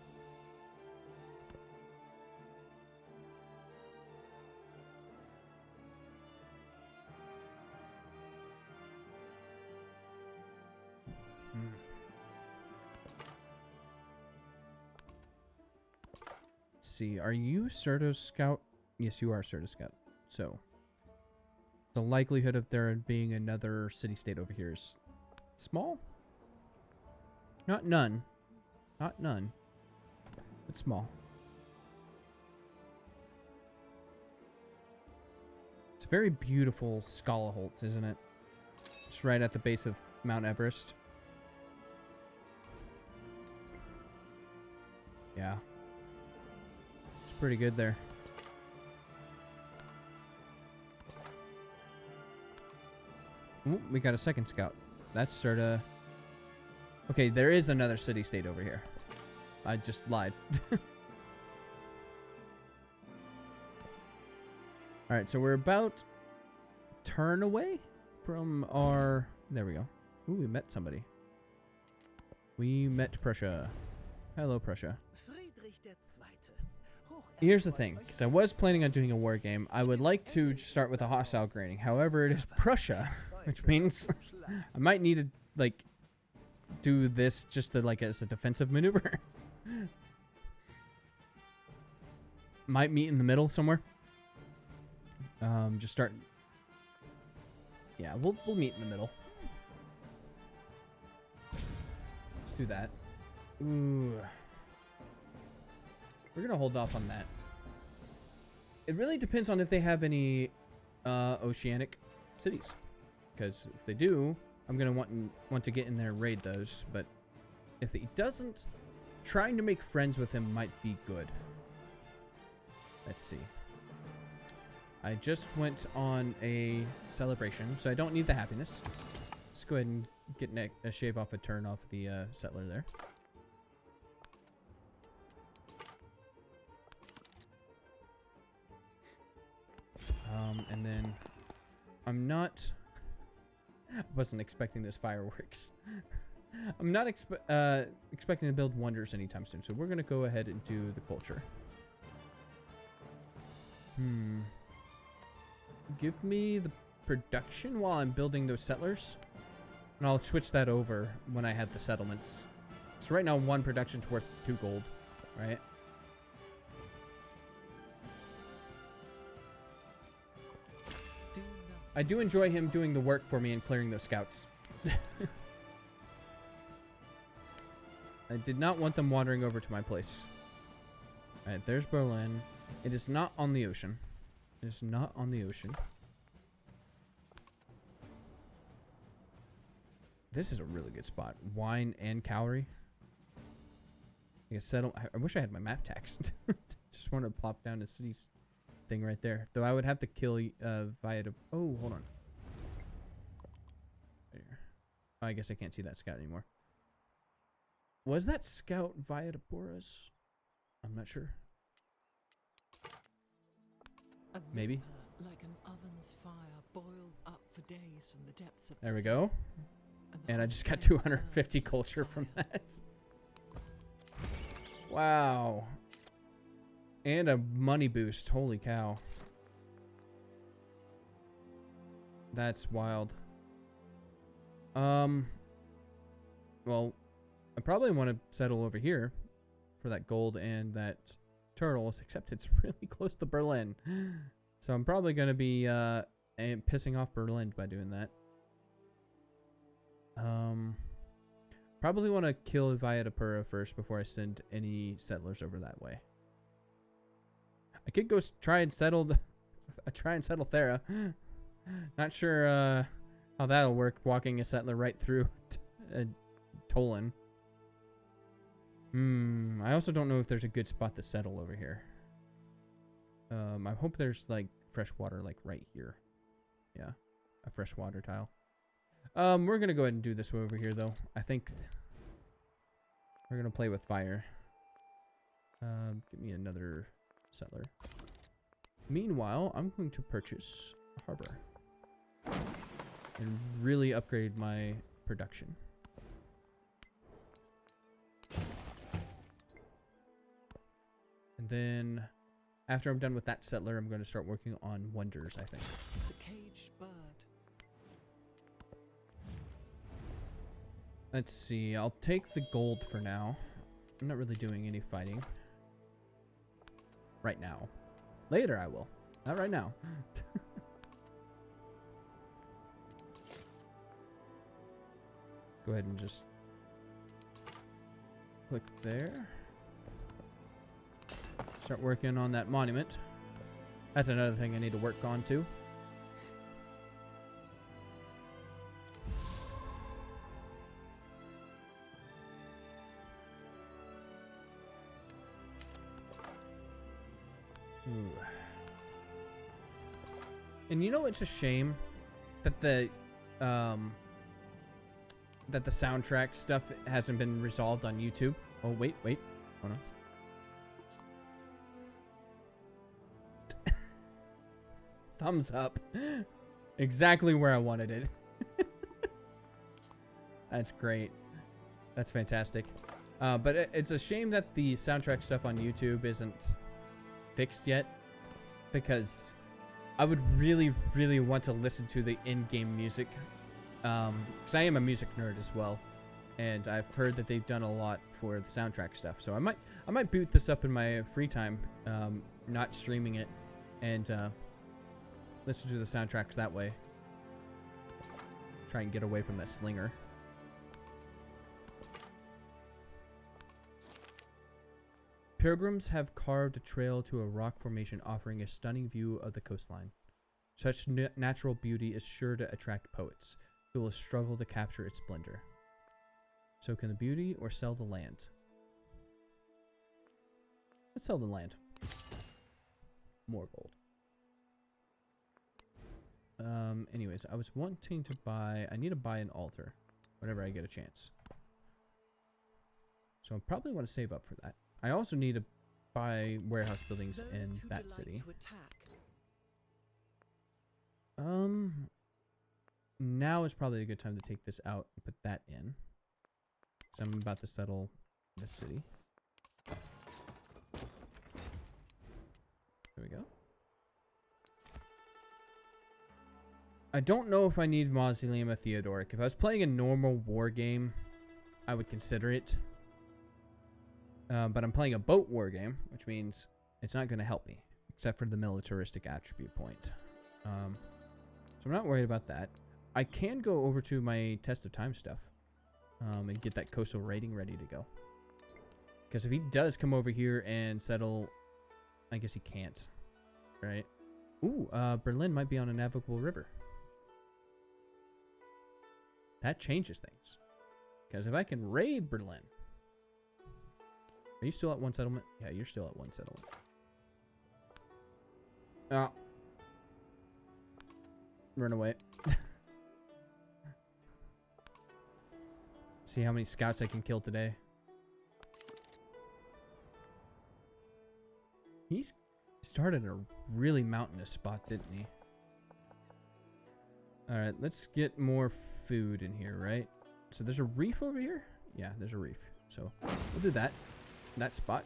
A: See, are you Certo Scout? Yes, you are Certo Scout. So, the likelihood of there being another city-state over here is small? Not none. Not none. But small. It's a very beautiful Skalaholt, isn't it? Just right at the base of Mount Everest. Yeah. Pretty good there. Ooh, we got a second scout. That's sorta... Okay, there is another city-state over here. I just lied. Alright, so we're about turn away from our... There we go. Ooh, we met somebody. We met Prussia. Hello, Prussia. Here's the thing, because I was planning on doing a war game. I would like to start with a hostile grading. However, it is Prussia, which means I might need to, like, do this just to, like, as a defensive maneuver. Might meet in the middle somewhere. Just start. Yeah, we'll meet in the middle. Let's do that. Ooh. We're going to hold off on that. It really depends on if they have any oceanic cities. Because if they do, I'm going to want to get in there and raid those. But if he doesn't, trying to make friends with him might be good. Let's see. I just went on a celebration, so I don't need the happiness. Let's go ahead and get a shave off a turn off the settler there. And then I wasn't expecting those fireworks. I'm not expecting to build wonders anytime soon, so we're going to go ahead and do the culture. Give me the production while I'm building those settlers, and I'll switch that over when I have the settlements. So right now, one production's worth 2 gold, right? I do enjoy him doing the work for me and clearing those scouts. I did not want them wandering over to my place. Alright, there's Berlin. It is not on the ocean. It is not on the ocean. This is a really good spot. Wine and Cowrie. I guess settle. I wish I had my map tax. Just want to plop down the city's thing right there. Though I would have to kill Viad. Oh, hold on. There. I guess I can't see that scout anymore. Was that scout Viadapora's? I'm not sure. Maybe.
B: Like an oven's fire boiled up for days from the depths of
A: there we go. And I just got 250 culture from that. Wow. And a money boost. Holy cow. That's wild. Well, I probably want to settle over here for that gold and that turtles, except it's really close to Berlin. So I'm probably going to be pissing off Berlin by doing that. Probably want to kill Viadapura first before I send any settlers over that way. I could go try and settle Thera. Not sure how that'll work, walking a settler right through Tolan. I also don't know if there's a good spot to settle over here. I hope there's like fresh water like right here. Yeah, a fresh water tile. We're gonna go ahead and do this over here though. I think We're gonna play with fire. Give me another settler. Meanwhile, I'm going to purchase a harbor and really upgrade my production. And then after I'm done with that settler, I'm going to start working on wonders, I think.
B: The caged bird.
A: Let's see. I'll take the gold for now. I'm not really doing any fighting right now. Later I will. Not right now. Go ahead and just click there. Start working on that monument. That's another thing I need to work on too. Ooh. And you know, it's a shame that the soundtrack stuff hasn't been resolved on YouTube. Oh wait, hold on. Thumbs up. Exactly where I wanted it. That's great. That's fantastic. But it's a shame that the soundtrack stuff on YouTube isn't fixed yet, because I would really, really want to listen to the in-game music. Because I am a music nerd as well, and I've heard that they've done a lot for the soundtrack stuff. So I might boot this up in my free time, not streaming it, and listen to the soundtracks that way. Try and get away from that slinger. Pilgrims have carved a trail to a rock formation offering a stunning view of the coastline. Such natural beauty is sure to attract poets who will struggle to capture its splendor. So can the beauty or sell the land? Let's sell the land. More gold. Anyways, I was wanting to buy... I need to buy an altar whenever I get a chance. So I probably want to save up for that. I also need to buy warehouse buildings in that city. Now is probably a good time to take this out and put that in. So I'm about to settle this city. There we go. I don't know if I need Mausoleum of Theodoric. If I was playing a normal war game, I would consider it. But I'm playing a boat war game, which means it's not going to help me, except for the militaristic attribute point. So I'm not worried about that. I can go over to my Test of Time stuff and get that coastal raiding ready to go. Because if he does come over here and settle, I guess he can't, right? Ooh, Berlin might be on a navigable river. That changes things. Because if I can raid Berlin... Are you still at one settlement? Yeah, you're still at one settlement. Oh. Run away. See how many scouts I can kill today. He's started in a really mountainous spot, didn't he? Alright, let's get more food in here, right? So there's a reef over here? Yeah, there's a reef. So we'll do that. That spot.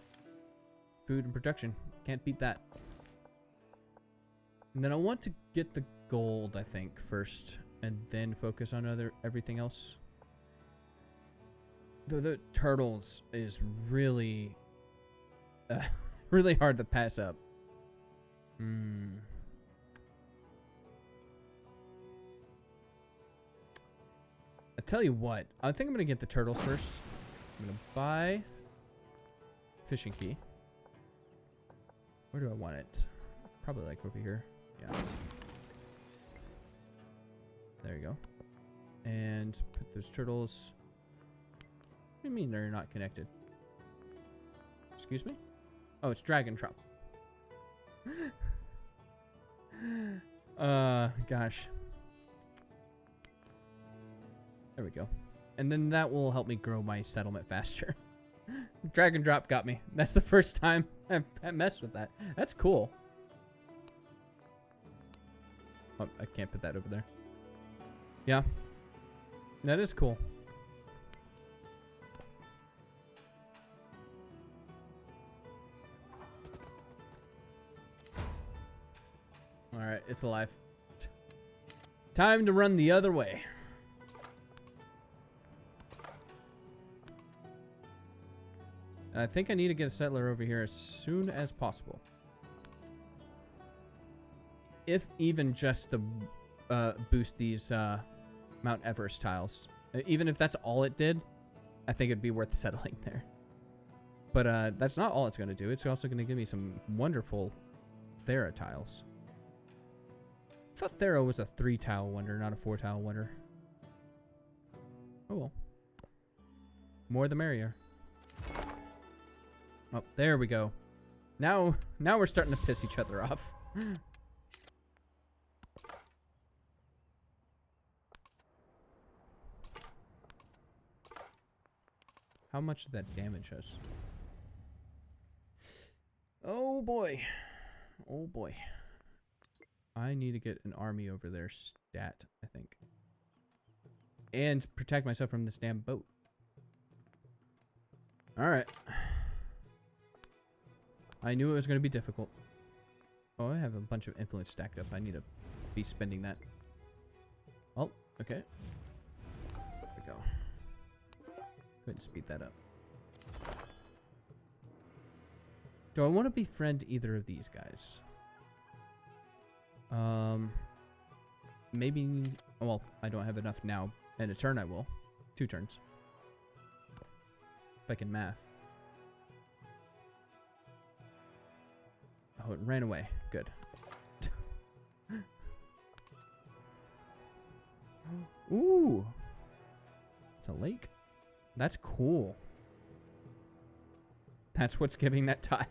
A: Food and production. Can't beat that. And then I want to get the gold, I think, first. And then focus on everything else. The turtles is really... really hard to pass up. I tell you what. I think I'm going to get the turtles first. I'm going to buy... fishing key. Where do I want it? Probably like over here. Yeah. There you go. And put those turtles. What do you mean they're not connected? Excuse me? Oh, it's dragon trout. Gosh. There we go. And then that will help me grow my settlement faster. Drag and drop got me. That's the first time I messed with that. That's cool. Oh, I can't put that over there. Yeah. That is cool. Alright, it's alive. Time to run the other way. I think I need to get a settler over here as soon as possible. If even just to boost these Mount Everest tiles. Even if that's all it did, I think it'd be worth settling there. But that's not all it's going to do. It's also going to give me some wonderful Thera tiles. I thought Thera was a 3-tile wonder, not a 4-tile wonder. Oh well. More the merrier. Oh, there we go. Now we're starting to piss each other off. How much did that damage us? Oh boy. Oh boy. I need to get an army over there stat, I think. And protect myself from this damn boat. Alright. I knew it was going to be difficult. Oh, I have a bunch of influence stacked up. I need to be spending that. Oh, okay. There we go. Go ahead and speed that up. Do I want to befriend either of these guys? Maybe... Well, I don't have enough now. In a turn, I will. 2 turns. If I can math. Oh, it ran away. Good. Ooh. It's a lake. That's cool. That's what's giving that tile.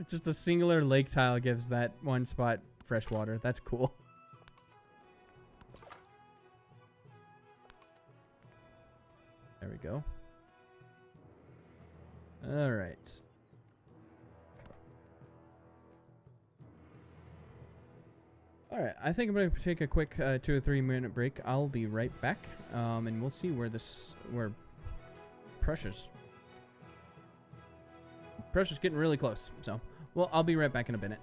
A: Just a singular lake tile gives that one spot fresh water. That's cool. There we go. All right. All right. I think I'm going to take a quick 2 or 3 minute break. I'll be right back. And we'll see where Prussia's getting really close. So, well, I'll be right back in a minute.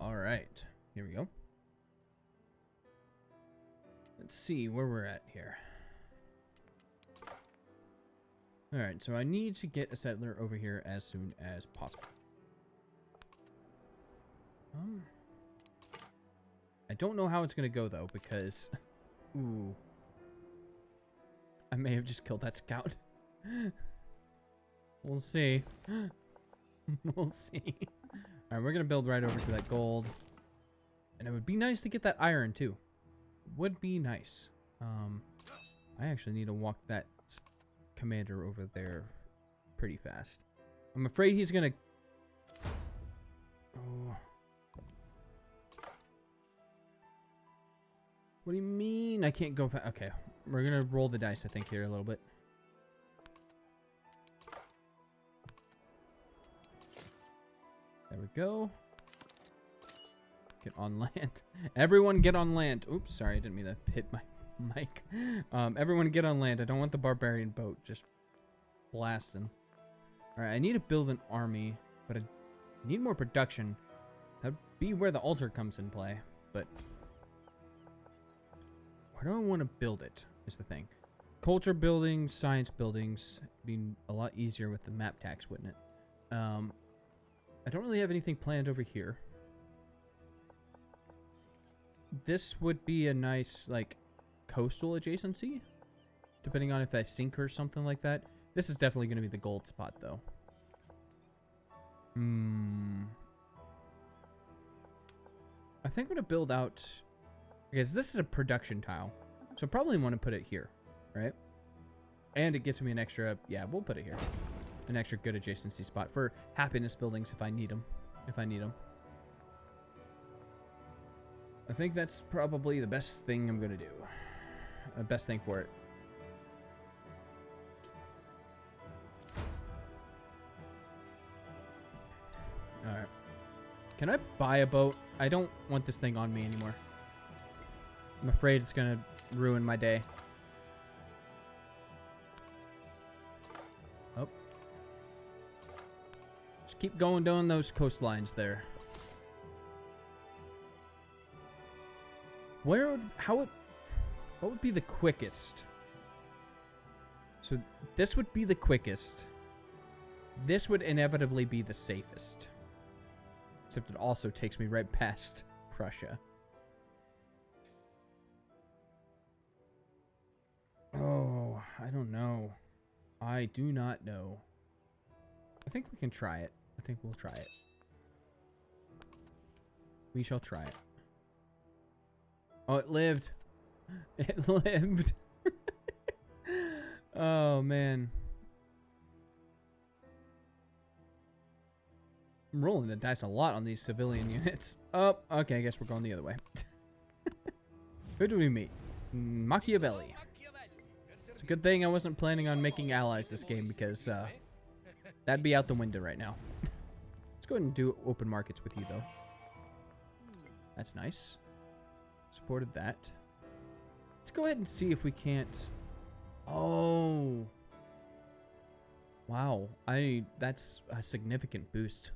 A: All right, here we go. Let's see where we're at here. All right, so I need to get a settler over here as soon as possible. I don't know how it's gonna go though, because ooh, I may have just killed that scout. We'll see. We'll see. All right, we're gonna build right over to that gold, and it would be nice to get that iron too. Would be nice. I actually need to walk that commander over there pretty fast. I'm afraid he's gonna. Oh. What do you mean? I can't go fast. Okay, we're gonna roll the dice, I think, here a little bit. There we go. Get on land. Everyone get on land. Oops, sorry, I didn't mean to hit my mic. Everyone get on land. I don't want the barbarian boat just blasting. All right, I need to build an army, but I need more production. That'd be where the altar comes in play, but where do I want to build it is the thing. Culture buildings, science buildings, being a lot easier with the map tax, wouldn't it? I don't really have anything planned over here. This would be a nice, like, coastal adjacency, depending on if I sink or something like that. This is definitely going to be the gold spot, though. I think I'm going to build out, because this is a production tile, so I probably want to put it here, right? And it gets me an extra, yeah, we'll put it here. An extra good adjacency spot for happiness buildings if I need them. I think that's probably the best thing I'm going to do. The best thing for it. Alright. Can I buy a boat? I don't want this thing on me anymore. I'm afraid it's going to ruin my day. Oh. Just keep going down those coastlines there. What would be the quickest? So this would be the quickest. This would inevitably be the safest. Except it also takes me right past Prussia. Oh, I don't know. I do not know. I think we can try it. I think we'll try it. We shall try it. Oh, it lived. It lived. Oh, man. I'm rolling the dice a lot on these civilian units. Oh, okay, I guess we're going the other way. Who do we meet? Machiavelli. It's a good thing I wasn't planning on making allies this game, because that'd be out the window right now. Let's go ahead and do open markets with you, though. That's nice. Supported that. Let's go ahead and see if we can't. Oh. Wow. That's a significant boost.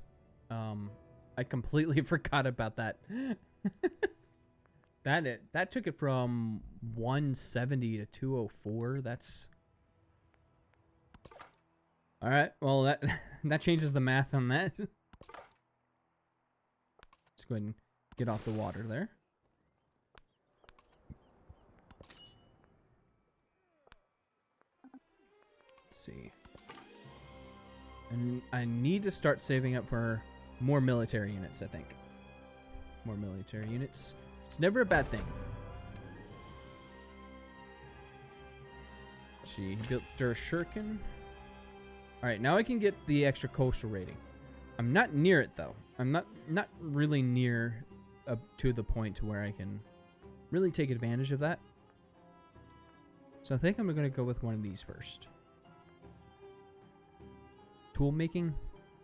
A: I completely forgot about that. That took it from 170 to 204. That's all right. Well, that changes the math on that. Let's go ahead and get off the water there. Let's see. And I need to start saving up for more military units, I think. More military units. It's never a bad thing. He built Der Shurken. Alright, now I can get the extra coastal rating. I'm not near it, though. I'm not really near up to the point to where I can really take advantage of that. So I think I'm going to go with one of these first. Tool making?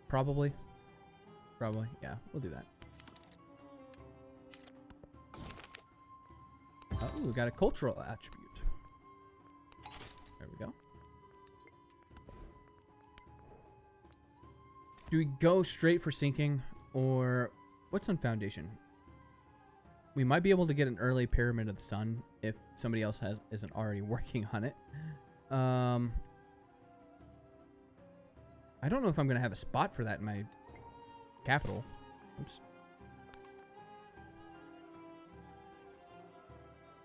A: Probably. Yeah, we'll do that. Oh, we got a cultural attribute. There we go. Do we go straight for sinking, or what's on Foundation? We might be able to get an early Pyramid of the Sun if somebody else isn't already working on it. I don't know if I'm going to have a spot for that in my capital. Oops.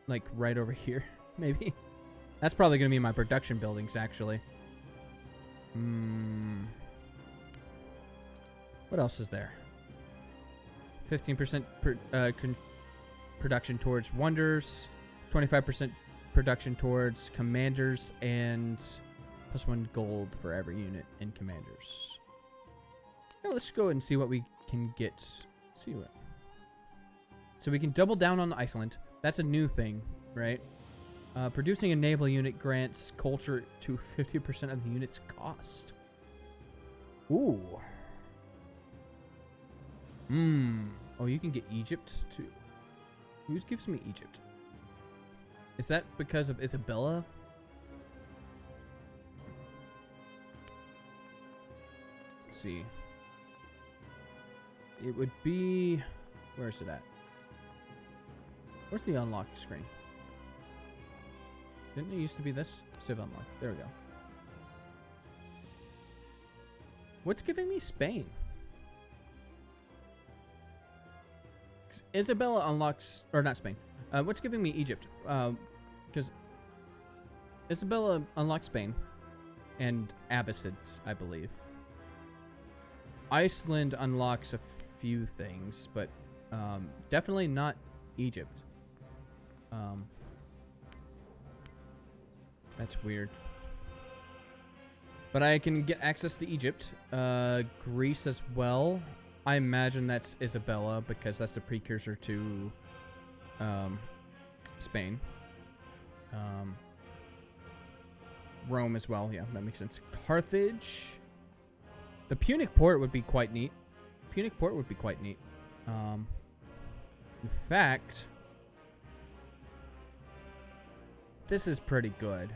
A: Like right over here, maybe. That's probably going to be my production buildings, actually. What else is there? 15% production towards wonders, 25% production towards commanders, and +1 gold for every unit in commanders. Now let's go ahead and see what we can get. Let's see what. So we can double down on Iceland. That's a new thing, right? Producing a naval unit grants culture to 50% of the unit's cost. Ooh. Oh, you can get Egypt too. Who gives me Egypt? Is that because of Isabella? Let's see. It would be... Where is it at? Where's the unlock screen? Didn't it used to be this? Civ unlock. There we go. What's giving me Spain? Isabella unlocks... Or not Spain. What's giving me Egypt? Because Isabella unlocks Spain. And Abbasids, I believe. Iceland unlocks a few things, but definitely not Egypt. That's weird. But I can get access to Egypt. Greece as well. I imagine that's Isabella because that's the precursor to Spain. Rome as well. Yeah, that makes sense. Carthage. The Punic port would be quite neat. In fact, this is pretty good.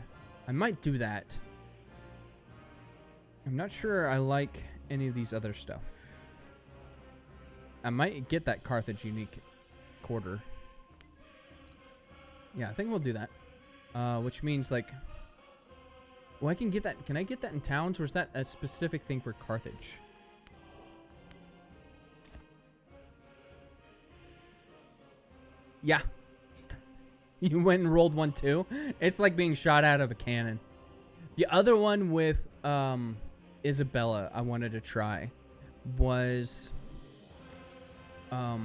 A: I might do that. I'm not sure I like any of these other stuff. I might get that Carthage unique quarter. Yeah, I think we'll do that. Which means like... Well, I can get that. Can I get that in towns, or is that a specific thing for Carthage? Yeah. You went and rolled one too? It's like being shot out of a cannon. The other one with Isabella I wanted to try was... well,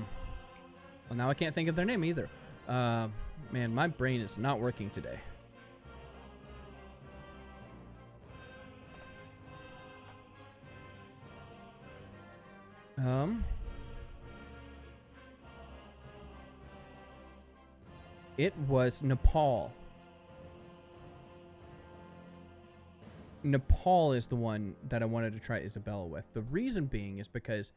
A: now I can't think of their name either. Man, my brain is not working today. It was Nepal. Nepal is the one that I wanted to try Isabella with. The reason being is because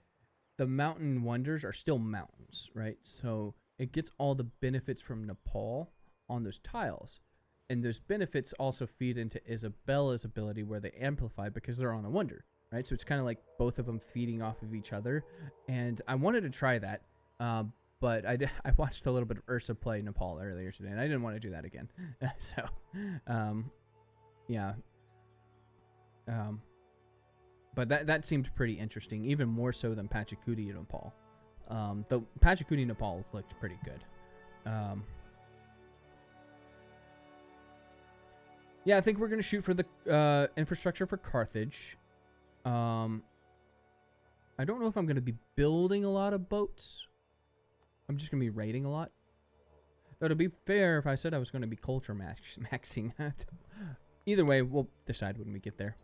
A: the mountain wonders are still mountains, right? So it gets all the benefits from Nepal on those tiles. And those benefits also feed into Isabella's ability where they amplify because they're on a wonder, right? So it's kind of like both of them feeding off of each other. And I wanted to try that. But I watched a little bit of Ursa play Nepal earlier today, and I didn't want to do that again. So, yeah. But that seemed pretty interesting, even more so than Pachacuti Nepal. The Pachacuti Nepal looked pretty good. Yeah, I think we're going to shoot for the infrastructure for Carthage. I don't know if I'm going to be building a lot of boats. I'm just going to be raiding a lot. Though to be fair, if I said I was going to be culture maxing that. Either way, we'll decide when we get there.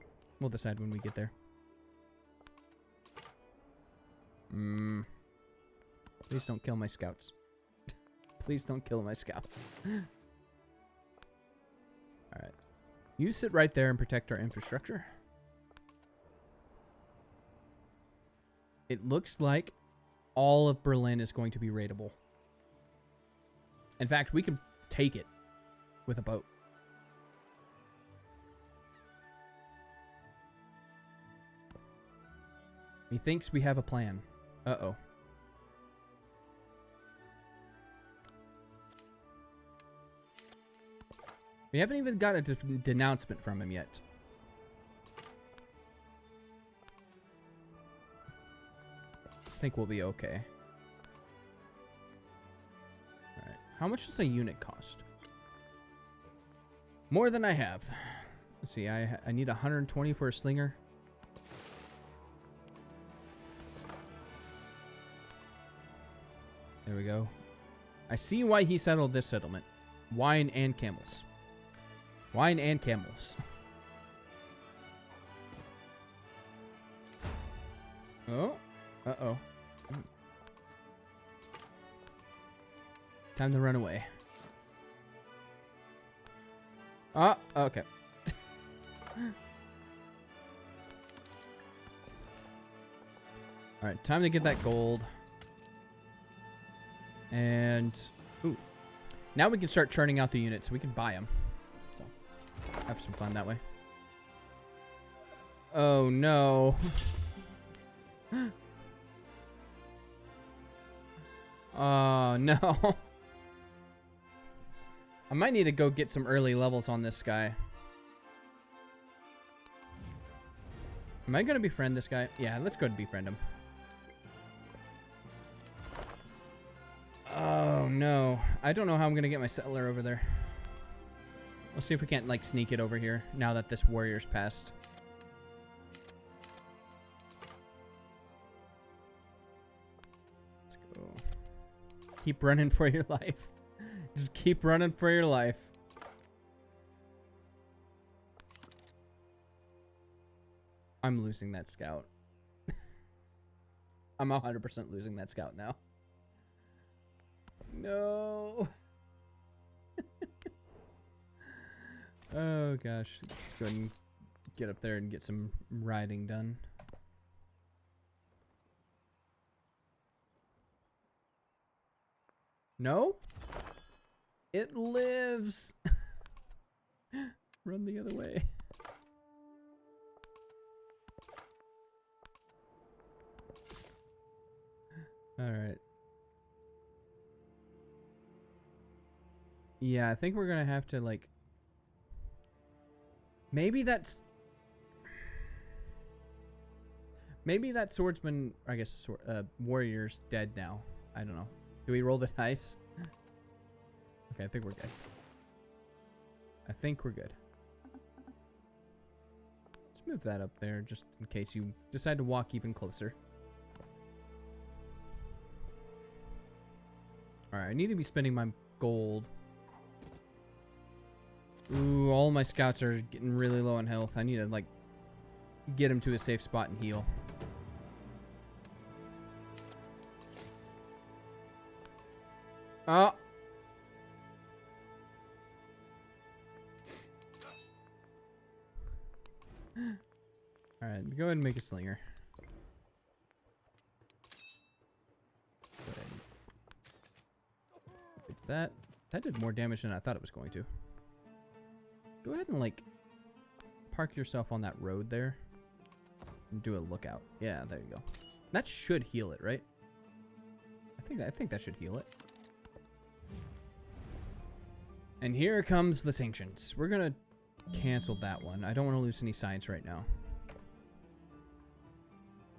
A: Please don't kill my scouts. Please don't kill my scouts. Alright. You sit right there and protect our infrastructure. It looks like all of Berlin is going to be raidable. In fact, we can take it with a boat. He thinks we have a plan. Uh-oh. We haven't even got a denouncement from him yet. I think we'll be okay. Alright. How much does a unit cost? More than I have. Let's see. I need 120 for a slinger. There we go. I see why he settled this settlement. Wine and camels. Wine and camels. Oh. Uh-oh. Time to run away. Ah, okay. Alright, time to get that gold. And, ooh. Now we can start churning out the units. We can buy them. So, have some fun that way. Oh, no. Oh, no. I might need to go get some early levels on this guy. Am I going to befriend this guy? Yeah, let's go to befriend him. Oh, no. I don't know how I'm going to get my settler over there. We'll see if we can't, like, sneak it over here now that this warrior's passed. Let's go. Keep running for your life. Just keep running for your life. I'm losing that scout. I'm 100% losing that scout now. No. Oh, gosh. Let's go ahead and get up there and get some riding done. No? It lives. Run the other way. All right. Yeah, I think we're gonna have to, like, maybe that swordsman, I guess, warrior's dead now. I don't know. Do we roll the dice? Okay, I think we're good. I think we're good. Let's move that up there just in case you decide to walk even closer. Alright, I need to be spending my gold. Ooh, all my scouts are getting really low on health. I need to, like, get them to a safe spot and heal. Oh! Alright, go ahead and make a slinger. Go ahead. Like that. That did more damage than I thought it was going to. Go ahead and, like, park yourself on that road there. And do a lookout. Yeah, there you go. That should heal it, right? I think that should heal it. And here comes the sanctions. We're gonna cancel that one. I don't want to lose any science right now.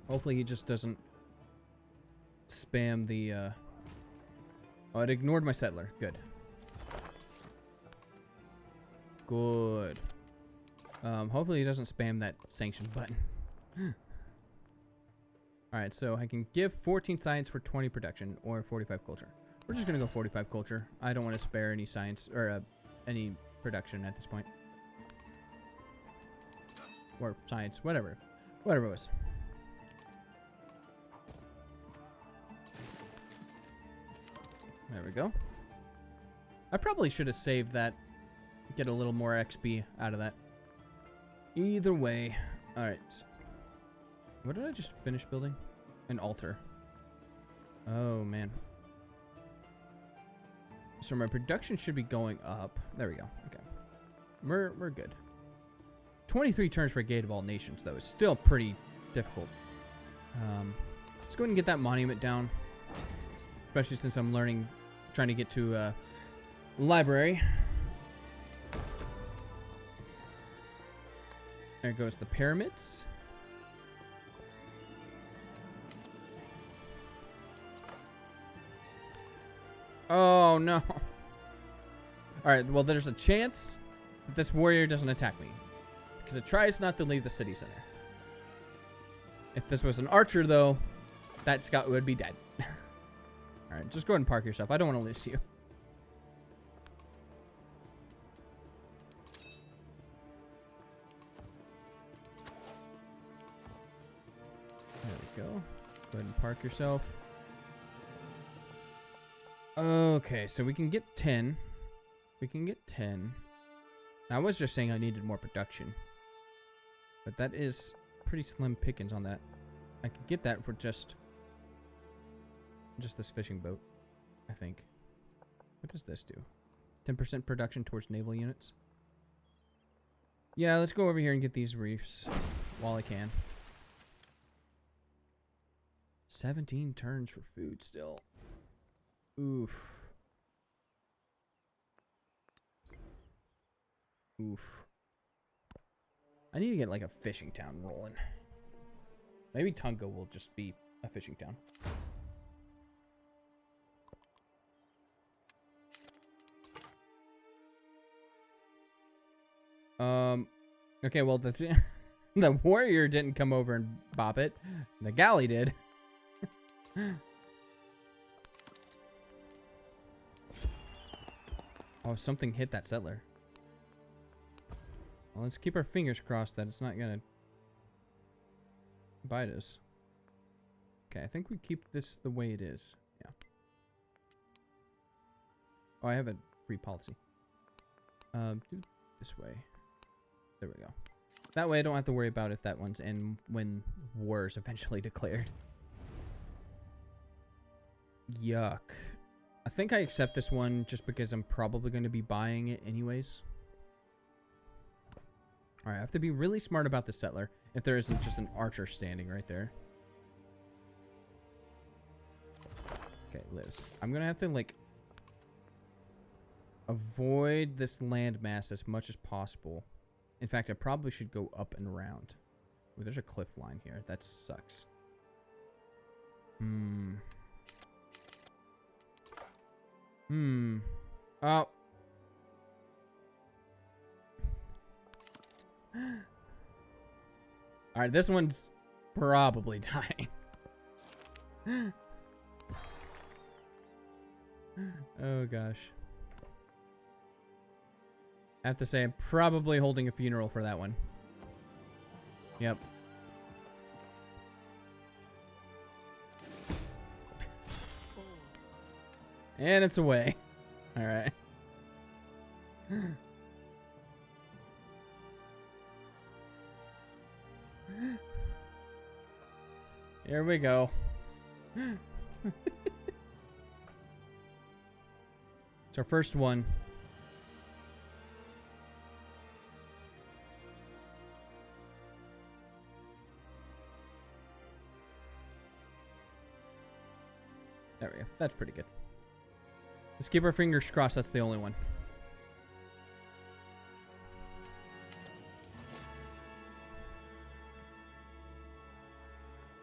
A: Hopefully he just doesn't spam the, Oh, it ignored my settler. Good. Good. Hopefully he doesn't spam that sanction button. Alright, so I can give 14 science for 20 production, or 45 culture. We're just gonna go 45 culture. I don't want to spare any science, or any production at this point. Or science, whatever. Whatever it was. There we go. I probably should have saved that. Get a little more XP out of that. Either way. Alright. What did I just finish building? An altar. Oh, man. So my production should be going up. There we go. Okay. We're good. 23 turns for Gate of All Nations, though, is still pretty difficult. Let's go ahead and get that monument down. Especially since I'm trying to get to library. There goes the pyramids. Oh, no. Alright, well, there's a chance that this warrior doesn't attack me. Because it tries not to leave the city center. If this was an archer, though, that scout would be dead. Alright, just go ahead and park yourself. I don't want to lose you. There we go. Go ahead and park yourself. Okay, so we can get 10. We can get 10. I was just saying I needed more production. But that is pretty slim pickings on that. I could get that for just this fishing boat, I think. What does this do? 10% production towards naval units. Yeah, let's go over here and get these reefs while I can. 17 turns for food still. Oof. Oof. I need to get like a fishing town rolling. Maybe Tunga will just be a fishing town. Okay, well, the warrior didn't come over and bop it. The galley did. Oh, something hit that settler. Well, let's keep our fingers crossed that it's not gonna bite us. Okay, I think we keep this the way it is. Yeah. Oh, I have a free policy. Do this way. There we go. That way I don't have to worry about if that one's in when war is eventually declared. Yuck. I think I accept this one just because I'm probably going to be buying it anyways. Alright, I have to be really smart about the settler if there isn't just an archer standing right there. Okay, Liz. I'm going to have to, like, avoid this landmass as much as possible. In fact, I probably should go up and around. Ooh, there's a cliff line here. That sucks. Oh. Alright, this one's probably dying. Oh, gosh. I have to say, I'm probably holding a funeral for that one. Yep. And it's away. Alright. Here we go. It's our first one. There we go. That's pretty good. Let's keep our fingers crossed that's the only one.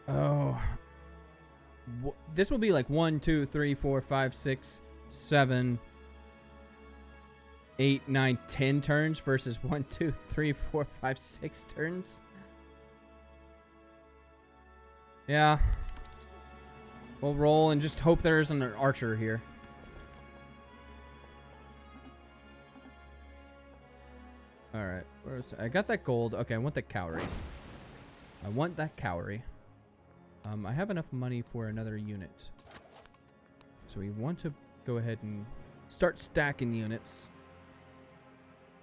A: Oh. This will be like 1, 2, 3, 4, 5, 6, 7, 8, 9, 10 turns versus 1, 2, 3, 4, 5, 6 turns. Yeah. We'll roll and just hope there isn't an archer here. Alright. I got that gold. Okay, I want that cowrie. I want that cowrie. I have enough money for another unit. So we want to go ahead and start stacking units.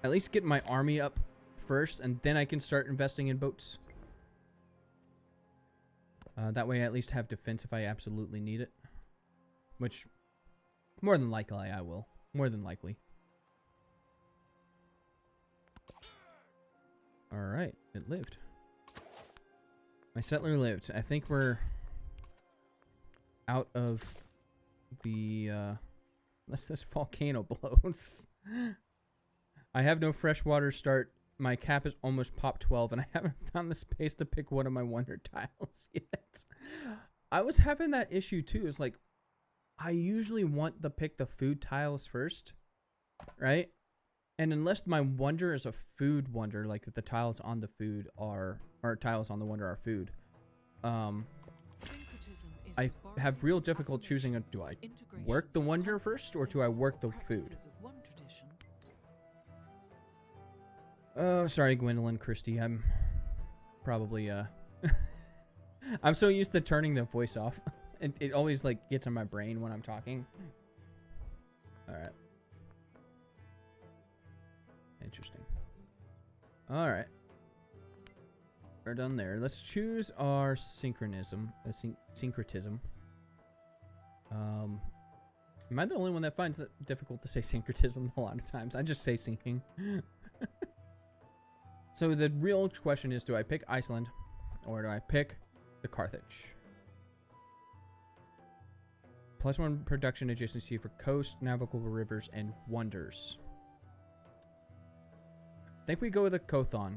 A: At least get my army up first, and then I can start investing in boats. That way I at least have defense if I absolutely need it. Which, more than likely I will. More than likely. Alright, it lived. My settler lived. I think we're out of the, unless this volcano blows. I have no fresh water start my cap is almost pop 12, and I haven't found the space to pick one of my wonder tiles yet. I was having that issue too. It's like, I usually want to pick the food tiles first, right? And unless my wonder is a food wonder, like that the tiles on the food are, or tiles on the wonder are food, I have real difficult choosing, do I work the wonder first or do I work the food? Oh, sorry, Gwendolyn Christie. I'm probably, I'm so used to turning the voice off. It always, like, gets in my brain when I'm talking. Alright. Interesting. Alright. We're done there. Let's choose our synchronism. Syncretism. Am I the only one that finds it difficult to say syncretism a lot of times? I just say syncing. So the real question is, do I pick Iceland or do I pick the Carthage? +1 production adjacency for coast, navigable rivers, and wonders. I think we go with the Kothon,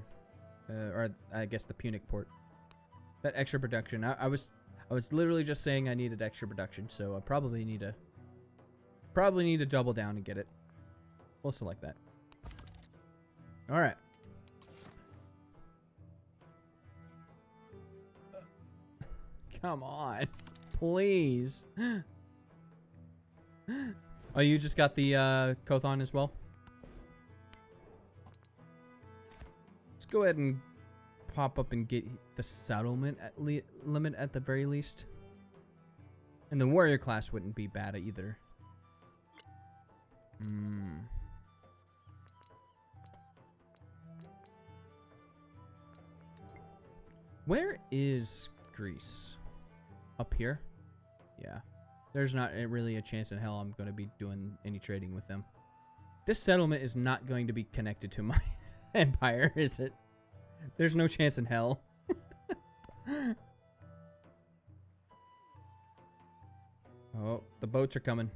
A: or I guess the Punic port. That extra production. I was literally just saying I needed extra production, so I probably need to double down and get it. We'll select that. All right. Come on, please. Oh, you just got the Kothon as well? Let's go ahead and pop up and get the settlement limit at the very least. And the warrior class wouldn't be bad either. Where is Greece? Up here? Yeah. There's not really a chance in hell I'm going to be doing any trading with them. This settlement is not going to be connected to my empire, is it? There's no chance in hell. Oh, the boats are coming.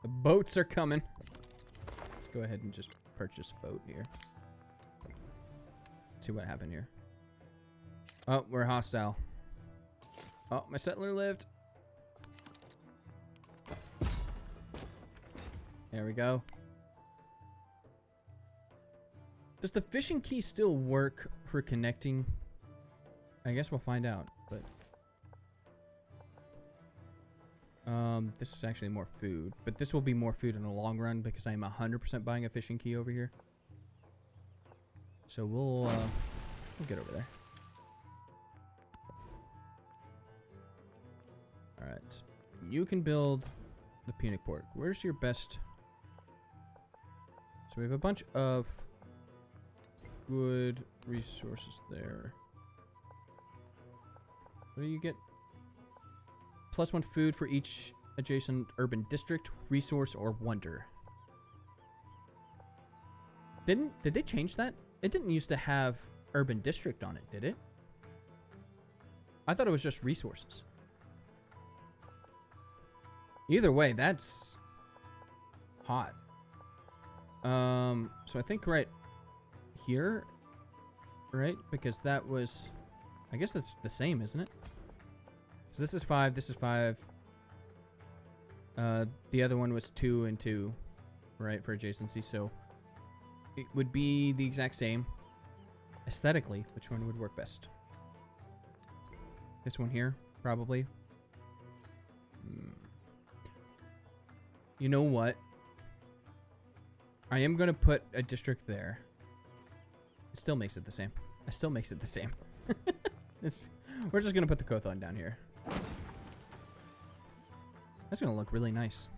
A: The boats are coming. Let's go ahead and just purchase a boat here. See what happened here. Oh, we're hostile. Oh, my settler lived. There we go. Does the fishing key still work for connecting? I guess we'll find out, but... this is actually more food, but this will be more food in the long run because I'm 100% buying a fishing key over here. So we'll get over there. Alright. You can build the Punic port. Where's your best... So we have a bunch of good resources there. What do you get? +1 food for each adjacent urban district, resource, or wonder. Did they change that? It didn't used to have urban district on it, did it? I thought it was just resources. Either way, that's hot. So I think right here, right? Because that was, I guess that's the same, isn't it? So this is 5, this is 5. The other one was 2 and 2, right, for adjacency. So it would be the exact same. Aesthetically, which one would work best? This one here, probably. You know what? I am going to put a district there. It still makes it the same. It still makes it the same. We're just going to put the Kothon down here. That's going to look really nice.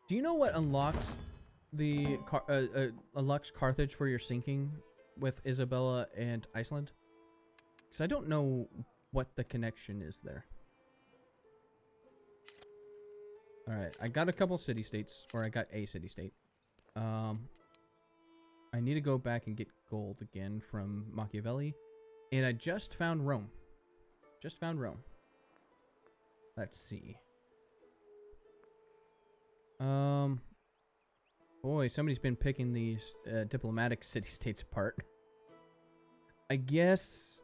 A: Do you know what unlocks the unlocks Carthage for your sinking with Isabella and Iceland? Because I don't know what the connection is there. Alright, I got a couple city-states, or I got a city-state. I need to go back and get gold again from Machiavelli. And I just found Rome. Just found Rome. Let's see. Boy, somebody's been picking these diplomatic city-states apart. I guess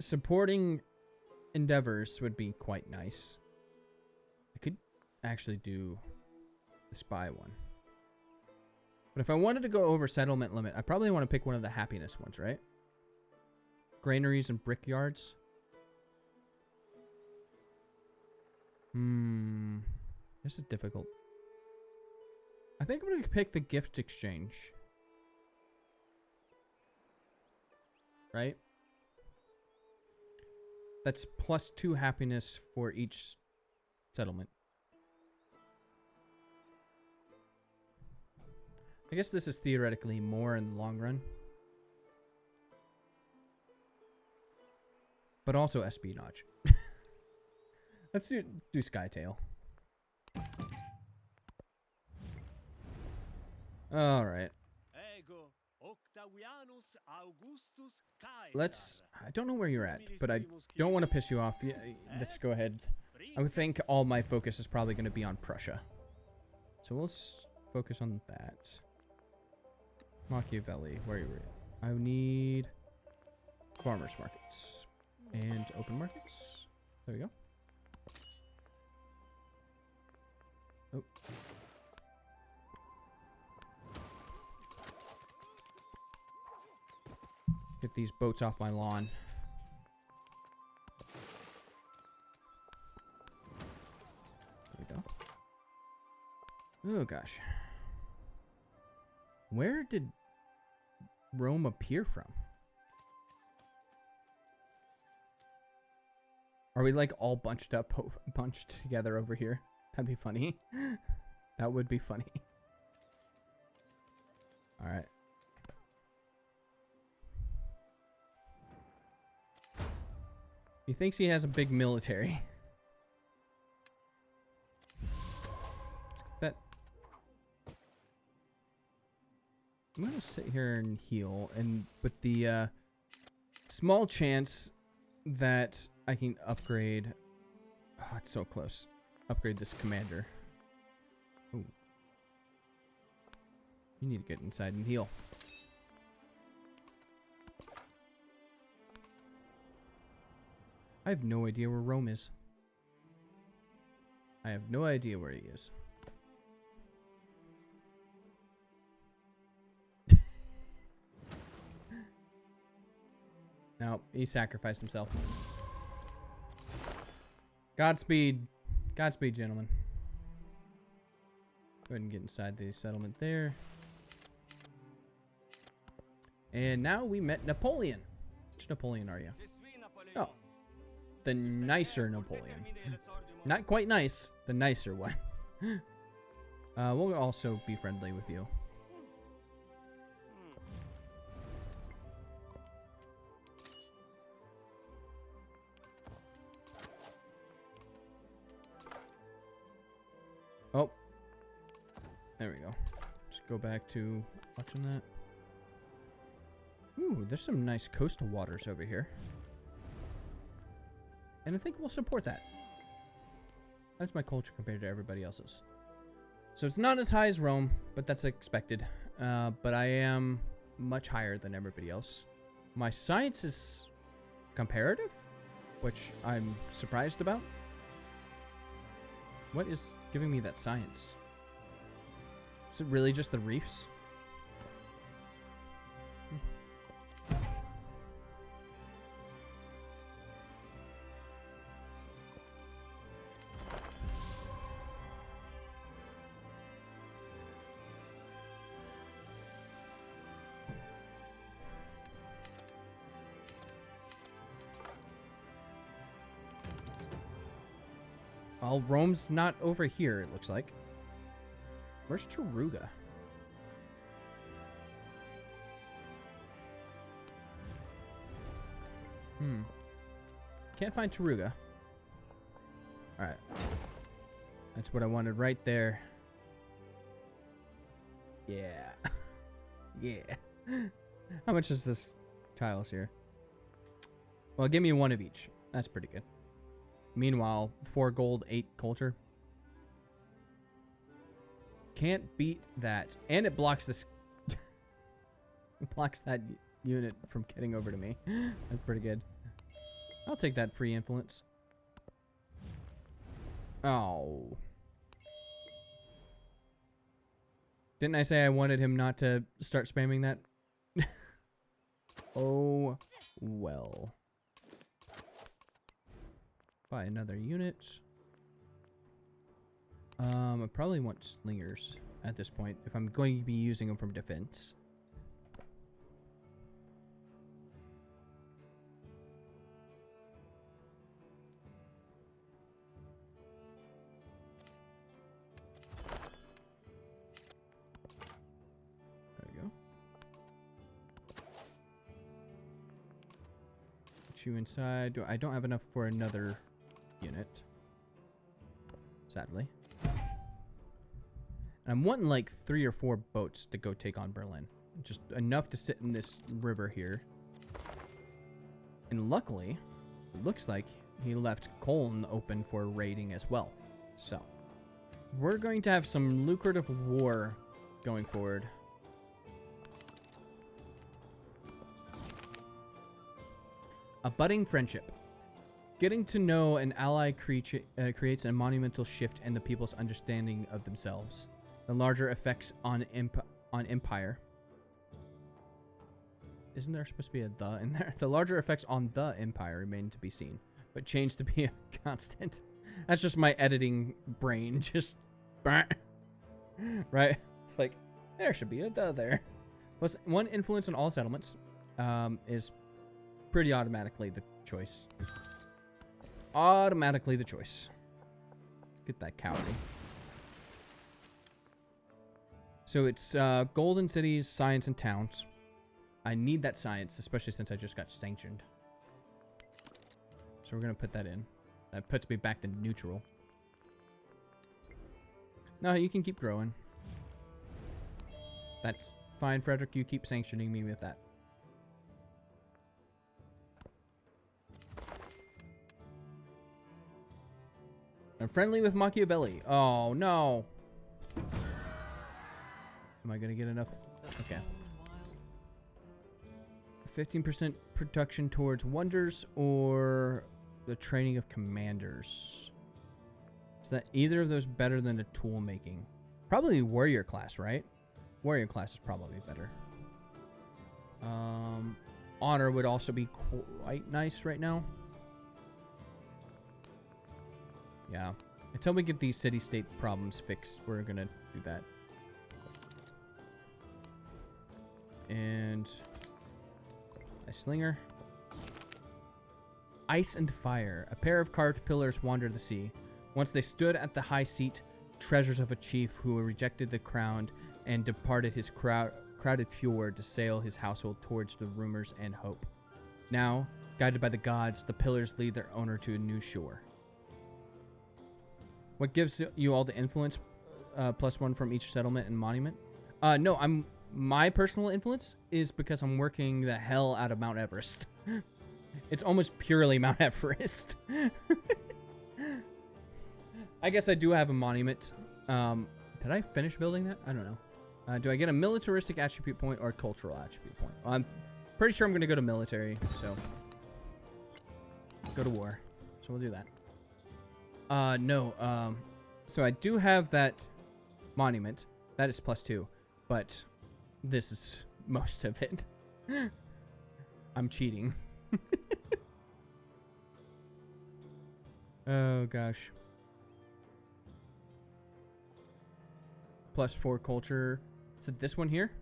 A: supporting endeavors would be quite nice. I could actually do the spy one. But if I wanted to go over settlement limit, I probably want to pick one of the happiness ones, right? Granaries and brickyards. This is difficult. I think I'm going to pick the gift exchange. Right? That's +2 happiness for each settlement. I guess this is theoretically more in the long run. But also espionage. Let's do Skytail. All right. I don't know where you're at, but I don't want to piss you off. Yeah, let's go ahead. I would think all my focus is probably going to be on Prussia. So let's focus on that. Machiavelli, where are you at? I need farmers markets and open markets. There we go. Oh. Get these boats off my lawn. There we go. Oh gosh. Where did Rome appear from? Are we like all bunched together over here? That'd be funny. That would be funny. All right. He thinks he has a big military. That I'm gonna sit here and heal, and with the small chance that I can upgrade. Oh, it's so close. Upgrade this commander. Ooh. You need to get inside and heal. I have no idea where Rome is. I have no idea where he is. No, he sacrificed himself. Godspeed. Godspeed, gentlemen. Go ahead and get inside the settlement there. And now we met Napoleon. Which Napoleon are you? Oh. The nicer Napoleon. Not quite nice. The nicer one. We'll also be friendly with you. Oh. There we go. Just go back to watching that. Ooh, there's some nice coastal waters over here. And I think we'll support that. That's my culture compared to everybody else's. So it's not as high as Rome, but that's expected. But I am much higher than everybody else. My science is comparative, which I'm surprised about. What is giving me that science? Is it really just the reefs? Well, Rome's not over here, it looks like. Where's Taruga? Can't find Taruga. Alright. That's what I wanted right there. Yeah. Yeah. How much is this tiles here? Well, give me one of each. That's pretty good. Meanwhile, 4 gold, 8 culture. Can't beat that. And it blocks this... it blocks that unit from getting over to me. That's pretty good. I'll take that free influence. Oh. Didn't I say I wanted him not to start spamming that? Oh, well. Buy another unit. I probably want slingers at this point if I'm going to be using them from defense. There we go. Put you inside. I don't have enough for another unit, sadly. And I'm wanting like 3 or 4 boats to go take on Berlin. Just enough to sit in this river here. And luckily, it looks like he left Cologne open for raiding as well. So, we're going to have some lucrative war going forward. A budding friendship. Getting to know an ally creates a monumental shift in the people's understanding of themselves. The larger effects on empire. Isn't there supposed to be a "the" in there? The larger effects on the empire remain to be seen, but change to be a constant. That's just my editing brain, just right. It's like there should be a "the" there. Plus, 1 influence on all settlements is pretty automatically the choice. Automatically the choice. Get that cowardly. So it's golden cities, science, and towns. I need that science, especially since I just got sanctioned. So we're going to put that in. That puts me back to neutral. No, you can keep growing. That's fine, Frederick. You keep sanctioning me with that. I'm friendly with Machiavelli. Oh, no. Am I going to get enough? Okay. 15% production towards wonders or the training of commanders. Is that either of those better than the tool making? Probably warrior class, right? Warrior class is probably better. Honor would also be quite nice right now. Yeah. Until we get these city-state problems fixed, we're going to do that. And a slinger. Ice and fire. A pair of carved pillars wander the sea. Once they stood at the high seat, treasures of a chief who rejected the crown and departed his crowded fjord to sail his household towards the rumors and hope. Now, guided by the gods, the pillars lead their owner to a new shore. What gives you all the influence? +1 from each settlement and monument? No, my personal influence is because I'm working the hell out of Mount Everest. It's almost purely Mount Everest. I guess I do have a monument. Did I finish building that? I don't know. Do I get a militaristic attribute point or a cultural attribute point? Well, I'm pretty sure I'm going to go to military, so go to war. So we'll do that. No, so I do have that monument. That is +2, but this is most of it. I'm cheating. Oh, gosh. +4 culture. Is it this one here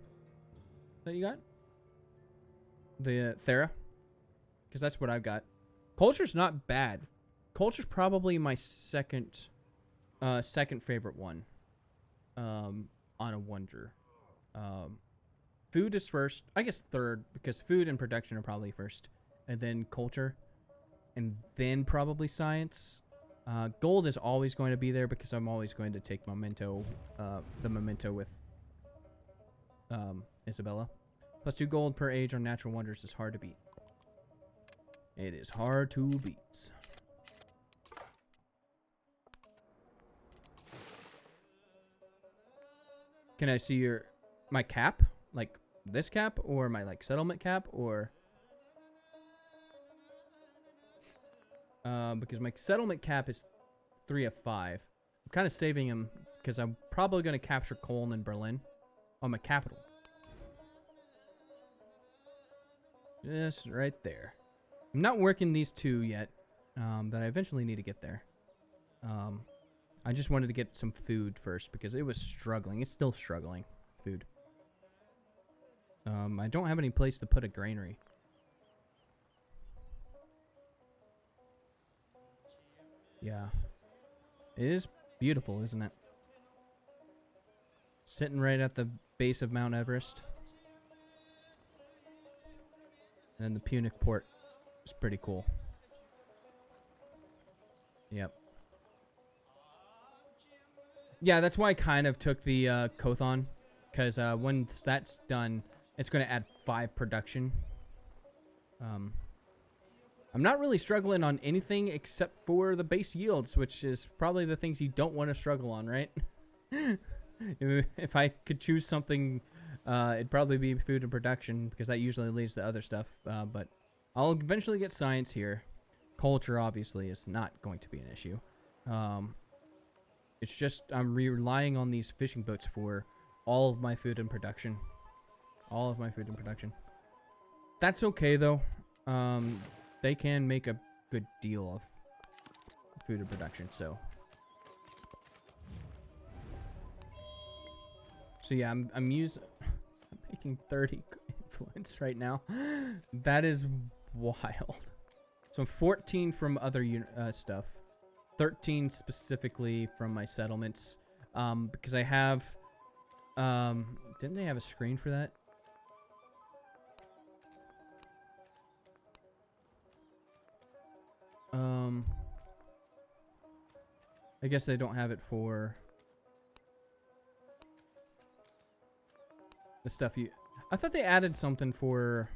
A: that you got? The Thera? Because that's what I've got. Culture's not bad. Culture's probably my second favorite one on a wonder. Food is first. I guess third, because food and production are probably first. And then culture. And then probably science. Gold is always going to be there because I'm always going to take memento. The memento with Isabella. +2 gold per age on natural wonders is hard to beat. It is hard to beat. Can I see my cap? Like this cap or my like settlement cap or because my settlement cap is 3 of 5. I'm kind of saving him because I'm probably going to capture Cologne and Berlin on my capital. Just right there. I'm not working these two yet, but I eventually need to get there. I just wanted to get some food first because it was struggling. It's still struggling. Food. I don't have any place to put a granary. Yeah. It is beautiful, isn't it? Sitting right at the base of Mount Everest. And then the Punic port is pretty cool. Yep. Yeah, that's why I kind of took the Kothon. Because once that's done, it's going to add 5 production. I'm not really struggling on anything except for the base yields, which is probably the things you don't want to struggle on, right? If I could choose something, it'd probably be food and production, because that usually leads to other stuff. But I'll eventually get science here. Culture, obviously, is not going to be an issue. It's just I'm relying on these fishing boats for all of my food and production. All of my food and production. That's okay, though. They can make a good deal of food and production, so. So yeah, I'm making 30 influence right now. That is wild. So 14 from other stuff. 13 specifically from my settlements. Because I have, didn't they have a screen for that? I guess they don't have it for the stuff you... I thought they added something for,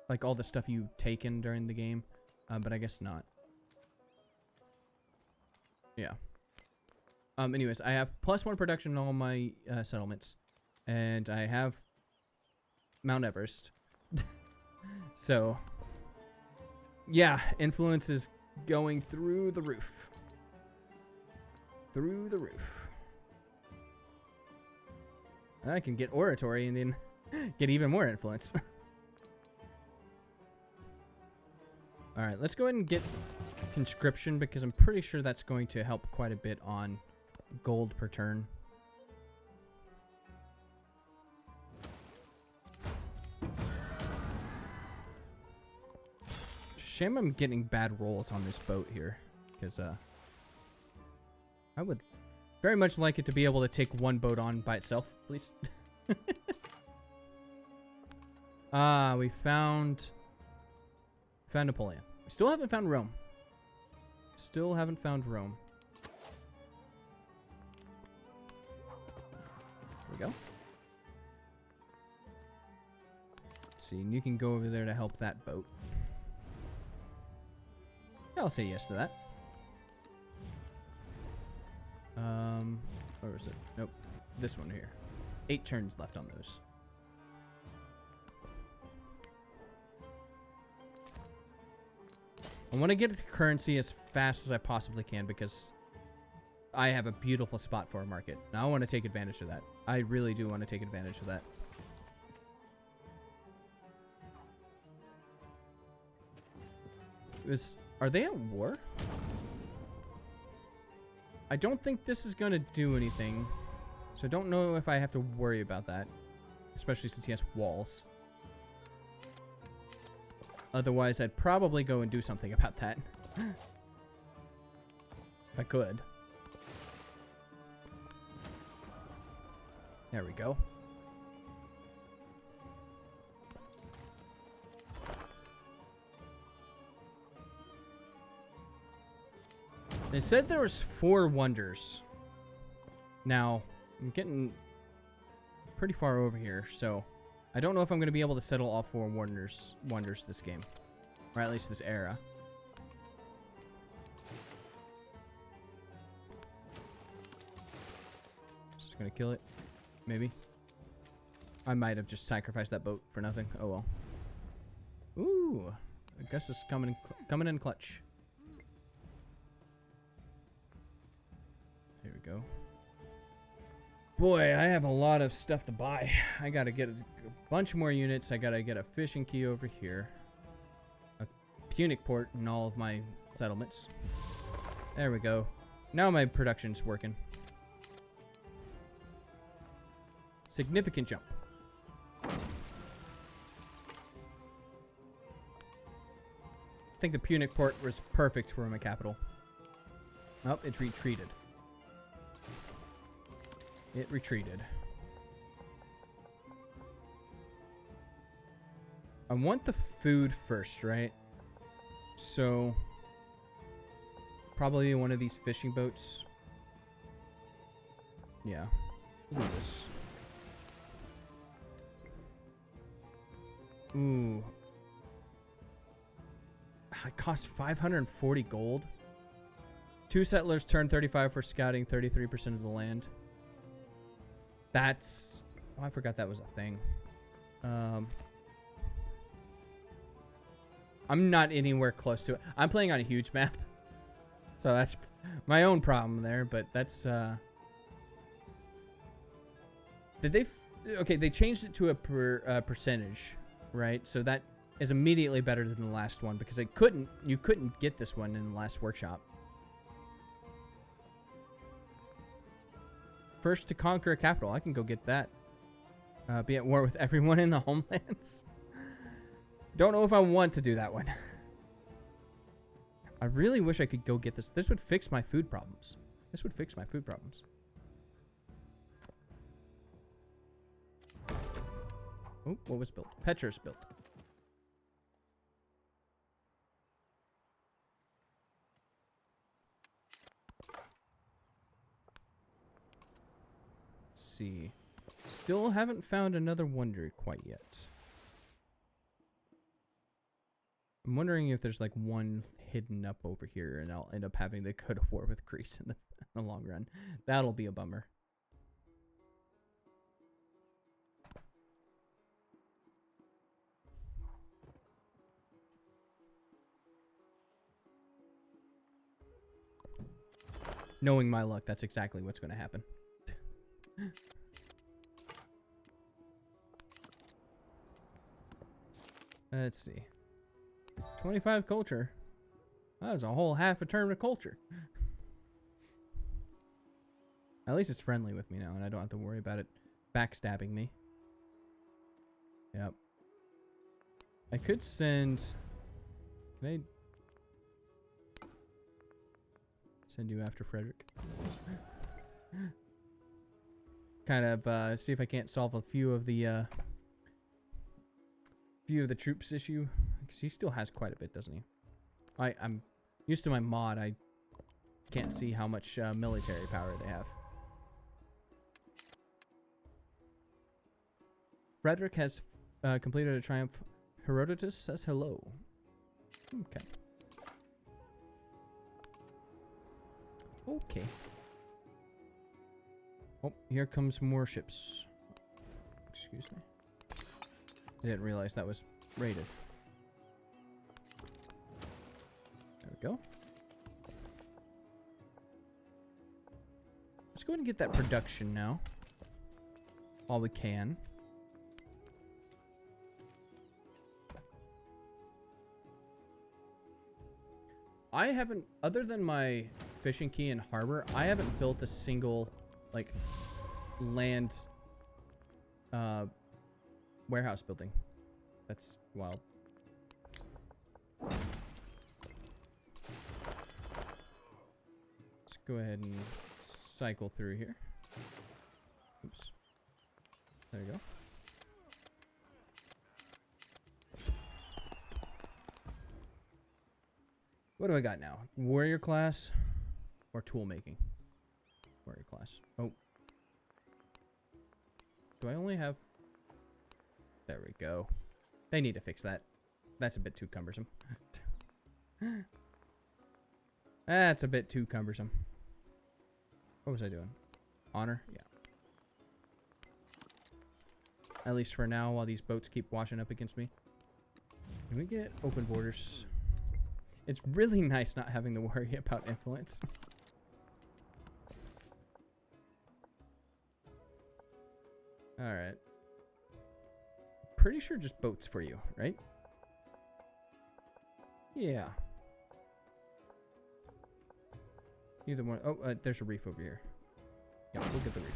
A: like, all the stuff you taken during the game, but I guess not. Yeah. Anyways, I have +1 production on all my settlements, and I have Mount Everest. So, yeah, influence is going through the roof. Through the roof. I can get oratory and then get even more influence. Alright, let's go ahead and get conscription, because I'm pretty sure that's going to help quite a bit on gold per turn. Shame I'm getting bad rolls on this boat here, because I would very much like it to be able to take one boat on by itself, please. We found Napoleon. We still haven't found Rome. Still haven't found Rome. There we go. Let's see, and you can go over there to help that boat. I'll say yes to that. Where was it? Nope. This one here. 8 turns left on those. I want to get the currency as fast as I possibly can, because I have a beautiful spot for a market. Now I want to take advantage of that. I really do want to take advantage of that. Are they at war? I don't think this is going to do anything. So I don't know if I have to worry about that. Especially since he has walls. Otherwise, I'd probably go and do something about that. If I could. There we go. They said there was 4 wonders. Now, I'm getting pretty far over here, so I don't know if I'm going to be able to settle all 4 wonders this game. Or at least this era. Just going to kill it. Maybe. I might have just sacrificed that boat for nothing. Oh well. Ooh, I guess it's coming in clutch. Here we go. Boy, I have a lot of stuff to buy. I gotta get a bunch more units. I gotta get a fishing key over here. A Punic port in all of my settlements. There we go. Now my production's working. Significant jump. I think the Punic port was perfect for my capital. Oh, it's retreated. It retreated. I want the food first, right? So, probably one of these fishing boats. Yeah. We'll do this. Ooh. It costs 540 gold. 2 settlers turn 35 for scouting 33% of the land. That's... Oh, I forgot that was a thing. I'm not anywhere close to it. I'm playing on a huge map. So that's my own problem there, but that's... Did they... Okay, they changed it to a percentage, right? So that is immediately better than the last one, because you couldn't get this one in the last workshop. First to conquer a capital. I can go get that. Be at war with everyone in the homelands. Don't know if I want to do that one. I really wish I could go get this. This would fix my food problems. This would fix my food problems. Oh, what was built? Petra's built. Let's see. Still haven't found another wonder quite yet. I'm wondering if there's like one hidden up over here and I'll end up having to go to war with Greece in the long run. That'll be a bummer. Knowing my luck, that's exactly what's going to happen. Let's see. 25 culture. That was a whole half a turn of culture. At least it's friendly with me now, and I don't have to worry about it backstabbing me. Yep. I could send... Can I... Send you after Frederick? Kind of see if I can't solve a few of the troops issue, because he still has quite a bit, doesn't he? I'm used to my mod. I can't see how much military power they have. Frederick has completed a triumph. Herodotus says hello. Okay. Okay. Oh, here comes more ships. Excuse me. I didn't realize that was raided. There we go. Let's go ahead and get that production now. While we can. I haven't, other than my fishing key and harbor, I haven't built a single, like, land warehouse building. That's wild. Let's go ahead and cycle through here. Oops. There you go. What do I got now? Warrior class or tool making? Warrior class. Oh. Do I only have... There we go. They need to fix that. That's a bit too cumbersome. That's a bit too cumbersome. What was I doing? Honor? Yeah. at least for now, while these boats keep washing up against me. Can we get open borders? It's really nice not having to worry about influence. Alright. Pretty sure just boats for you, right? Yeah. Either one. Oh, there's a reef over here. Yeah, we'll get the reef.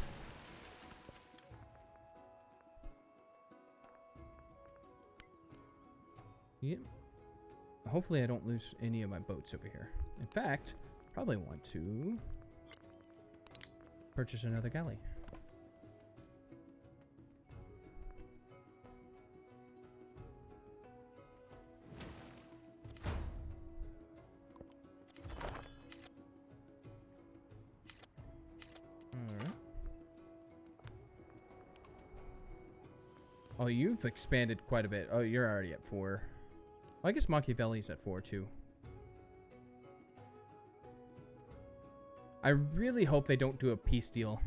A: Yep. Hopefully I don't lose any of my boats over here. In fact, probably want to purchase another galley. Alright. Oh, you've expanded quite a bit. Oh, you're already at 4. Well, I guess Machiavelli's at 4 too. I really hope they don't do a peace deal.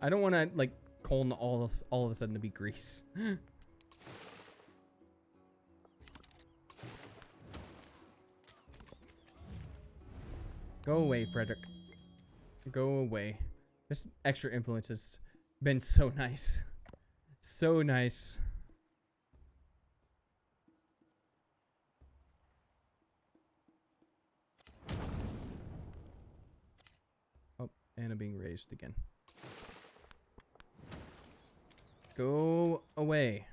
A: I don't want to like Colne all of a sudden to be Greece. Go away, Frederick. Go away. This extra influence has been so nice. So nice. Oh, Anna being raised again. Go away.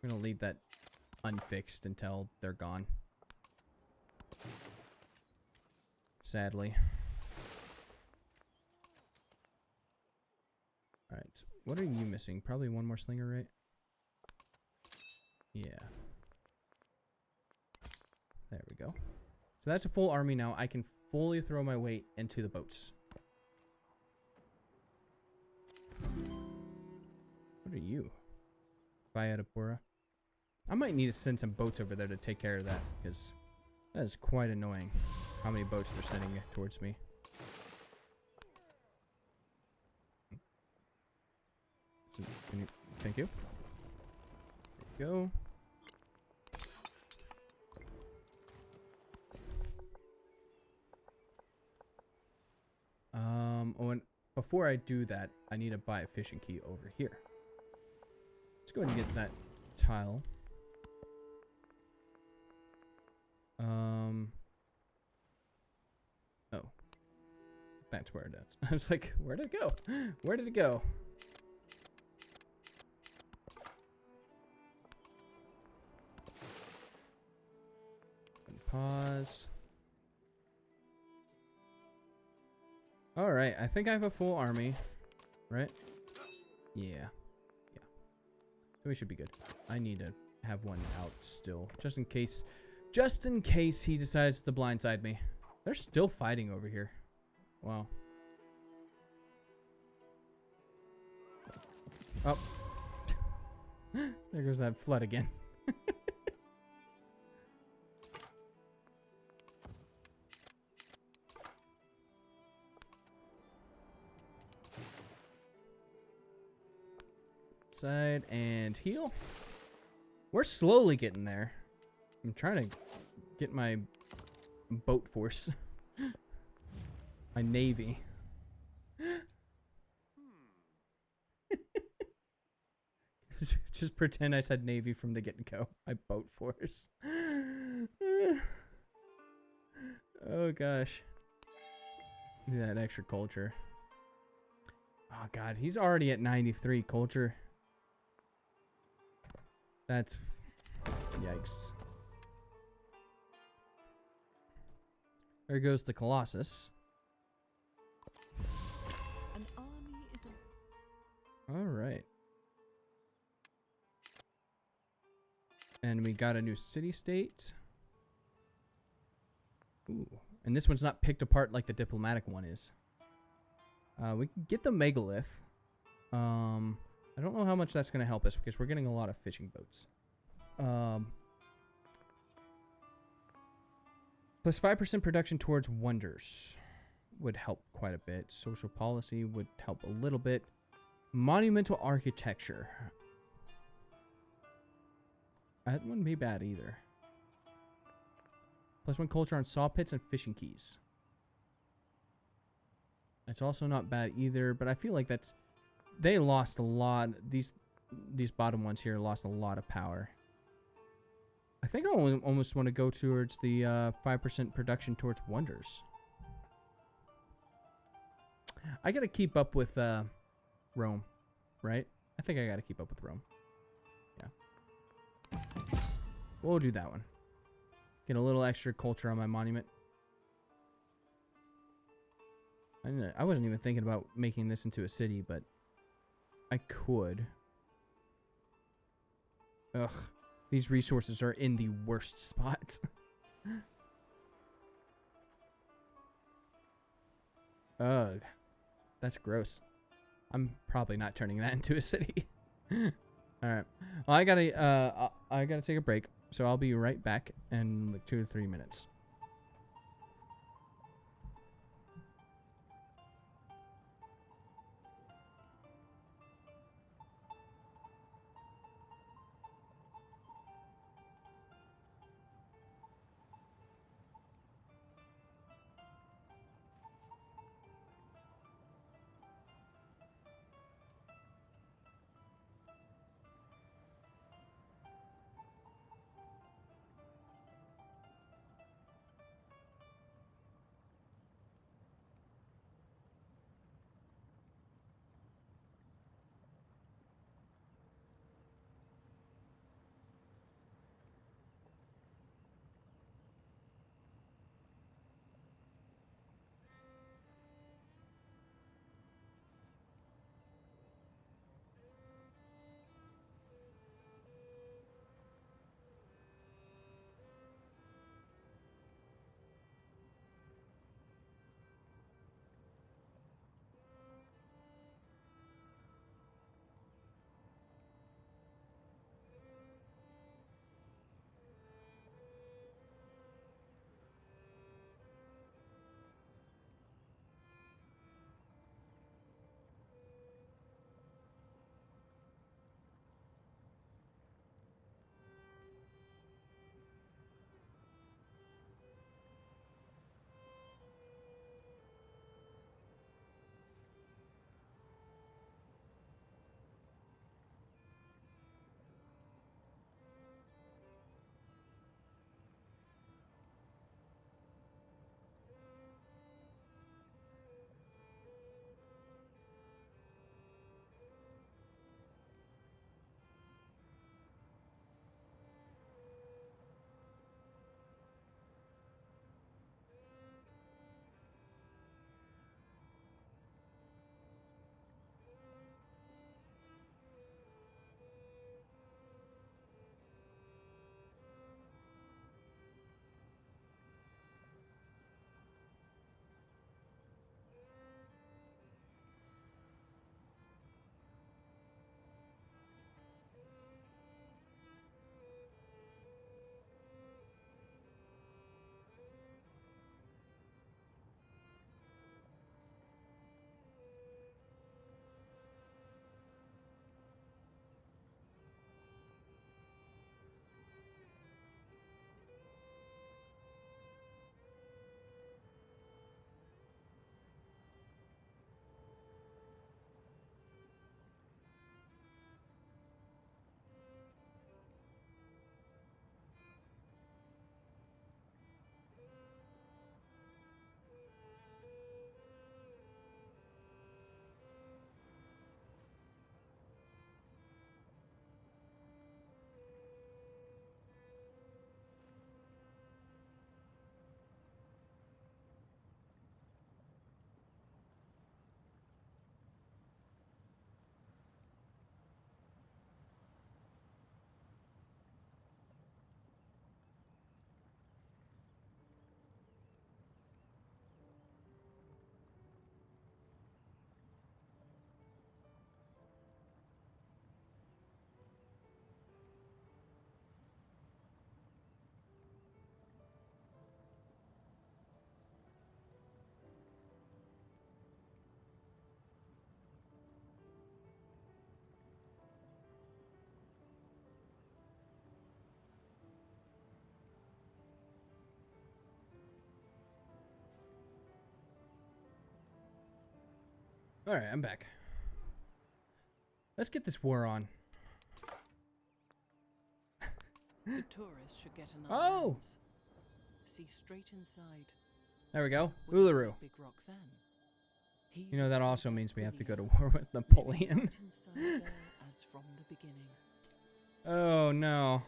A: I'm gonna leave that unfixed until they're gone. Sadly. Alright, what are you missing? Probably one more slinger, right? Yeah. There we go. So that's a full army now. I can fully throw my weight into the boats. What are you? Viadapura. I might need to send some boats over there to take care of that, because that is quite annoying how many boats they're sending towards me. So, can you, thank you. There you go. Oh, and before I do that, I need to buy a fishing key over here. Let's go ahead and get that tile. Oh. That's where it is. I was like, where did it go? Where did it go? And pause. Alright, I think I have a full army. Right? Yeah. Yeah. So we should be good. I need to have one out still. Just in case he decides to blindside me. They're still fighting over here. Wow. Oh. There goes that flood again. Side and heal. We're slowly getting there. I'm trying to get my boat force. My navy. Just pretend I said navy from the get-go. My boat force. Oh gosh. That extra culture. Oh god, he's already at 93 culture. That's... yikes. There goes the Colossus.
B: An army is a...
A: Alright. And we got a new city-state. Ooh. And this one's not picked apart like the diplomatic one is. We can get the megalith. I don't know how much that's going to help us because we're getting a lot of fishing boats. Plus 5% production towards wonders would help quite a bit. Social policy would help a little bit. Monumental architecture. That wouldn't be bad either. +1 culture on saw pits and fishing keys. That's also not bad either, but I feel like that's... They lost a lot. These bottom ones here lost a lot of power. I think I almost want to go towards the 5% production towards wonders. I gotta keep up with Rome, right? I think I gotta keep up with Rome. Yeah. We'll do that one. Get a little extra culture on my monument. I wasn't even thinking about making this into a city, but I could. Ugh. These resources are in the worst spots. Ugh. That's gross. I'm probably not turning that into a city. Alright. Well, I gotta take a break, so I'll be right back in like 2 to 3 minutes. All right, I'm back. Let's get this war on.
B: The tourist should get another
A: Oh!
B: lens. See straight inside.
A: There we go.
B: Will he see
A: Uluru.
B: Big Rock then? He
A: You know,
B: would
A: that
B: see
A: also
B: there
A: means we have to go to
B: clearly,
A: war with
B: living
A: Napoleon.
B: right inside there as from the beginning.
A: Oh, no.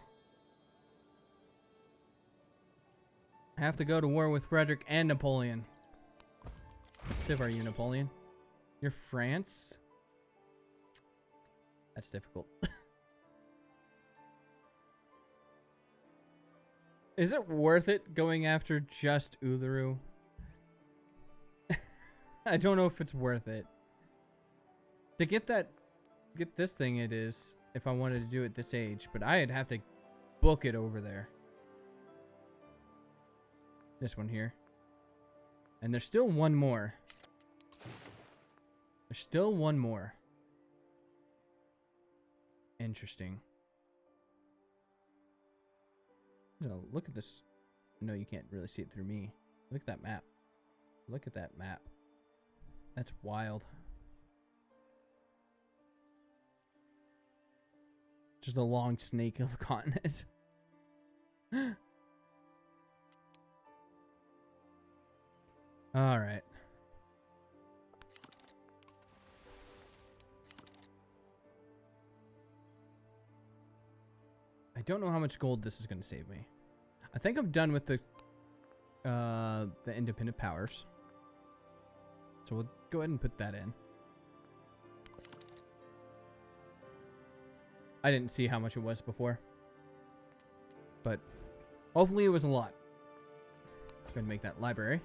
A: I have to go to war with Frederick and Napoleon. What civ are you, Napoleon? You're France? That's difficult. Is it worth it going after just Uluru? I don't know if it's worth it. To get this thing it is, if I wanted to do it this age, but I'd have to book it over there. This one here. And there's still one more. There's still one more. Interesting. No, look at this. No, you can't really see it through me. Look at that map. Look at that map. That's wild. Just a long snake of a continent. All right. I don't know how much gold this is going to save me. I think I'm done with the independent powers. So we'll go ahead and put that in. I didn't see how much it was before, but hopefully it was a lot. Go ahead and make that library.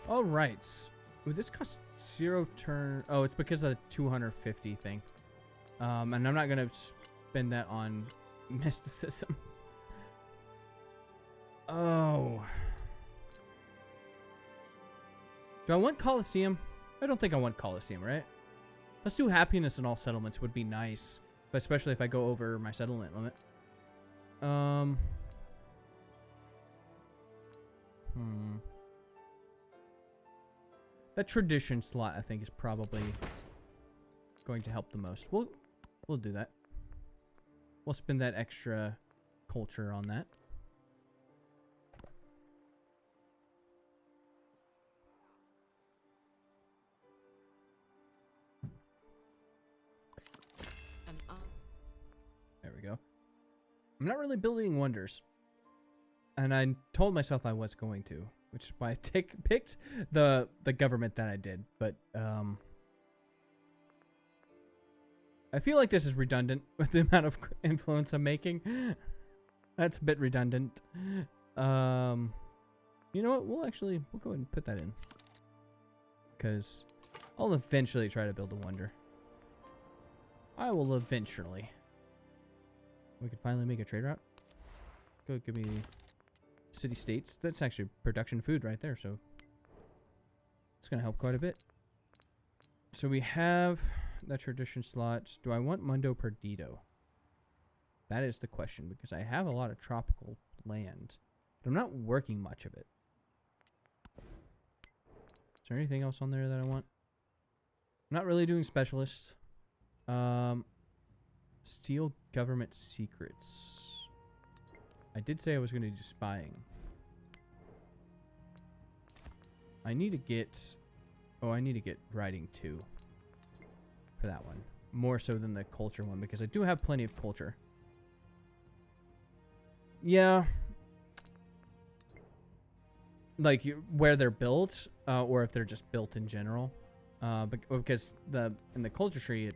A: All right. Ooh, this costs 0 turn. Oh, it's because of the 250 thing. And I'm not gonna spend that on mysticism. Oh. Do I want Colosseum? I don't think I want Colosseum, right? Let's do happiness in all settlements would be nice, but especially if I go over my settlement limit. That tradition slot, I think, is probably going to help the most. We'll do that. We'll spend that extra culture on that. There we go. I'm not really building wonders. And I told myself I was going to, which is why I picked the government that I did. But I feel like this is redundant with the amount of influence I'm making. That's a bit redundant. You know what? We'll go ahead and put that in. Because I'll eventually try to build a wonder. I will eventually. We can finally make a trade route. Go give me city states. That's actually production food right there, so it's gonna help quite a bit. So we have that tradition slots. Do I want Mundo Perdido? That is the question, because I have a lot of tropical land, but I'm not working much of it. Is there anything else on there that I want? I'm not really doing specialists. Steal government secrets. I did say I was going to do spying. I need to get... Oh, I need to get writing too. For that one. More so than the culture one, because I do have plenty of culture. Yeah. Like, where they're built, or if they're just built in general. Because in the culture tree, it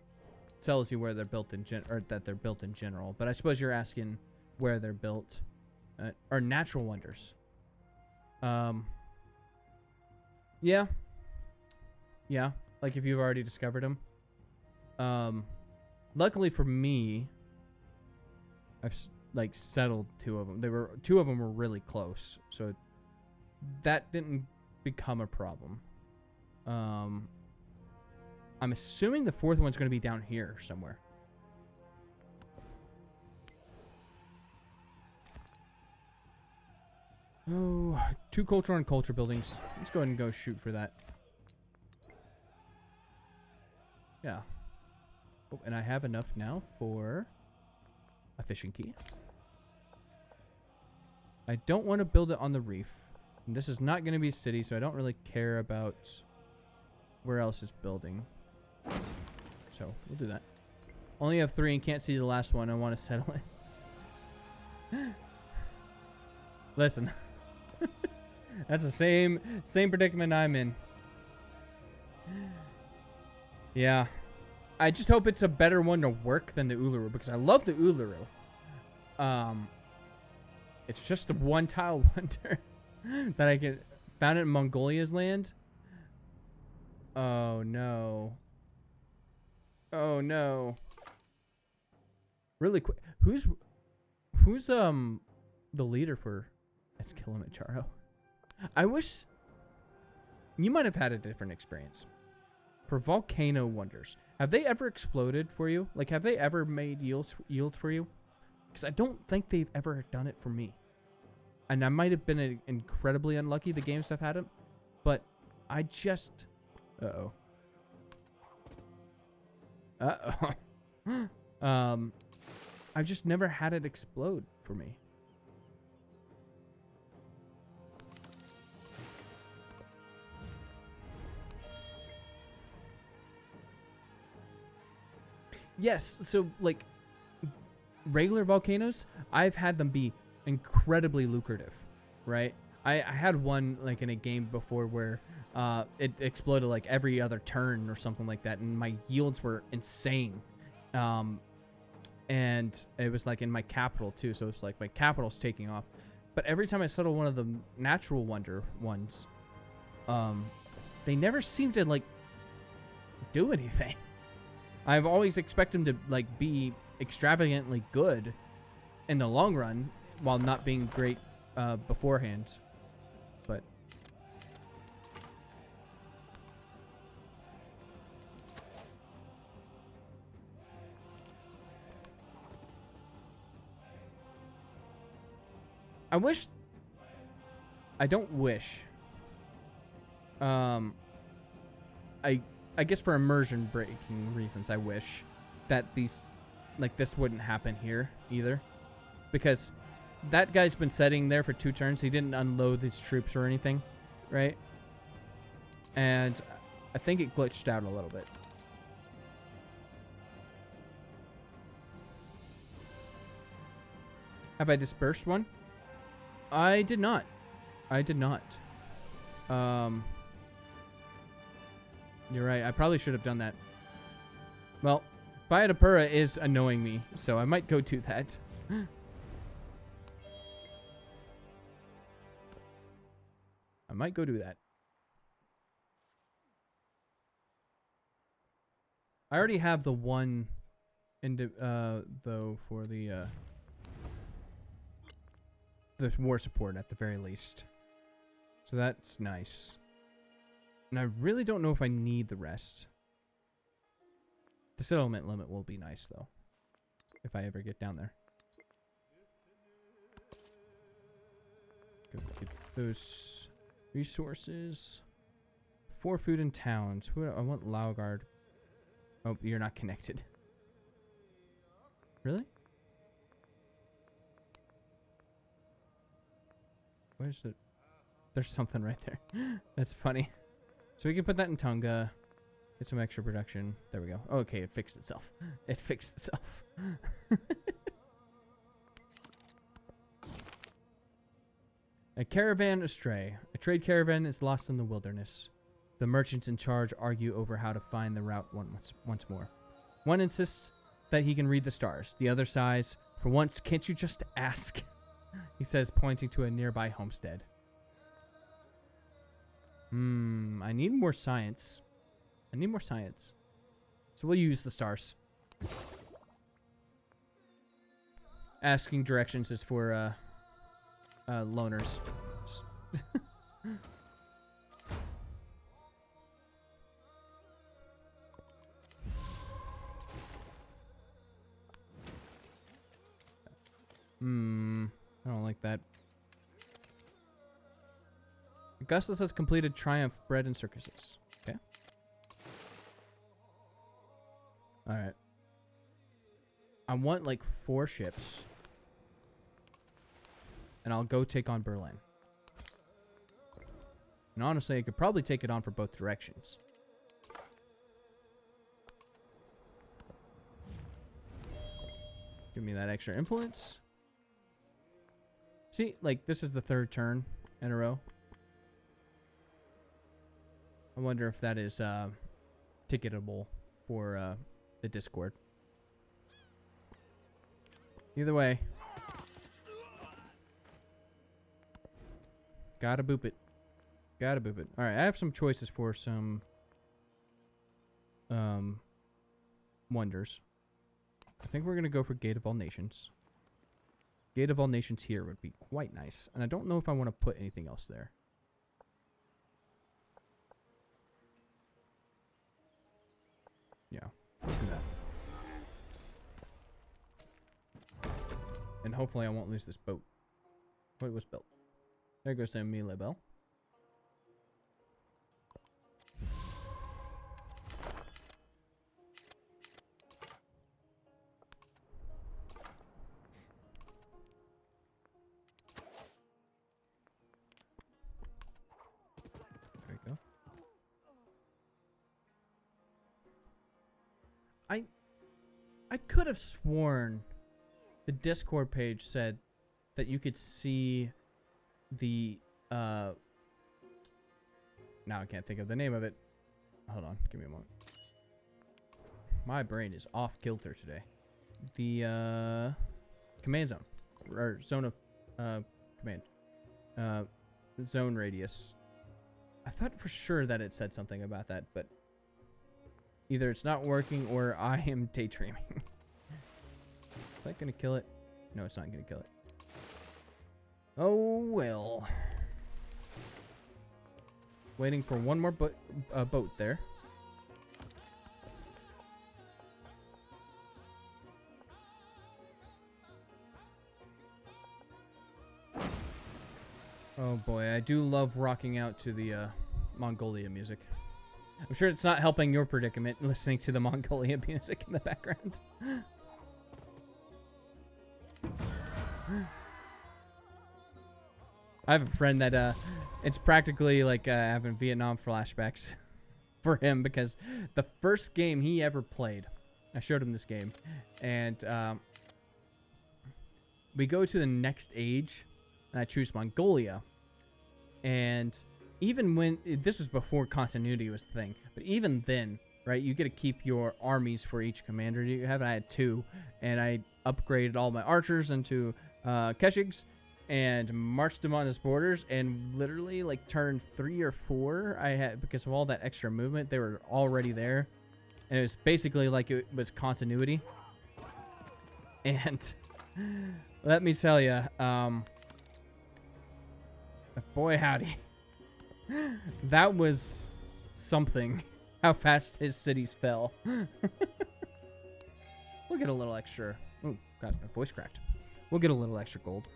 A: tells you where they're built in that they're built in general. But I suppose you're asking where they're built, or natural wonders. Yeah. Like if you've already discovered them. Luckily for me, I've like settled 2 of them. 2 of them were really close, so that didn't become a problem. I'm assuming the 4th one's going to be down here somewhere. Oh, 2 culture on culture buildings. Let's go ahead and go shoot for that. Yeah. Oh, and I have enough now for a fishing key. I don't want to build it on the reef. And this is not going to be a city, so I don't really care about where else is building. So, we'll do that. Only have 3 and can't see the last one. I want to settle it. Listen. That's the same predicament I'm in. Yeah. I just hope it's a better one to work than the Uluru, because I love the Uluru. It's just a one tile wonder that I can found it in Mongolia's land. Oh no. Oh no. Really quick. Who's the leader for that's Kilimanjaro? I wish you might have had a different experience. For volcano wonders, have they ever exploded for you? Like, have they ever made yields for you? Because I don't think they've ever done it for me. And I might have been incredibly unlucky the games I've had them, but I just... Uh-oh. Uh-oh. I've just never had it explode for me. Yes, so, like, regular volcanoes, I've had them be incredibly lucrative, right? I had one, like, in a game before where it exploded, like, every other turn or something like that, and my yields were insane. And it was, like, in my capital, too, so it's like my capital's taking off. But every time I settle one of the natural wonder ones, they never seem to, like, do anything. I've always expected them to, like, be extravagantly good in the long run while not being great beforehand. But I wish... I don't wish. I guess for immersion breaking reasons, I wish that these, like, this wouldn't happen here either. Because that guy's been sitting there for 2 turns. He didn't unload his troops or anything, right? And I think it glitched out a little bit. Have I dispersed one? I did not. I did not. You're right. I probably should have done that. Well, Bayadapura is annoying me, so I might go do that. I might go do that. I already have the one, though, for the war support at the very least. So that's nice. And I really don't know if I need the rest. The settlement limit will be nice, though, if I ever get down there. Go get those resources. 4 food in towns. I want Laugard. Oh, you're not connected. Really? Where's it? There's something right there. That's funny. So we can put that in Tonga. Get some extra production. There we go. Okay, it fixed itself. It fixed itself. A caravan astray. A trade caravan is lost in the wilderness. The merchants in charge argue over how to find the route once more. One insists that he can read the stars. The other sighs, "For once, can't you just ask?" He says, pointing to a nearby homestead. I need more science. I need more science. So we'll use the stars. Asking directions is for loners. Just I don't like that. Augustus has completed Triumph, Bread, and Circuses. Okay. Alright. I want like 4 ships. And I'll go take on Berlin. And honestly, I could probably take it on for both directions. Give me that extra influence. See, like, this is the 3rd turn in a row. I wonder if that is ticketable for the Discord. Either way. Gotta boop it. Gotta boop it. Alright, I have some choices for some wonders. I think we're gonna go for Gate of All Nations. Gate of All Nations here would be quite nice. And I don't know if I want to put anything else there. Yeah, do that. And hopefully I won't lose this boat. Oh, it was built. There goes the Amelia Bell. There we go. I could have sworn the Discord page said that you could see the now I can't think of the name of it. Hold on, give me a moment. My brain is off kilter today. The command zone or zone of command zone radius. I thought for sure that it said something about that, but either it's not working or I am daydreaming. Is that gonna kill it? No, it's not gonna kill it. Oh well. Waiting for one more boat there. Oh boy, I do love rocking out to the Mongolia music. I'm sure it's not helping your predicament listening to the Mongolia music in the background. I have a friend that it's practically like having Vietnam flashbacks for him because the first game he ever played, I showed him this game, and we go to the next age, and I choose Mongolia, and even when this was before continuity was the thing, but even then, right, you get to keep your armies for each commander you have. I had 2, and I upgraded all my archers into Keshigs and marched them on his borders, and literally like turn 3 or 4 I had, because of all that extra movement, they were already there, and it was basically like it was continuity. And let me tell you, boy howdy, that was something, how fast his cities fell. We'll get a little extra. Oh god, my voice cracked. We'll get a little extra gold.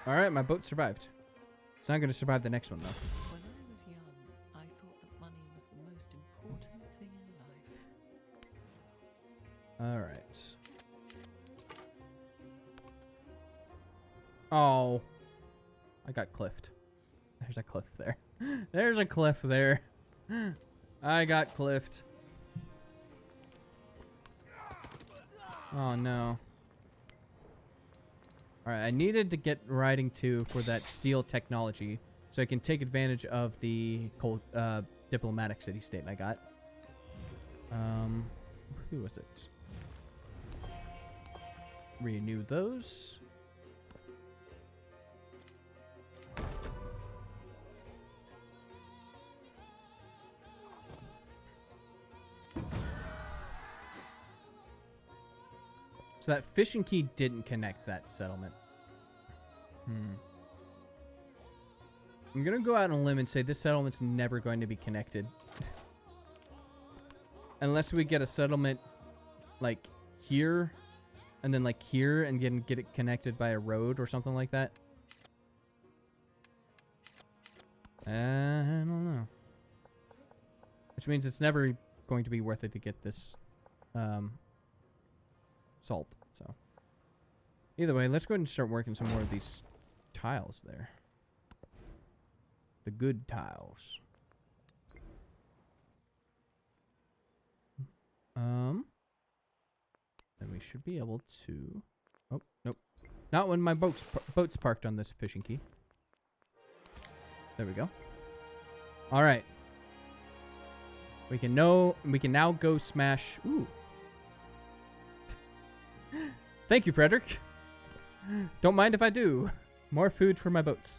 A: Alright, my boat survived. It's not going to survive the next one, though.
B: When I was young, I thought that money was the most important thing in life.
A: Alright. Oh. I got cliffed. There's a cliff there. There's a cliff there. I got cliffed. Oh, no. Alright, I needed to get riding 2 for that steel technology so I can take advantage of the cold, diplomatic city-state I got. Who was it? Renew those. So that fishing key didn't connect that settlement. I'm going to go out on a limb and say this settlement's never going to be connected. Unless we get a settlement like here and then like here and get it connected by a road or something like that. I don't know. Which means it's never going to be worth it to get this salt. So either way, let's go ahead and start working some more of these tiles there. The good tiles. Then we should be able to... Oh, nope. Not when my boat's parked on this fishing key. There we go. All right. We can now go smash... Ooh. Thank you, Frederick. Don't mind if I do. More food for my boats.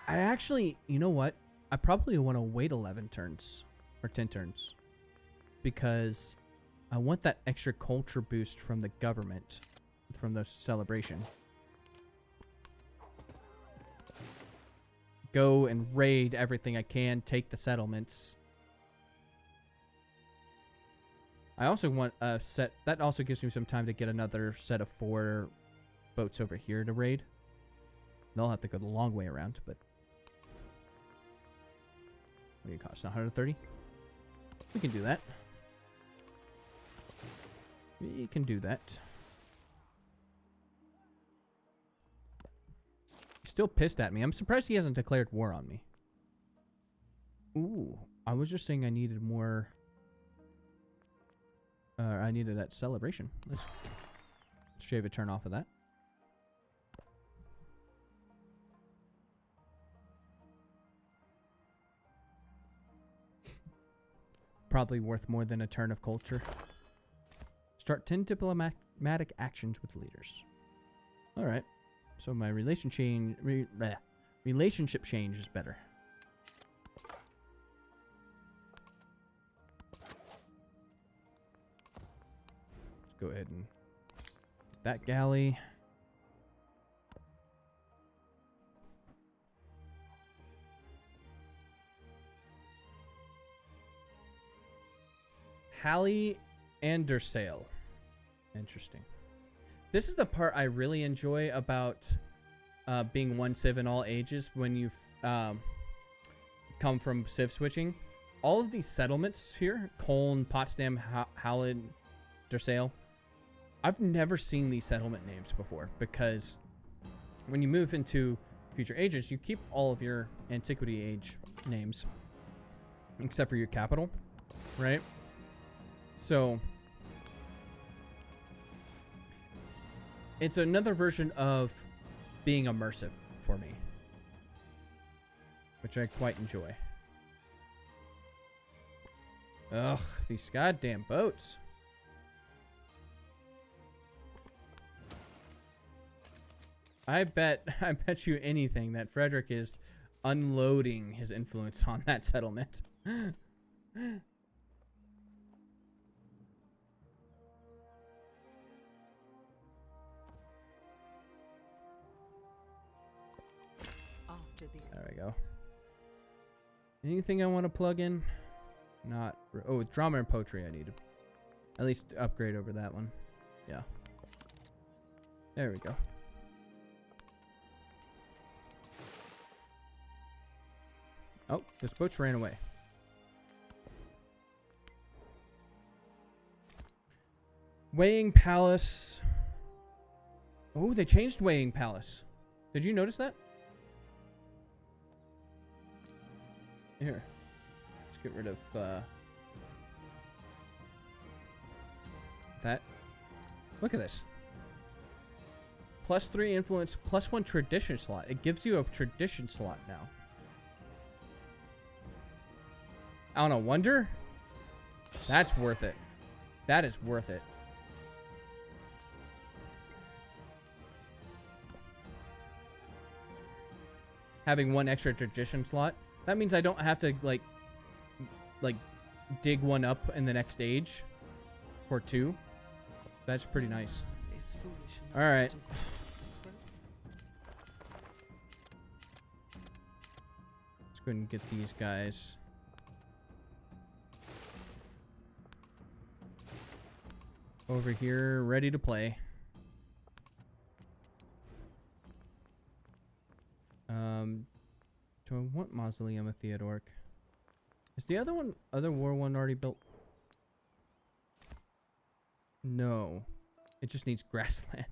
A: I actually, you know what? I probably want to wait 11 turns or 10 turns because I want that extra culture boost from the government, from the celebration. Go and raid everything I can, take the settlements. I also want a set, that also gives me some time to get another set of 4 boats over here to raid. They'll have to go the long way around, but... What do you cost? 130? We can do that. We can do that. He's still pissed at me. I'm surprised he hasn't declared war on me. Ooh. I was just saying I needed more... I needed that celebration. Let's shave a turn off of that. Probably worth more than a turn of culture. Start 10 diplomatic actions with leaders. Alright. So my relationship change is better. Let's go ahead and get that galley. Hallie Andersail. Interesting. This is the part I really enjoy about being one civ in all ages when you've come from civ switching. All of these settlements here, Colne, Potsdam, Hallie Andersail, I've never seen these settlement names before because when you move into future ages, you keep all of your antiquity age names except for your capital, right? So, it's another version of being immersive for me, which I quite enjoy. Ugh, these goddamn boats. I bet you anything that Frederick is unloading his influence on that settlement. There we go. Anything I want to plug in? Not... Oh, drama and poetry I need to at least upgrade over that one. Yeah. There we go. Oh, this boat's ran away. Weighing Palace. Oh, they changed Weighing Palace. Did you notice that? Here. Let's get rid of that. Look at this. +3 influence, +1 tradition slot. It gives you a tradition slot now. On a wonder? That's worth it. That is worth it. Having 1 extra tradition slot. That means I don't have to like dig one up in the next age for 2. That's pretty nice. All right. go ahead and get these guys. Over here, ready to play. Do I want Mausoleum of Theodoric? Is the other war one already built? No. It just needs grassland.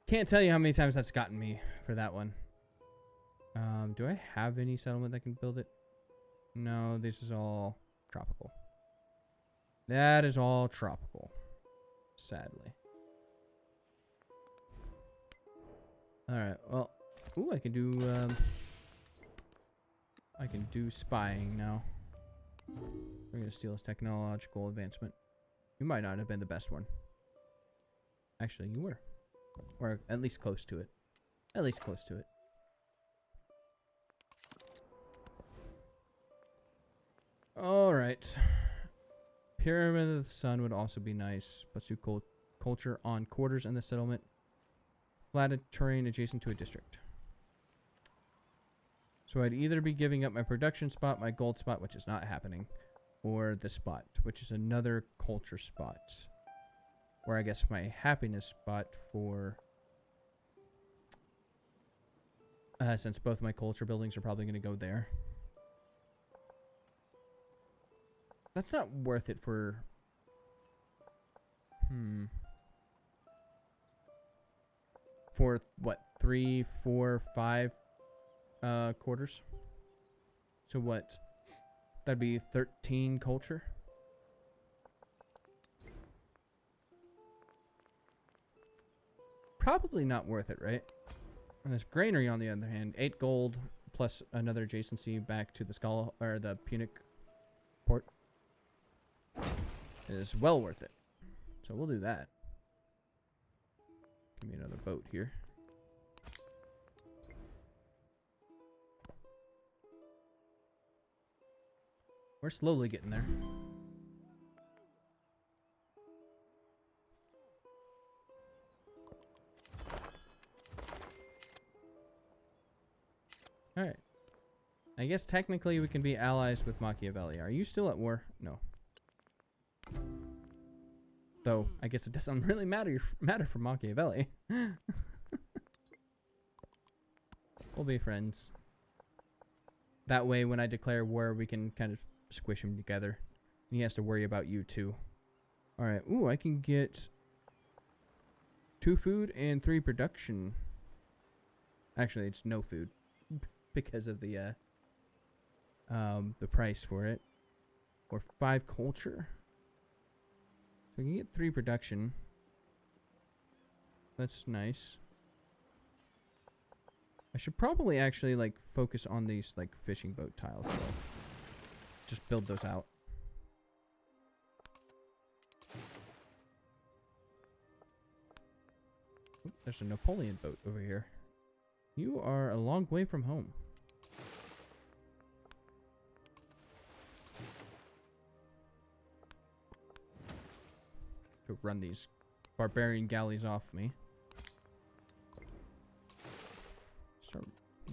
A: Can't tell you how many times that's gotten me for that one. Do I have any settlement that can build it? No, this is all tropical. That is all tropical. Sadly. Alright, well. Ooh, I can do spying now. We're gonna steal his technological advancement. You might not have been the best one. Actually, you were. Or at least close to it. At least close to it. Alright. Pyramid of the Sun would also be nice. Pursue culture on quarters in the settlement. Flatted terrain adjacent to a district. So I'd either be giving up my production spot, my gold spot, which is not happening, or the spot, which is another culture spot. Or I guess my happiness spot for... since both my culture buildings are probably going to go there. That's not worth it for... For, what, 3, 4, 5 quarters? So what? That'd be 13 culture? Probably not worth it, right? And this granary, on the other hand, 8 gold plus another adjacency back to the Skull or the Punic port is well worth it. So we'll do that. Give me another boat here. We're slowly getting there. Alright. I guess technically we can be allies with Machiavelli. Are you still at war? No. Though, I guess it doesn't really matter for Machiavelli. We'll be friends. That way, when I declare war, we can kind of squish him together. And he has to worry about you, too. Alright. Ooh, I can get 2 food and 3 production. Actually, it's no food. Because of the price for it. Or 5 culture. So I can get 3 production. That's nice. I should probably actually like focus on these like fishing boat tiles though. Just build those out. Oop, there's a Napoleon boat over here. You are a long way from home. Go run these barbarian galleys off me. Start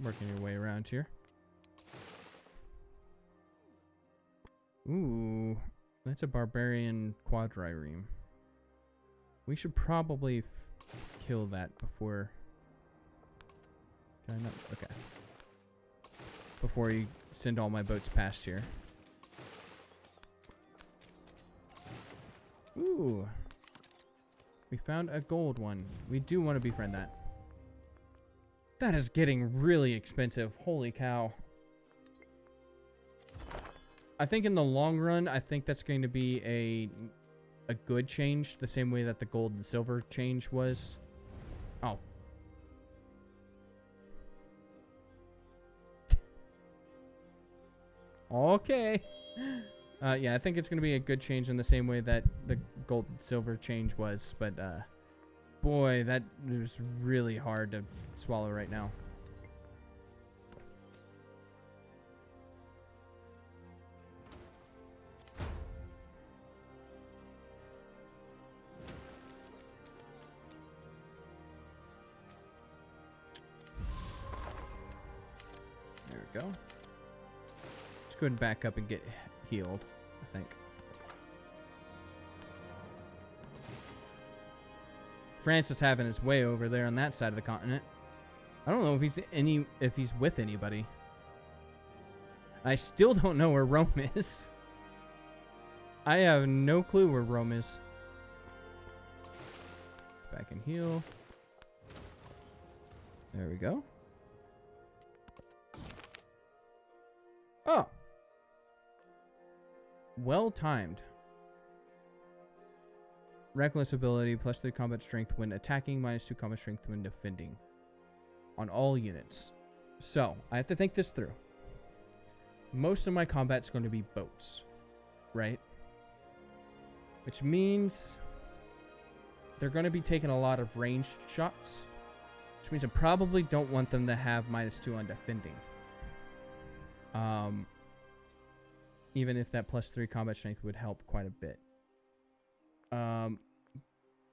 A: working your way around here. Ooh, that's a barbarian quadrireme. We should probably kill that before... Can I not? Okay. Before you send all my boats past here. Ooh. We found a gold one. We do want to befriend that. That is getting really expensive. Holy cow. I think in the long run, I think that's going to be a good change. The same way that the gold and silver change was. Oh. Okay. Yeah, I think it's going to be a good change in the same way that the gold and silver change was. But, boy, that is really hard to swallow right now. There we go. Let's go ahead and back up and get healed, I think. Francis having his way over there on that side of the continent. I don't know if he's with anybody. I still don't know where Rome is. I have no clue where Rome is. Back and heal. There we go. Oh. Well timed. Reckless ability, +3 combat strength when attacking, -2 combat strength when defending. On all units. So, I have to think this through. Most of my combat's going to be boats. Right? Which means they're going to be taking a lot of ranged shots. Which means I probably don't want them to have -2 on defending. Even if that +3 combat strength would help quite a bit.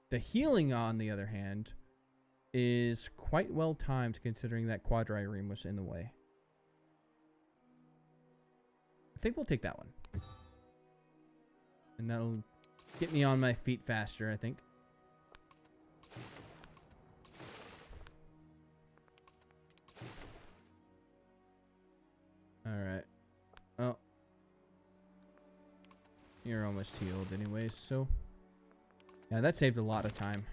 A: The healing, on the other hand, is quite well timed considering that quadrireme was in the way. I think we'll take that one. And that'll get me on my feet faster, I think. Alright. Oh. You're almost healed anyways, so... Yeah, that saved a lot of time.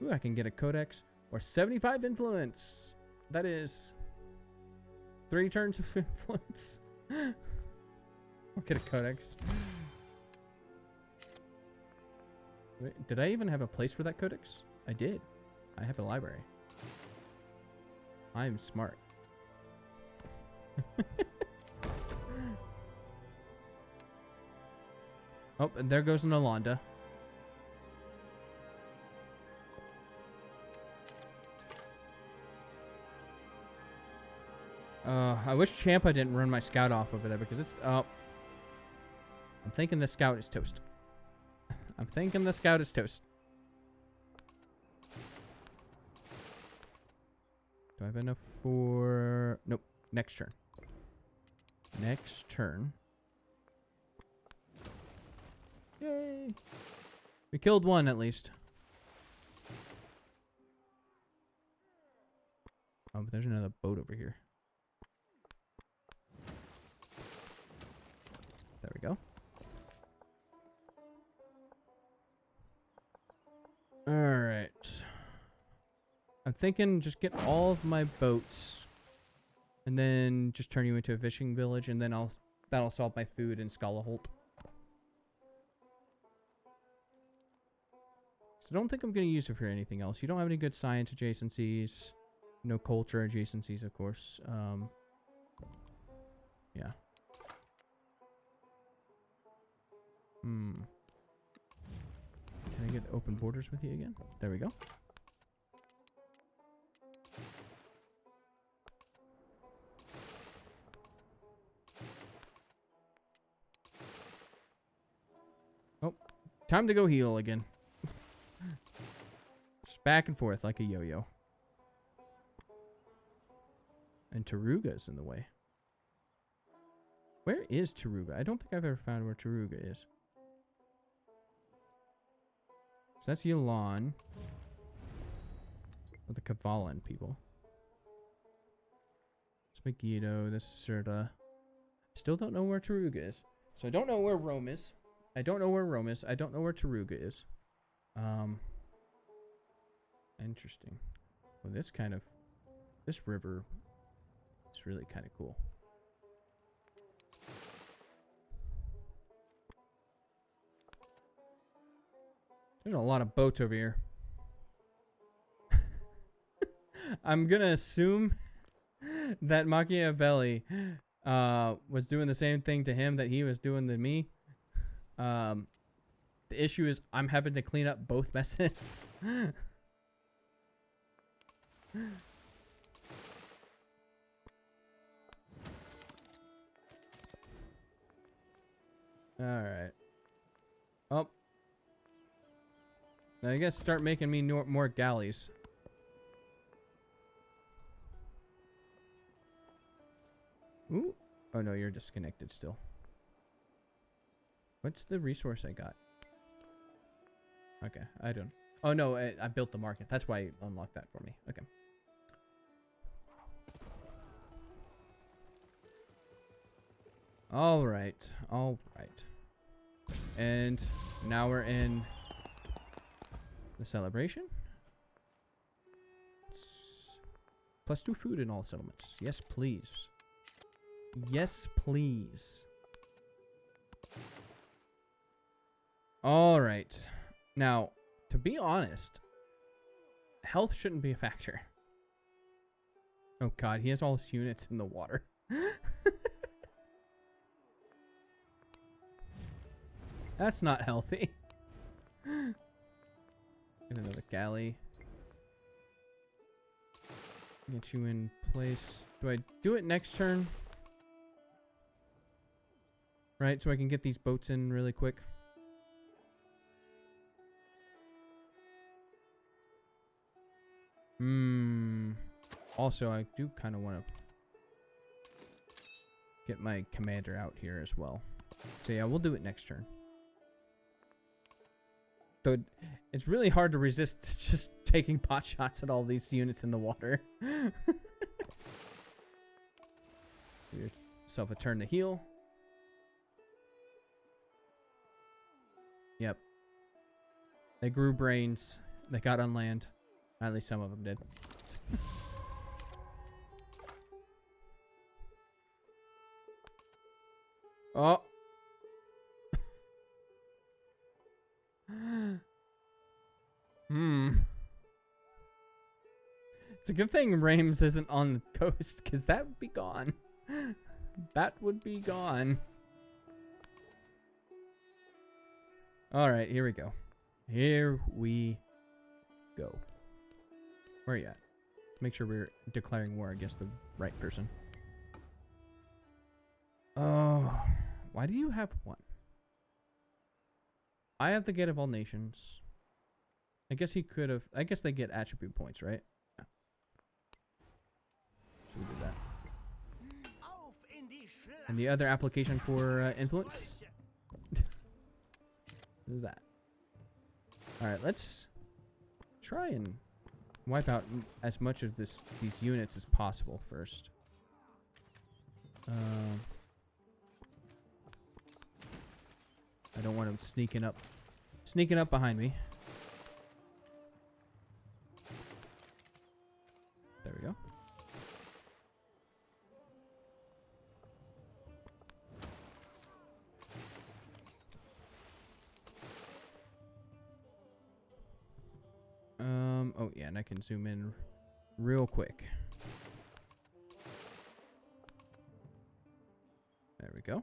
A: Ooh, I can get a codex or 75 influence. That is 3 turns of influence. I'll get a codex. Wait, did I even have a place for that codex? I did. I have a library. I am smart. Oh, and there goes an Alonda. I wish Champa didn't run my scout off over there because it's... Oh. I'm thinking the scout is toast. I'm thinking the scout is toast. Do I have enough for... Nope. Next turn. Next turn. Yay! We killed one at least. Oh, but there's another boat over here. There we go. Alright. I'm thinking just get all of my boats. And then just turn you into a fishing village. And then that'll solve my food in Skalaholt. So I don't think I'm going to use it for anything else. You don't have any good science adjacencies. No culture adjacencies, of course. Yeah. Can I get open borders with you again? There we go. Oh, time to go heal again. Just back and forth like a yo-yo. And Taruga's in the way. Where is Taruga? I don't think I've ever found where Taruga is. So that's Yelan. Or the Kavalan people. It's Megiddo. This is Serta. Still don't know where Taruga is. So I don't know where Rome is. I don't know where Rome is. I don't know where Taruga is. Interesting. Well, this river is really kind of cool. There's a lot of boats over here. I'm gonna assume that Machiavelli was doing the same thing to him that he was doing to me. The issue is I'm having to clean up both messes. Alright. Oh. I guess start making me more galleys. Ooh. Oh no, you're disconnected still. What's the resource I got? Okay, I don't. Oh no, I built the market. That's why you unlocked that for me. Okay. All right. All right. And now we're in the celebration. +2 food in all settlements. Yes, please. Yes, please. All right. Now, to be honest, health shouldn't be a factor. Oh god, he has all his units in the water. That's not healthy. Get another galley. Get you in place. Do I do it next turn? Right, so I can get these boats in really quick. Also, I do kind of want to get my commander out here as well. So yeah, we'll do it next turn. So it's really hard to resist just taking pot shots at all these units in the water. Give yourself a turn to heal. Yep. They grew brains. They got on land. At least some of them did. Oh. It's a good thing Reims isn't on the coast, because that would be gone. That would be gone. Alright, here we go. Here we go. Where are you at? Make sure we're declaring war against the right person. Oh, why do you have one? I have the Gate of All Nations. I guess he could have. I guess they get attribute points, right? Yeah. Should we do that? And the other application for influence? What is that? Alright, let's try and wipe out as much of these units as possible first. I don't want them sneaking up behind me. There we go. Oh yeah, and I can zoom in real quick. There we go.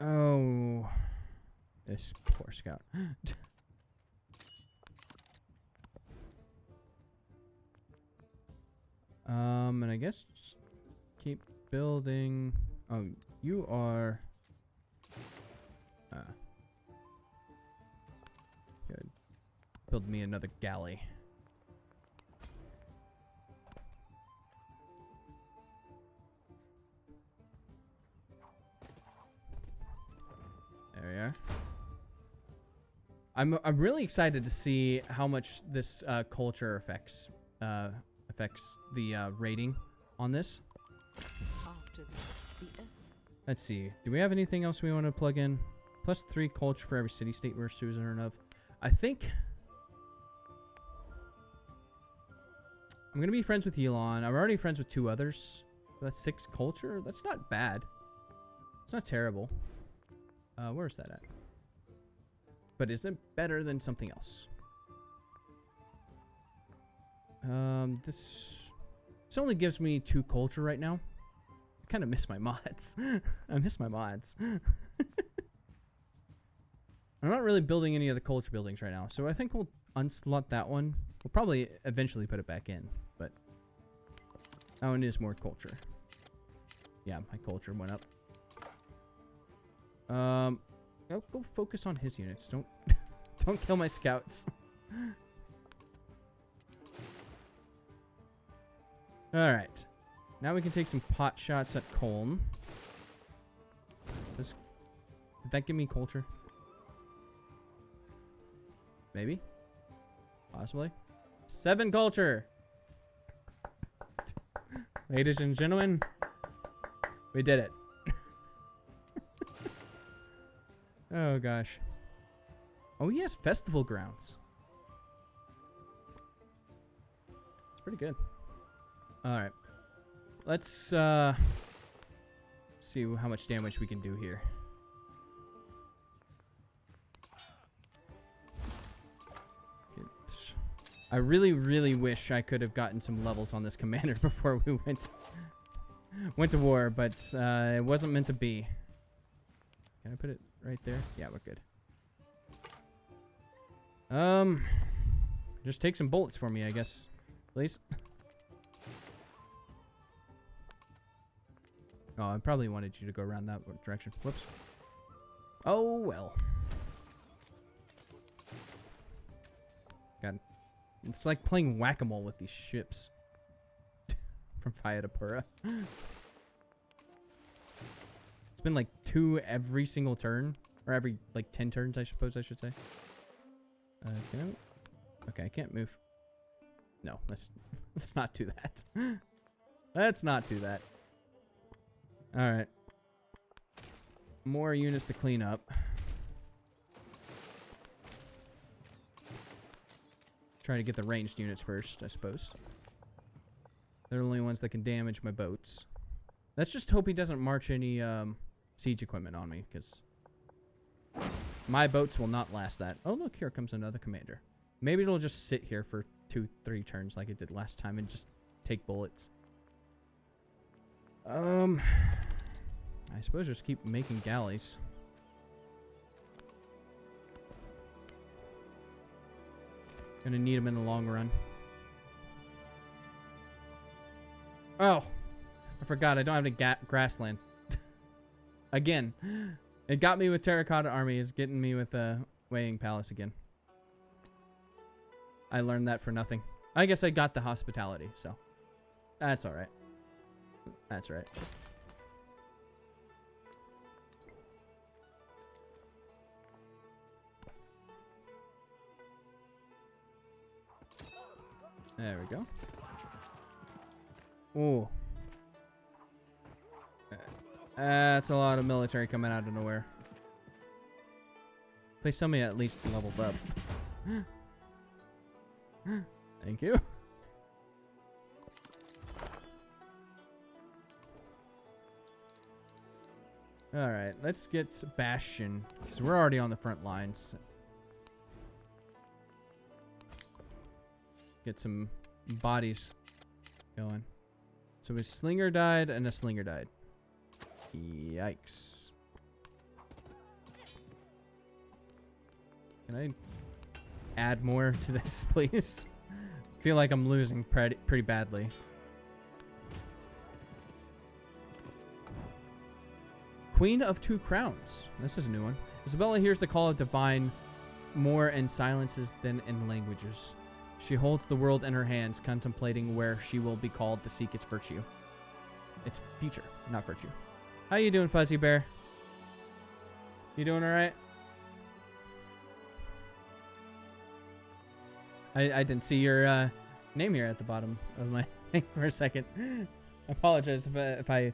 A: Oh, this poor scout. And I guess just keep building. Oh, you are. Good. Build me another galley. There we are. I'm really excited to see how much this culture affects the rating on this. Let's see. Do we have anything else we want to plug in? +3 culture for every city-state we're citizen of. I think I'm gonna be friends with Elon. I'm already friends with 2 others. So that's 6 culture. That's not bad. It's not terrible. Where's that at? But is it better than something else? This only gives me 2 culture right now. I kind of miss my mods. I miss my mods. I'm not really building any of the culture buildings right now, so I think we'll unslot that one. We'll probably eventually put it back in, but that one is more culture. Yeah, my culture went up. Go focus on his units. Don't kill my scouts. Alright. Now we can take some pot shots at Colm. Is this... Did that give me culture? Maybe? Possibly? 7 culture! Ladies and gentlemen, we did it. Oh gosh. Oh yes, festival grounds. It's pretty good. Alright. Let's see how much damage we can do here. I really, really wish I could have gotten some levels on this commander before we went to war, but it wasn't meant to be. Can I put it right there? Yeah, we're good. Just take some bullets for me, I guess, please. Oh, I probably wanted you to go around that direction. Whoops. Oh, well. God. It's like playing whack-a-mole with these ships. From Fayadapura. It's been like 2 every single turn. Or every, like, 10 turns, I suppose I should say. Can I... Okay, I can't move. No, let's not do that. Let's not do that. Alright. More units to clean up. Try to get the ranged units first, I suppose. They're the only ones that can damage my boats. Let's just hope he doesn't march any siege equipment on me, because my boats will not last that. Oh, look, here comes another commander. Maybe it'll just sit here for 2-3 turns like it did last time and just take bullets. I suppose just keep making galleys. Gonna need them in the long run. Oh, I forgot. I don't have any grassland. Again, it got me with Terracotta Army. It's getting me with Weighing Palace again. I learned that for nothing. I guess I got the hospitality, so that's all right. That's right. There we go. Ooh. That's a lot of military coming out of nowhere. Please tell me at least leveled up. Thank you. Alright, let's get Bastion. So we're already on the front lines. Get some bodies going. So a slinger died and a slinger died. Yikes. Can I add more to this, please? I feel like I'm losing pretty badly. Queen of 2 Crowns. This is a new one. Isabella hears the call of divine more in silences than in languages. She holds the world in her hands, contemplating where she will be called to seek its virtue. Its future, not virtue. How you doing, Fuzzy Bear? You doing all right? I didn't see your name here at the bottom of my thing for a second. I apologize if I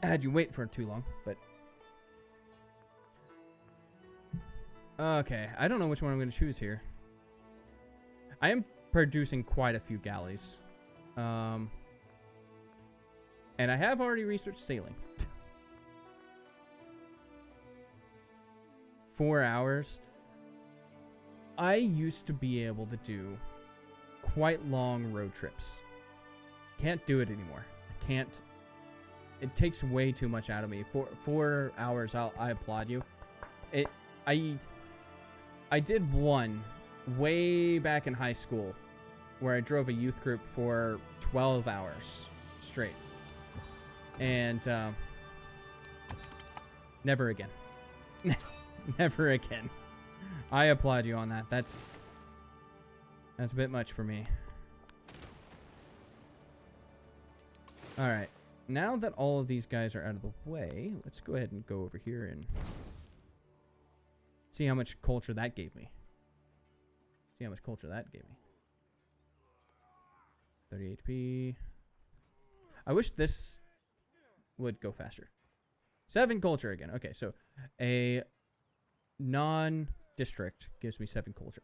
A: had you wait for too long, but... Okay, I don't know which one I'm going to choose here. I am producing quite a few galleys. And I have already researched sailing. 4 hours. I used to be able to do quite long road trips. Can't do it anymore. I can't. It takes way too much out of me. 4 hours, I applaud you. I did one way back in high school where I drove a youth group for 12 hours straight. And never again. Never again. I applaud you on that. That's a bit much for me. All right. Now that all of these guys are out of the way, let's go ahead and go over here and see how much culture that gave me. See how much culture that gave me. 30 HP. I wish this would go faster. 7 culture again. Okay, so a non-district gives me 7 culture.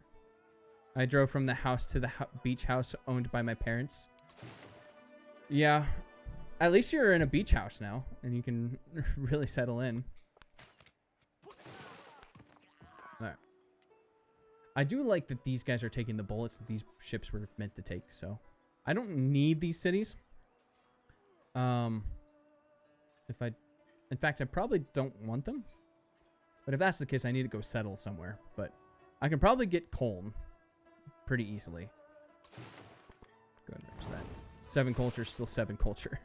A: I drove from the house to the beach house owned by my parents. Yeah. At least you're in a beach house now, and you can really settle in. Alright. I do like that these guys are taking the bullets that these ships were meant to take, so I don't need these cities. In fact, I probably don't want them. But if that's the case, I need to go settle somewhere. But I can probably get Colne pretty easily. Go ahead and fix that. 7 culture, still 7 culture.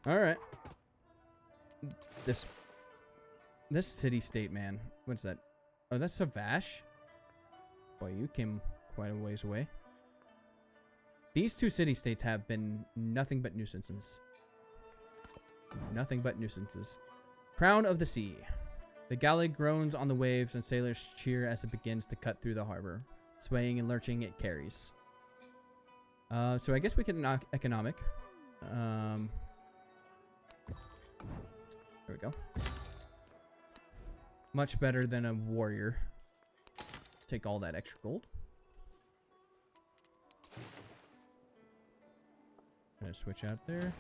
A: Alright. This city-state, man. What's that? Oh, that's Savash? Boy, you came quite a ways away. These 2 city-states have been nothing but nuisances. Nothing but nuisances. Crown of the Sea. The galley groans on the waves and sailors cheer as it begins to cut through the harbor. Swaying and lurching, it carries. So I guess we can knock economic. There we go. Much better than a warrior. Take all that extra gold. Gonna switch out there.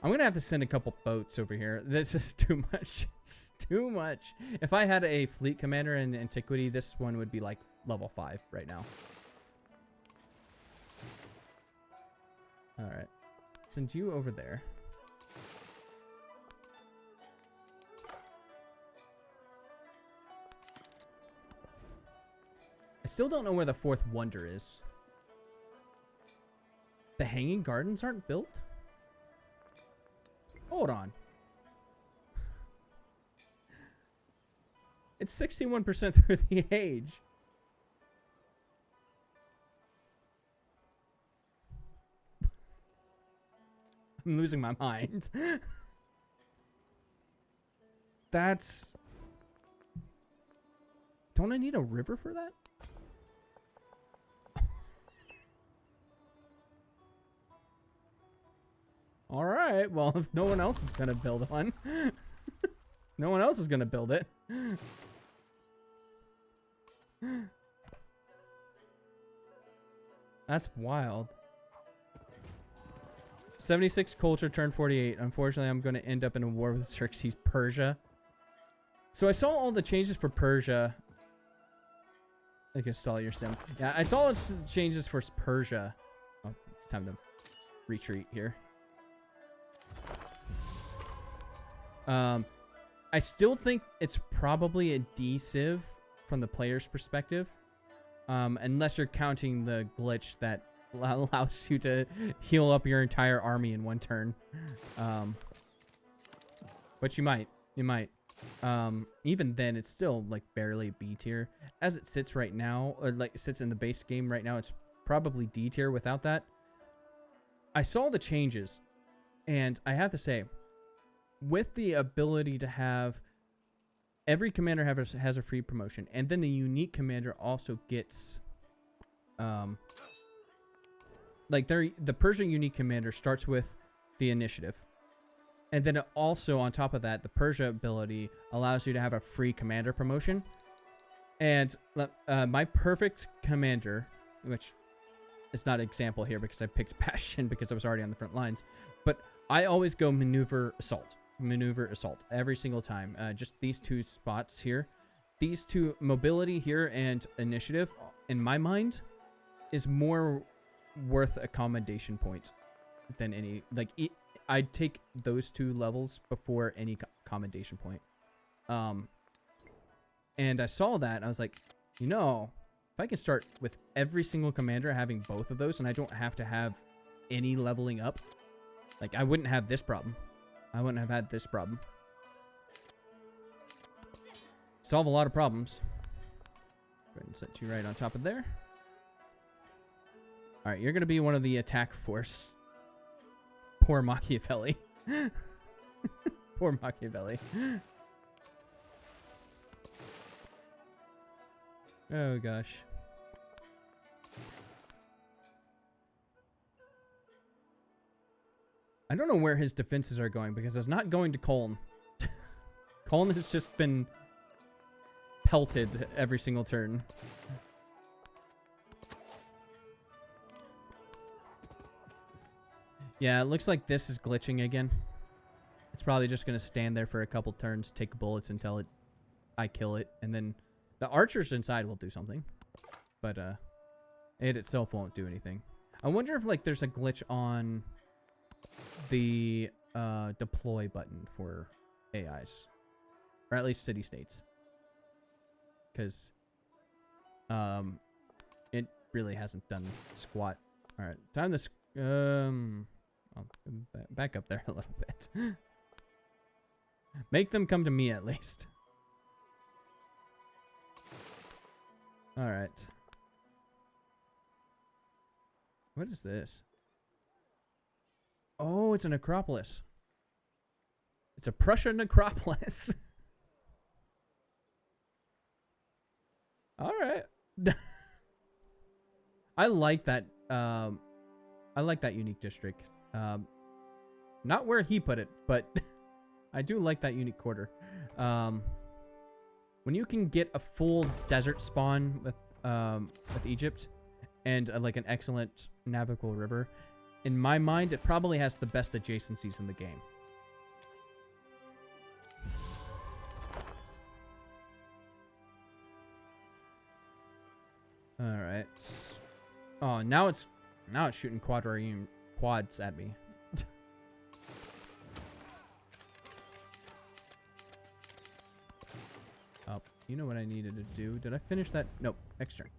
A: I'm gonna have to send a couple boats over here. This is too much. It's too much. If I had a fleet commander in antiquity, this one would be like level 5 right now. Alright. Send you over there. I still don't know where the 4th wonder is. The Hanging Gardens aren't built? Hold on. It's 61% through the age. I'm losing my mind. That's... Don't I need a river for that? All right. Well, if no one else is going to build one, no one else is going to build it. That's wild. 76 culture turned 48. Unfortunately, I'm going to end up in a war with Xerxes Persia. So I saw all the changes for Persia. I can install your sim. Yeah, I saw the changes for Persia. Oh, it's time to retreat here. I still think it's probably a D civ from the player's perspective. Unless you're counting the glitch that allows you to heal up your entire army in one turn. But you might. Even then, it's still like barely B tier. As it sits right now, or like it sits in the base game right now, it's probably D tier without that. I saw the changes, and I have to say, with the ability to have every commander has a free promotion, and then the unique commander also gets like the Persian unique commander starts with the initiative, and then it also on top of that, the Persia ability allows you to have a free commander promotion. And my perfect commander, which is not an example here because I picked Bastion because I was already on the front lines, but I always go maneuver assault every single time. Just these 2 spots here, these 2, mobility here and initiative, in my mind, is more worth a commendation point than any, like, I'd take those 2 levels before any commendation point. And I saw that and I was like, you know, if I can start with every single commander having both of those and I don't have to have any leveling up, like, I wouldn't have this problem. I wouldn't have had this problem. Solve a lot of problems. Go ahead and set you right on top of there. All right, you're gonna be one of the attack force. Poor Machiavelli. Poor Machiavelli. Oh gosh. I don't know where his defenses are going because it's not going to Colne. Colne has just been pelted every single turn. Yeah, it looks like this is glitching again. It's probably just going to stand there for a couple turns, take bullets until I kill it, and then the archers inside will do something. But it itself won't do anything. I wonder if like there's a glitch on the deploy button for AIs, or at least city-states, because it really hasn't done squat. All right, time to I'll back up there a little bit. Make them come to me at least. All right. What is this? Oh, it's a necropolis. It's a Prussian necropolis. All right. I like that. I like that unique district. Not where he put it, but I do like that unique quarter. When you can get a full desert spawn with Egypt and like an excellent navigable river, in my mind, it probably has the best adjacencies in the game. All right. Oh, now it's shooting quads at me. Oh, you know what I needed to do? Did I finish that? Nope. Next turn.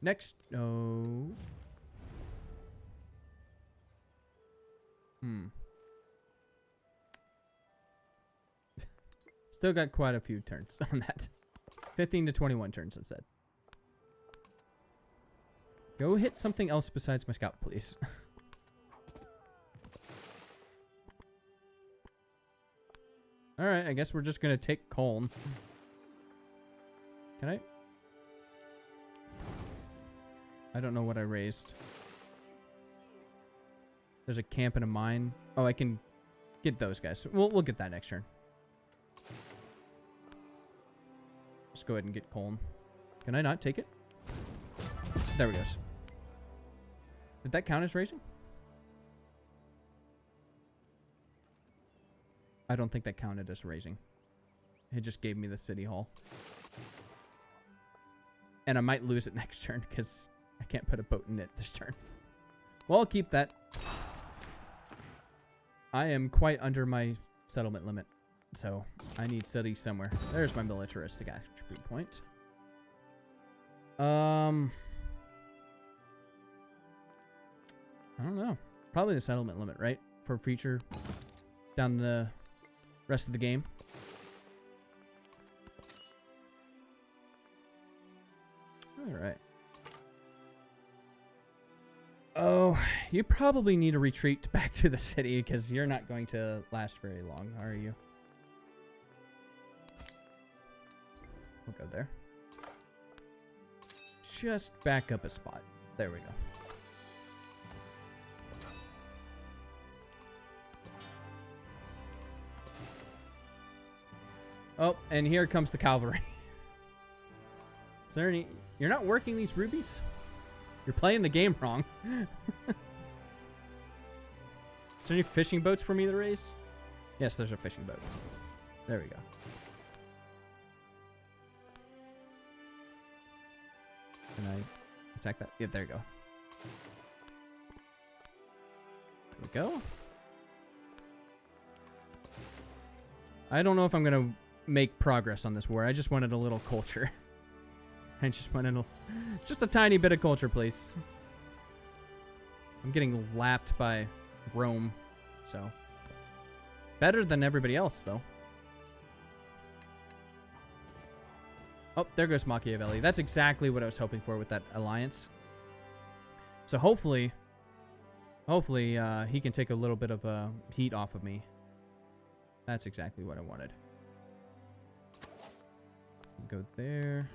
A: Next. No. Still got quite a few turns on that. 15 to 21 turns instead. Go hit something else besides my scout, please. Alright, I guess we're just gonna take Colne. Can I? I don't know what I raised. There's a camp and a mine. Oh, I can get those guys. We'll get that next turn. Just go ahead and get Colne. Can I not take it? There we go. Did that count as raising? I don't think that counted as raising. It just gave me the city hall. And I might lose it next turn because I can't put a boat in it this turn. Well, I'll keep that. I am quite under my settlement limit, so I need cities somewhere. There's my militaristic attribute point. I don't know. Probably the settlement limit, right? For future down the rest of the game. All right. Oh, you probably need to retreat back to the city because you're not going to last very long, are you? We'll go there. Just back up a spot. There we go. Oh, and here comes the cavalry. Is there any... You're not working these rubies? You're playing the game wrong. Is there any fishing boats for me to raise? Yes, there's a fishing boat. There we go. Can I attack that? Yeah, there you go. There we go. I don't know if I'm going to make progress on this war. I just wanted a little culture. I just wanted just a tiny bit of culture, please. I'm getting lapped by Rome, so better than everybody else, though. Oh, there goes Machiavelli. That's exactly what I was hoping for with that alliance. So hopefully he can take a little bit of heat off of me. That's exactly what I wanted. Go there.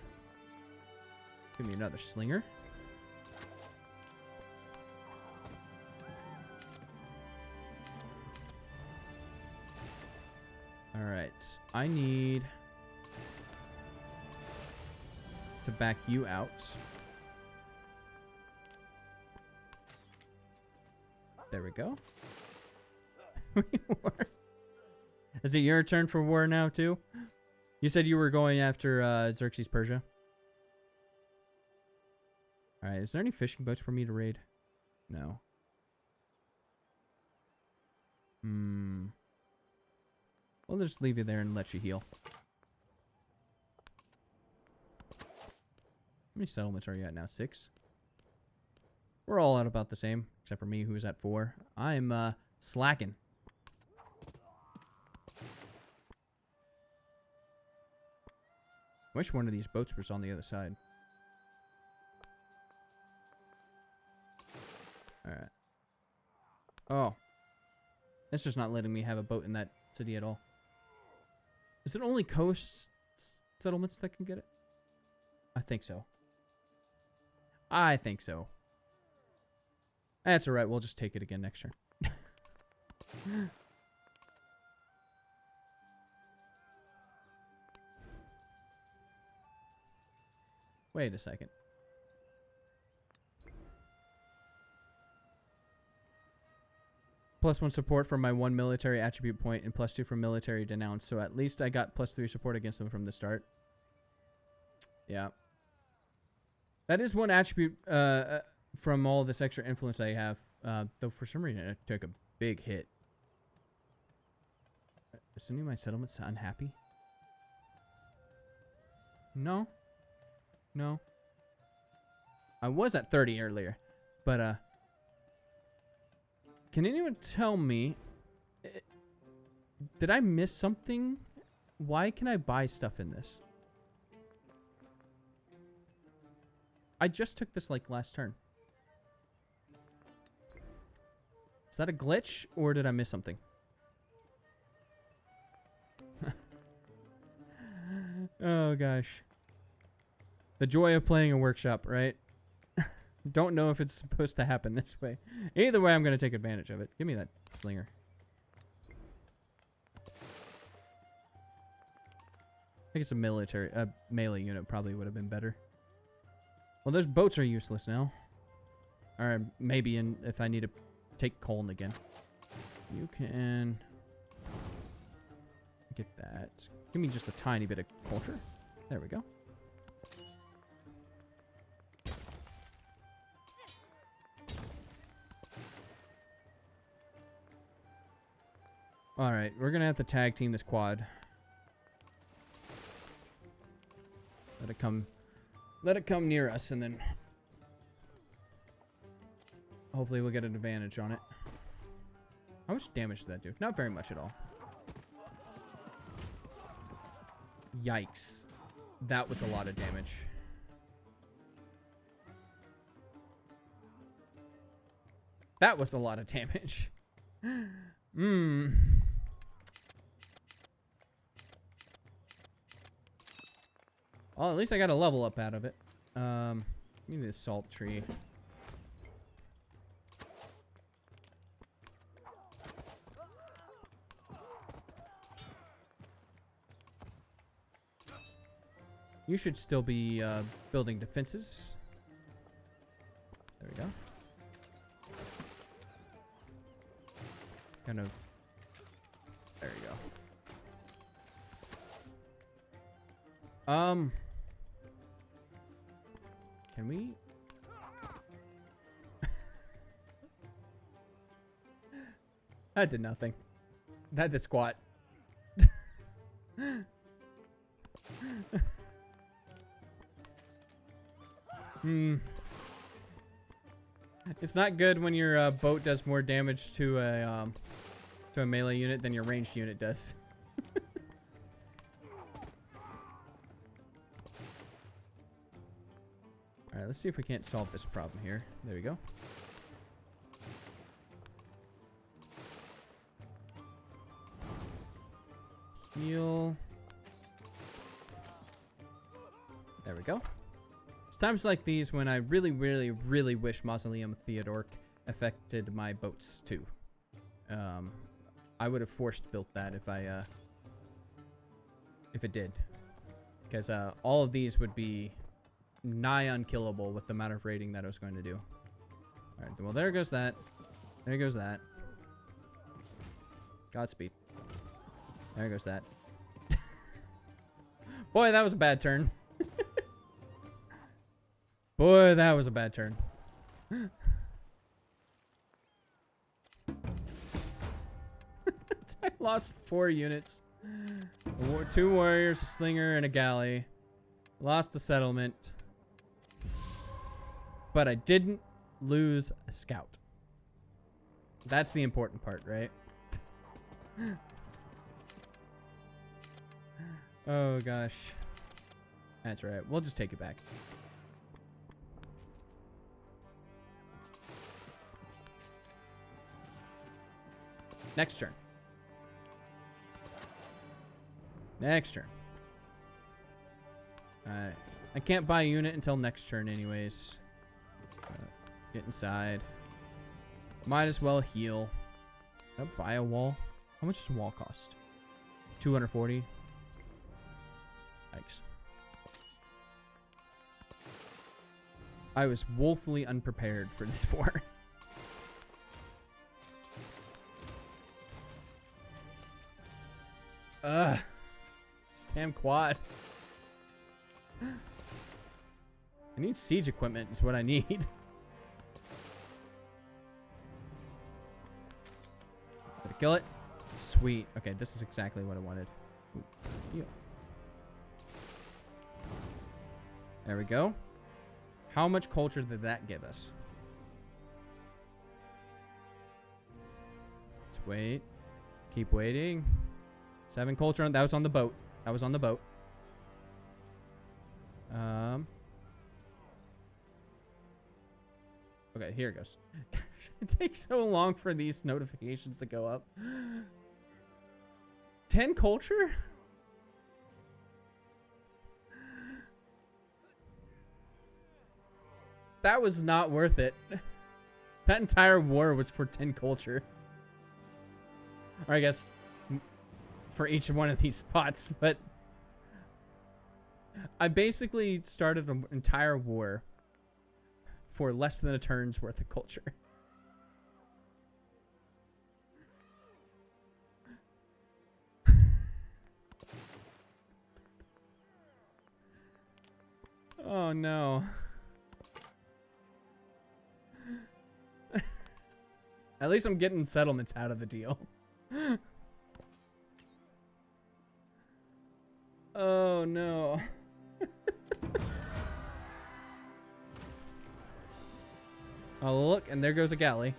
A: Give me another slinger. All right, I need to back you out. There we go. Is it your turn for war now, too? You said you were going after Xerxes Persia. All right, is there any fishing boats for me to raid? No. We'll just leave you there and let you heal. How many settlements are you at now? 6? We're all at about the same, except for me, who's at 4. I'm slacking. Wish one of these boats was on the other side. Alright. Oh. It's just not letting me have a boat in that city at all. Is it only coast settlements that can get it? I think so. I think so. That's alright, we'll just take it again next turn. Wait a second. +1 support for my 1 military attribute point and +2 for military denounce. So at least I got +3 support against them from the start. Yeah. That is one attribute from all this extra influence I have. Though for some reason it took a big hit. Is any of my settlements unhappy? No. No. I was at 30 earlier. But, can anyone tell me, did I miss something? Why can I buy stuff in this? I just took this like last turn. Is that a glitch or did I miss something? Oh gosh. The joy of playing a workshop, right? Don't know if it's supposed to happen this way. Either way, I'm going to take advantage of it. Give me that slinger. I guess a melee unit probably would have been better. Well, those boats are useless now. Or maybe if I need to take Colne again. You can get that. Give me just a tiny bit of culture. There we go. All right, we're gonna have to tag team this quad. Let it come near us, and then hopefully we'll get an advantage on it. How much damage did that do? Not very much at all. Yikes. That was a lot of damage. That was a lot of damage. Well, at least I got a level up out of it. Give me this salt tree. You should still be building defenses. There we go. Kind of. There we go. Can we? That did nothing. That did squat. It's not good when your boat does more damage to a melee unit than your ranged unit does. Alright, let's see if we can't solve this problem here. There we go. Heal. There we go. It's times like these when I really, really, really wish Mausoleum Theodoric affected my boats too. I would have forced built that if it did. Because all of these would be nigh unkillable with the amount of raiding that I was going to do. Alright, well there goes that. There goes that. Godspeed. There goes that. Boy, that was a bad turn. Boy, that was a bad turn. I lost 4 units. 2 warriors, a slinger, and a galley. Lost the settlement. But I didn't lose a scout. That's the important part, right? Oh, gosh. That's right. We'll just take it back. Next turn. Next turn. Alright. I can't buy a unit until next turn anyways. Get inside. Might as well heal. Can I buy a wall? How much does a wall cost? 240. Yikes. I was woefully unprepared for this war. Ugh. This damn quad. I need siege equipment is what I need. Did I kill it? Sweet. Okay, this is exactly what I wanted. Ooh, heal. There we go. How much culture did that give us? Let's wait. Keep waiting. 7 culture. That was on the boat. That was on the boat. Okay, here it goes. It takes so long for these notifications to go up. 10 culture? That was not worth it. That entire war was for 10 culture. Or I guess for each one of these spots, but I basically started an entire war for less than a turn's worth of culture. Oh no. At least I'm getting settlements out of the deal. Oh no. Oh look, and there goes a galley.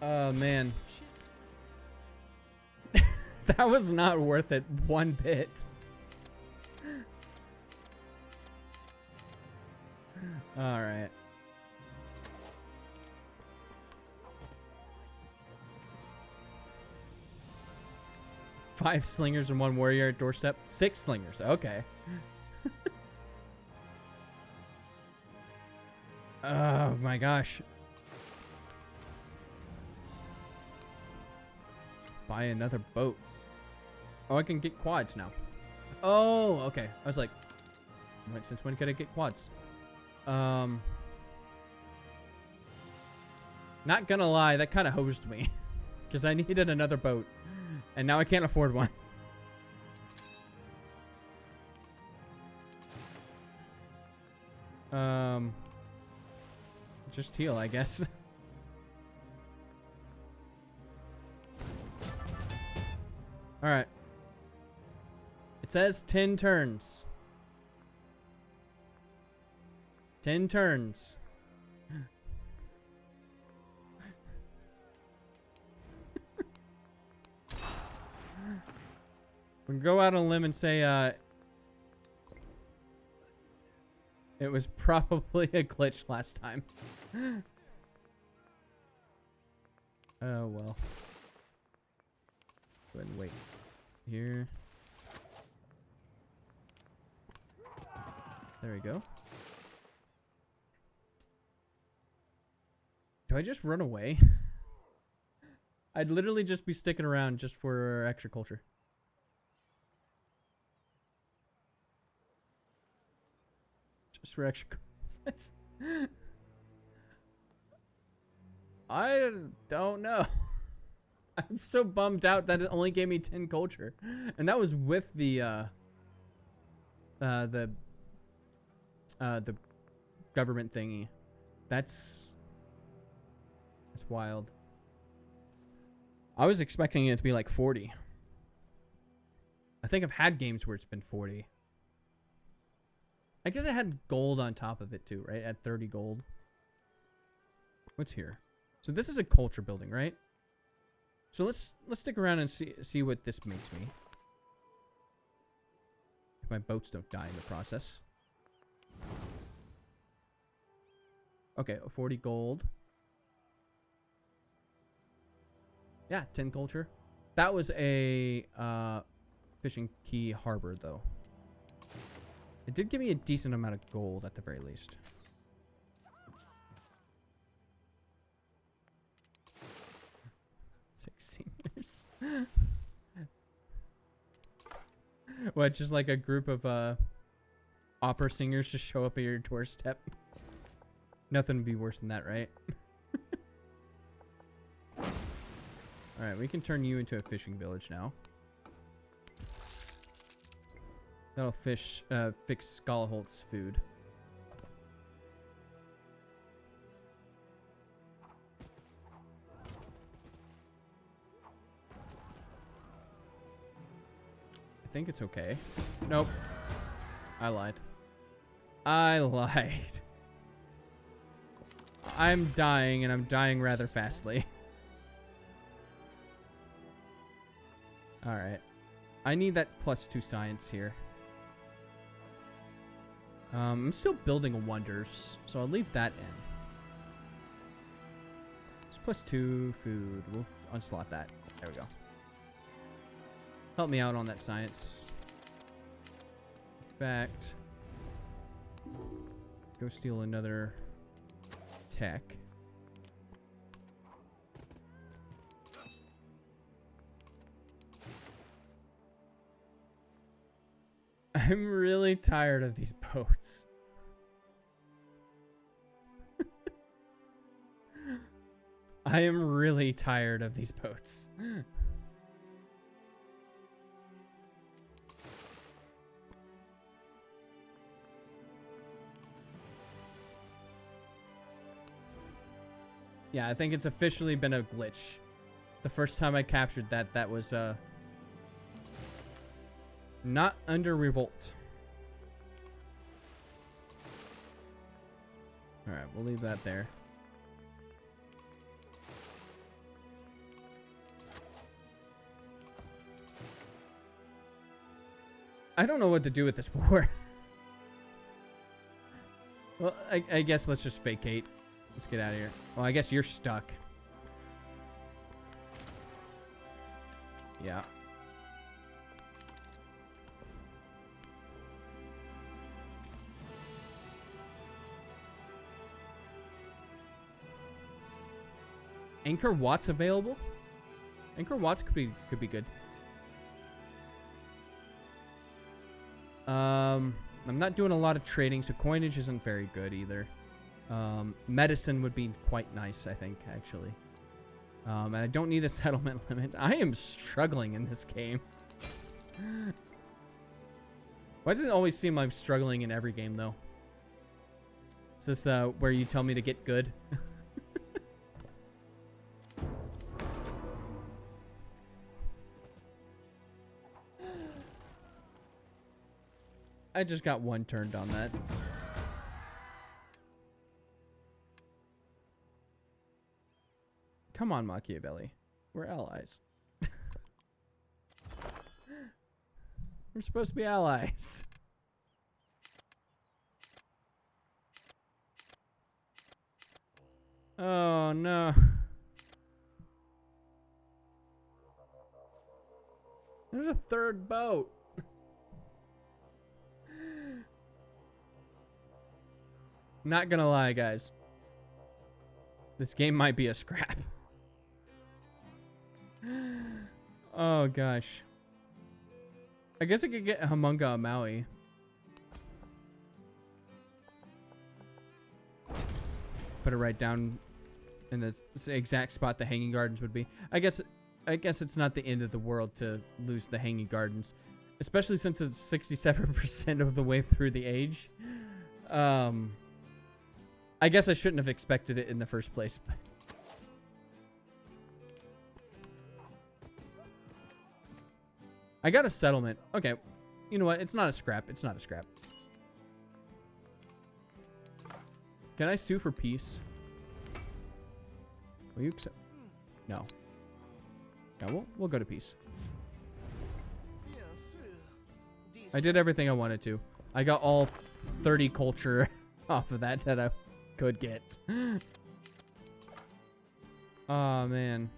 A: Oh man. That was not worth it one bit. All right. Five slingers and 1 warrior at doorstep. 6 slingers. Okay. Oh my gosh. Buy another boat. Oh, I can get quads now. Oh, okay. I was like, since when could I get quads? Not gonna lie, that kind of hosed me. Because I needed another boat. And now I can't afford one. Just heal, I guess. Alright. It says 10 turns. 10 turns. We can go out on a limb and say It was probably a glitch last time. Oh, well. Go ahead and wait. Here. There we go. Do I just run away? I'd literally just be sticking around just for extra culture. Just for extra. I don't know. I'm so bummed out that it only gave me 10 culture, and that was with the government thingy. That's wild. I was expecting it to be like 40. I think I've had games where it's been 40. I guess it had gold on top of it too, right? At 30 gold. What's here? So this is a culture building, right? So let's stick around and see what this makes me. If my boats don't die in the process. Okay, 40 gold. Yeah, 10 culture. That was a fishing key harbor, though. It did give me a decent amount of gold at the very least. Singers. What, just like a group of opera singers just show up at your doorstep? Nothing would be worse than that, right? Alright, we can turn you into a fishing village now. That'll fix Skullholt's food. I think it's okay. Nope. I lied. I lied. I'm dying, and I'm dying rather fastly. Alright. I need that +2 science here. I'm still building wonders, so I'll leave that in. It's +2 food. We'll unslot that. There we go. Help me out on that science. In fact, go steal another tech. I'm really tired of these boats. I am really tired of these boats. Yeah, I think it's officially been a glitch. The first time I captured that, that was not under revolt. Alright, we'll leave that there. I don't know what to do with this war. Well, I guess let's just vacate. Let's get out of here. Well, I guess you're stuck. Yeah. Anchor Watts available? Anchor Watts could be good. I'm not doing a lot of trading, so coinage isn't very good either. Medicine would be quite nice, I think, actually. And I don't need a settlement limit. I am struggling in this game. Why does it always seem I'm struggling in every game, though? Is this where you tell me to get good? I just got one turned on that. Come on, Machiavelli. We're allies. We're supposed to be allies. Oh, no. There's a third boat. Not gonna lie, guys. This game might be a scrap. Oh, gosh. I guess I could get Humunga Maui. Put it right down in the exact spot the Hanging Gardens would be. I guess it's not the end of the world to lose the Hanging Gardens, especially since it's 67% of the way through the age. I guess I shouldn't have expected it in the first place. I got a settlement. Okay. You know what? It's not a scrap. It's not a scrap. Can I sue for peace? Will you accept? No. No, we'll go to peace. I did everything I wanted to. I got all 30 culture off of that I could get. Oh, man.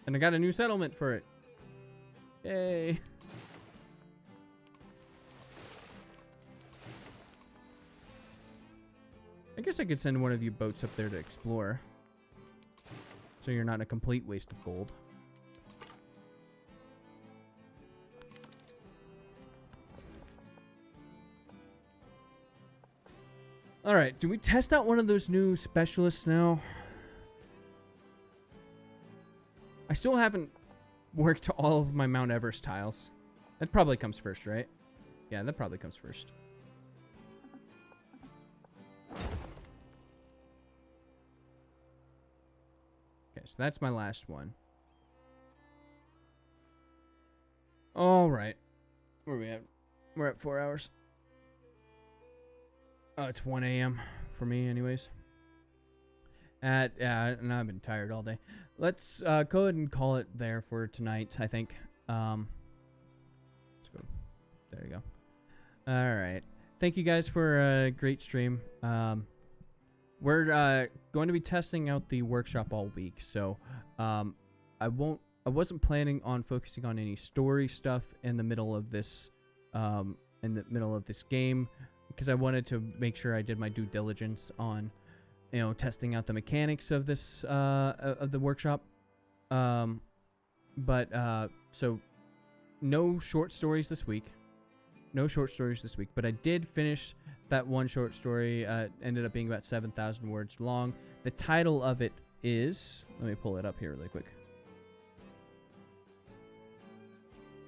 A: And I got a new settlement for it. Yay. I guess I could send one of you boats up there to explore. So you're not a complete waste of gold. Alright, do we test out one of those new specialists now? I still haven't worked all of my Mount Everest tiles. That probably comes first, right? Yeah, that probably comes first. Okay, so that's my last one. Alright. Where are we at? We're at 4 hours. Oh, it's 1 a.m. for me anyways. And I've been tired all day. Let's go ahead and call it there for tonight, I think. Let's go. There you go. All right. Thank you guys for a great stream. We're going to be testing out the workshop all week, so I wasn't planning on focusing on any story stuff in the middle of this game, because I wanted to make sure I did my due diligence on, you know, testing out the mechanics of this of the workshop. So no short stories this week. No short stories this week, but I did finish that one short story. Ended up being about 7,000 words long. The title of it is, let me pull it up here really quick.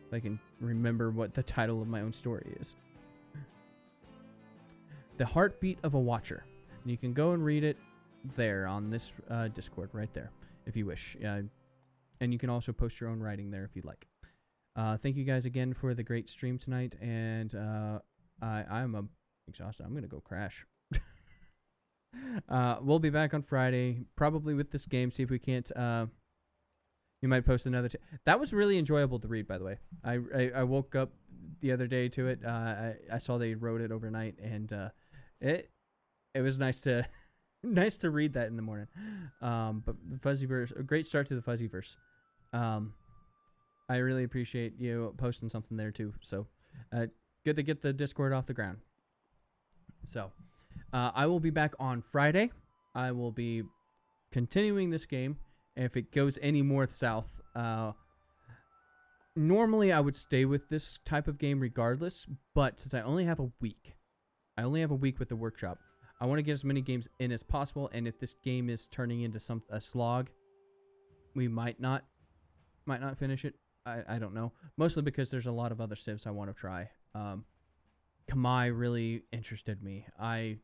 A: If I can remember what the title of my own story is. The Heartbeat of a Watcher. And you can go and read it there on this Discord right there, if you wish. And you can also post your own writing there if you'd like. Thank you guys again for the great stream tonight, and I'm exhausted. I'm gonna go crash. We'll be back on Friday, probably with this game. See if we can't. You might post another. That was really enjoyable to read, by the way. I woke up the other day to it. I saw they wrote it overnight, and it was nice to read that in the morning. But the Fuzzyverse, a great start to the Fuzzyverse. I really appreciate you posting something there too. So, good to get the Discord off the ground. So, I will be back on Friday. I will be continuing this game. If it goes any more south, normally I would stay with this type of game regardless. But since I only have a week, with the workshop, I want to get as many games in as possible. And if this game is turning into a slog, we might not finish it. I don't know. Mostly because there's a lot of other civs I want to try. Kamai really interested me. I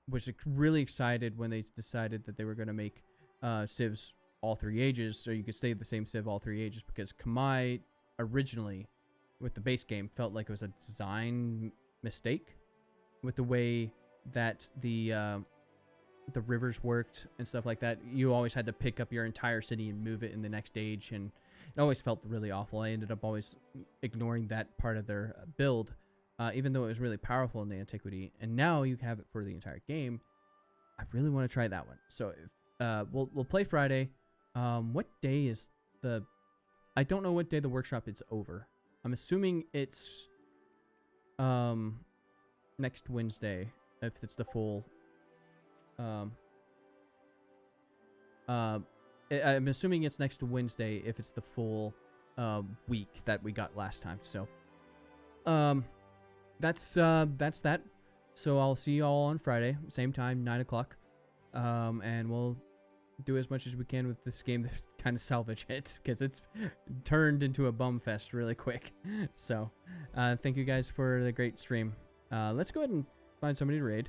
A: was really excited when they decided that they were going to make civs all 3 ages, so you could stay the same civ all 3 ages, because Kamai originally, with the base game, felt like it was a design mistake with the way that the rivers worked and stuff like that. You always had to pick up your entire city and move it in the next age, and it always felt really awful. I ended up always ignoring that part of their build. even though it was really powerful in the antiquity, and now you have it for the entire game. I really want to try that one. So if, we'll play Friday. What day is the? I don't know what day the workshop is over. I'm assuming it's next Wednesday, if it's the full. I'm assuming it's next Wednesday if it's the full week that we got last time. So that's that. So I'll see you all on Friday, same time, 9 o'clock. And we'll do as much as we can with this game to kind of salvage it, because it's turned into a bum fest really quick. So thank you guys for the great stream. Let's go ahead and find somebody to raid.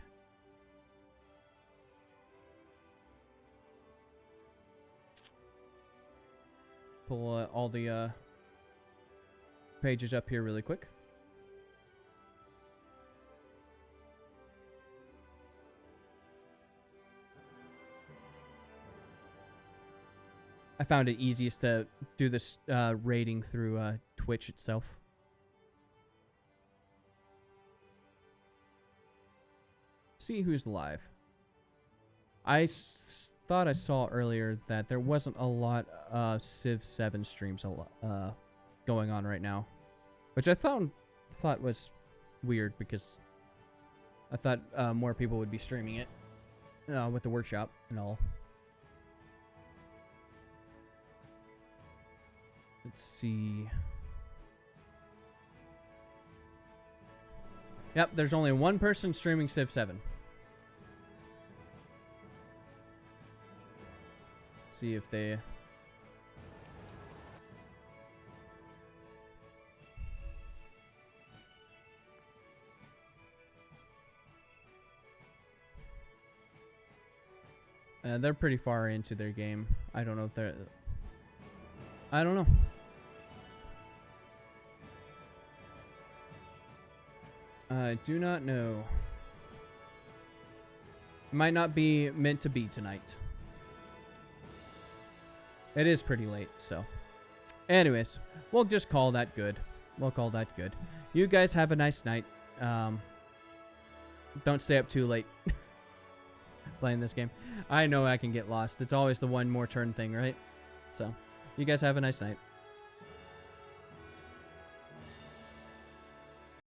A: Pull all the pages up here really quick. I found it easiest to do this rating through Twitch itself. See who's live. I thought I saw earlier that there wasn't a lot of Civ 7 streams going on right now, which I thought was weird, because I thought more people would be streaming it with the workshop and all. Let's see. Yep, there's only one person streaming Civ 7. See if they... they're pretty far into their game. I don't know if they're... I don't know. I do not know. It might not be meant to be tonight. It is pretty late, so. Anyways, we'll just call that good. We'll call that good. You guys have a nice night. Don't stay up too late playing this game. I know I can get lost. It's always the one more turn thing, right? So, you guys have a nice night.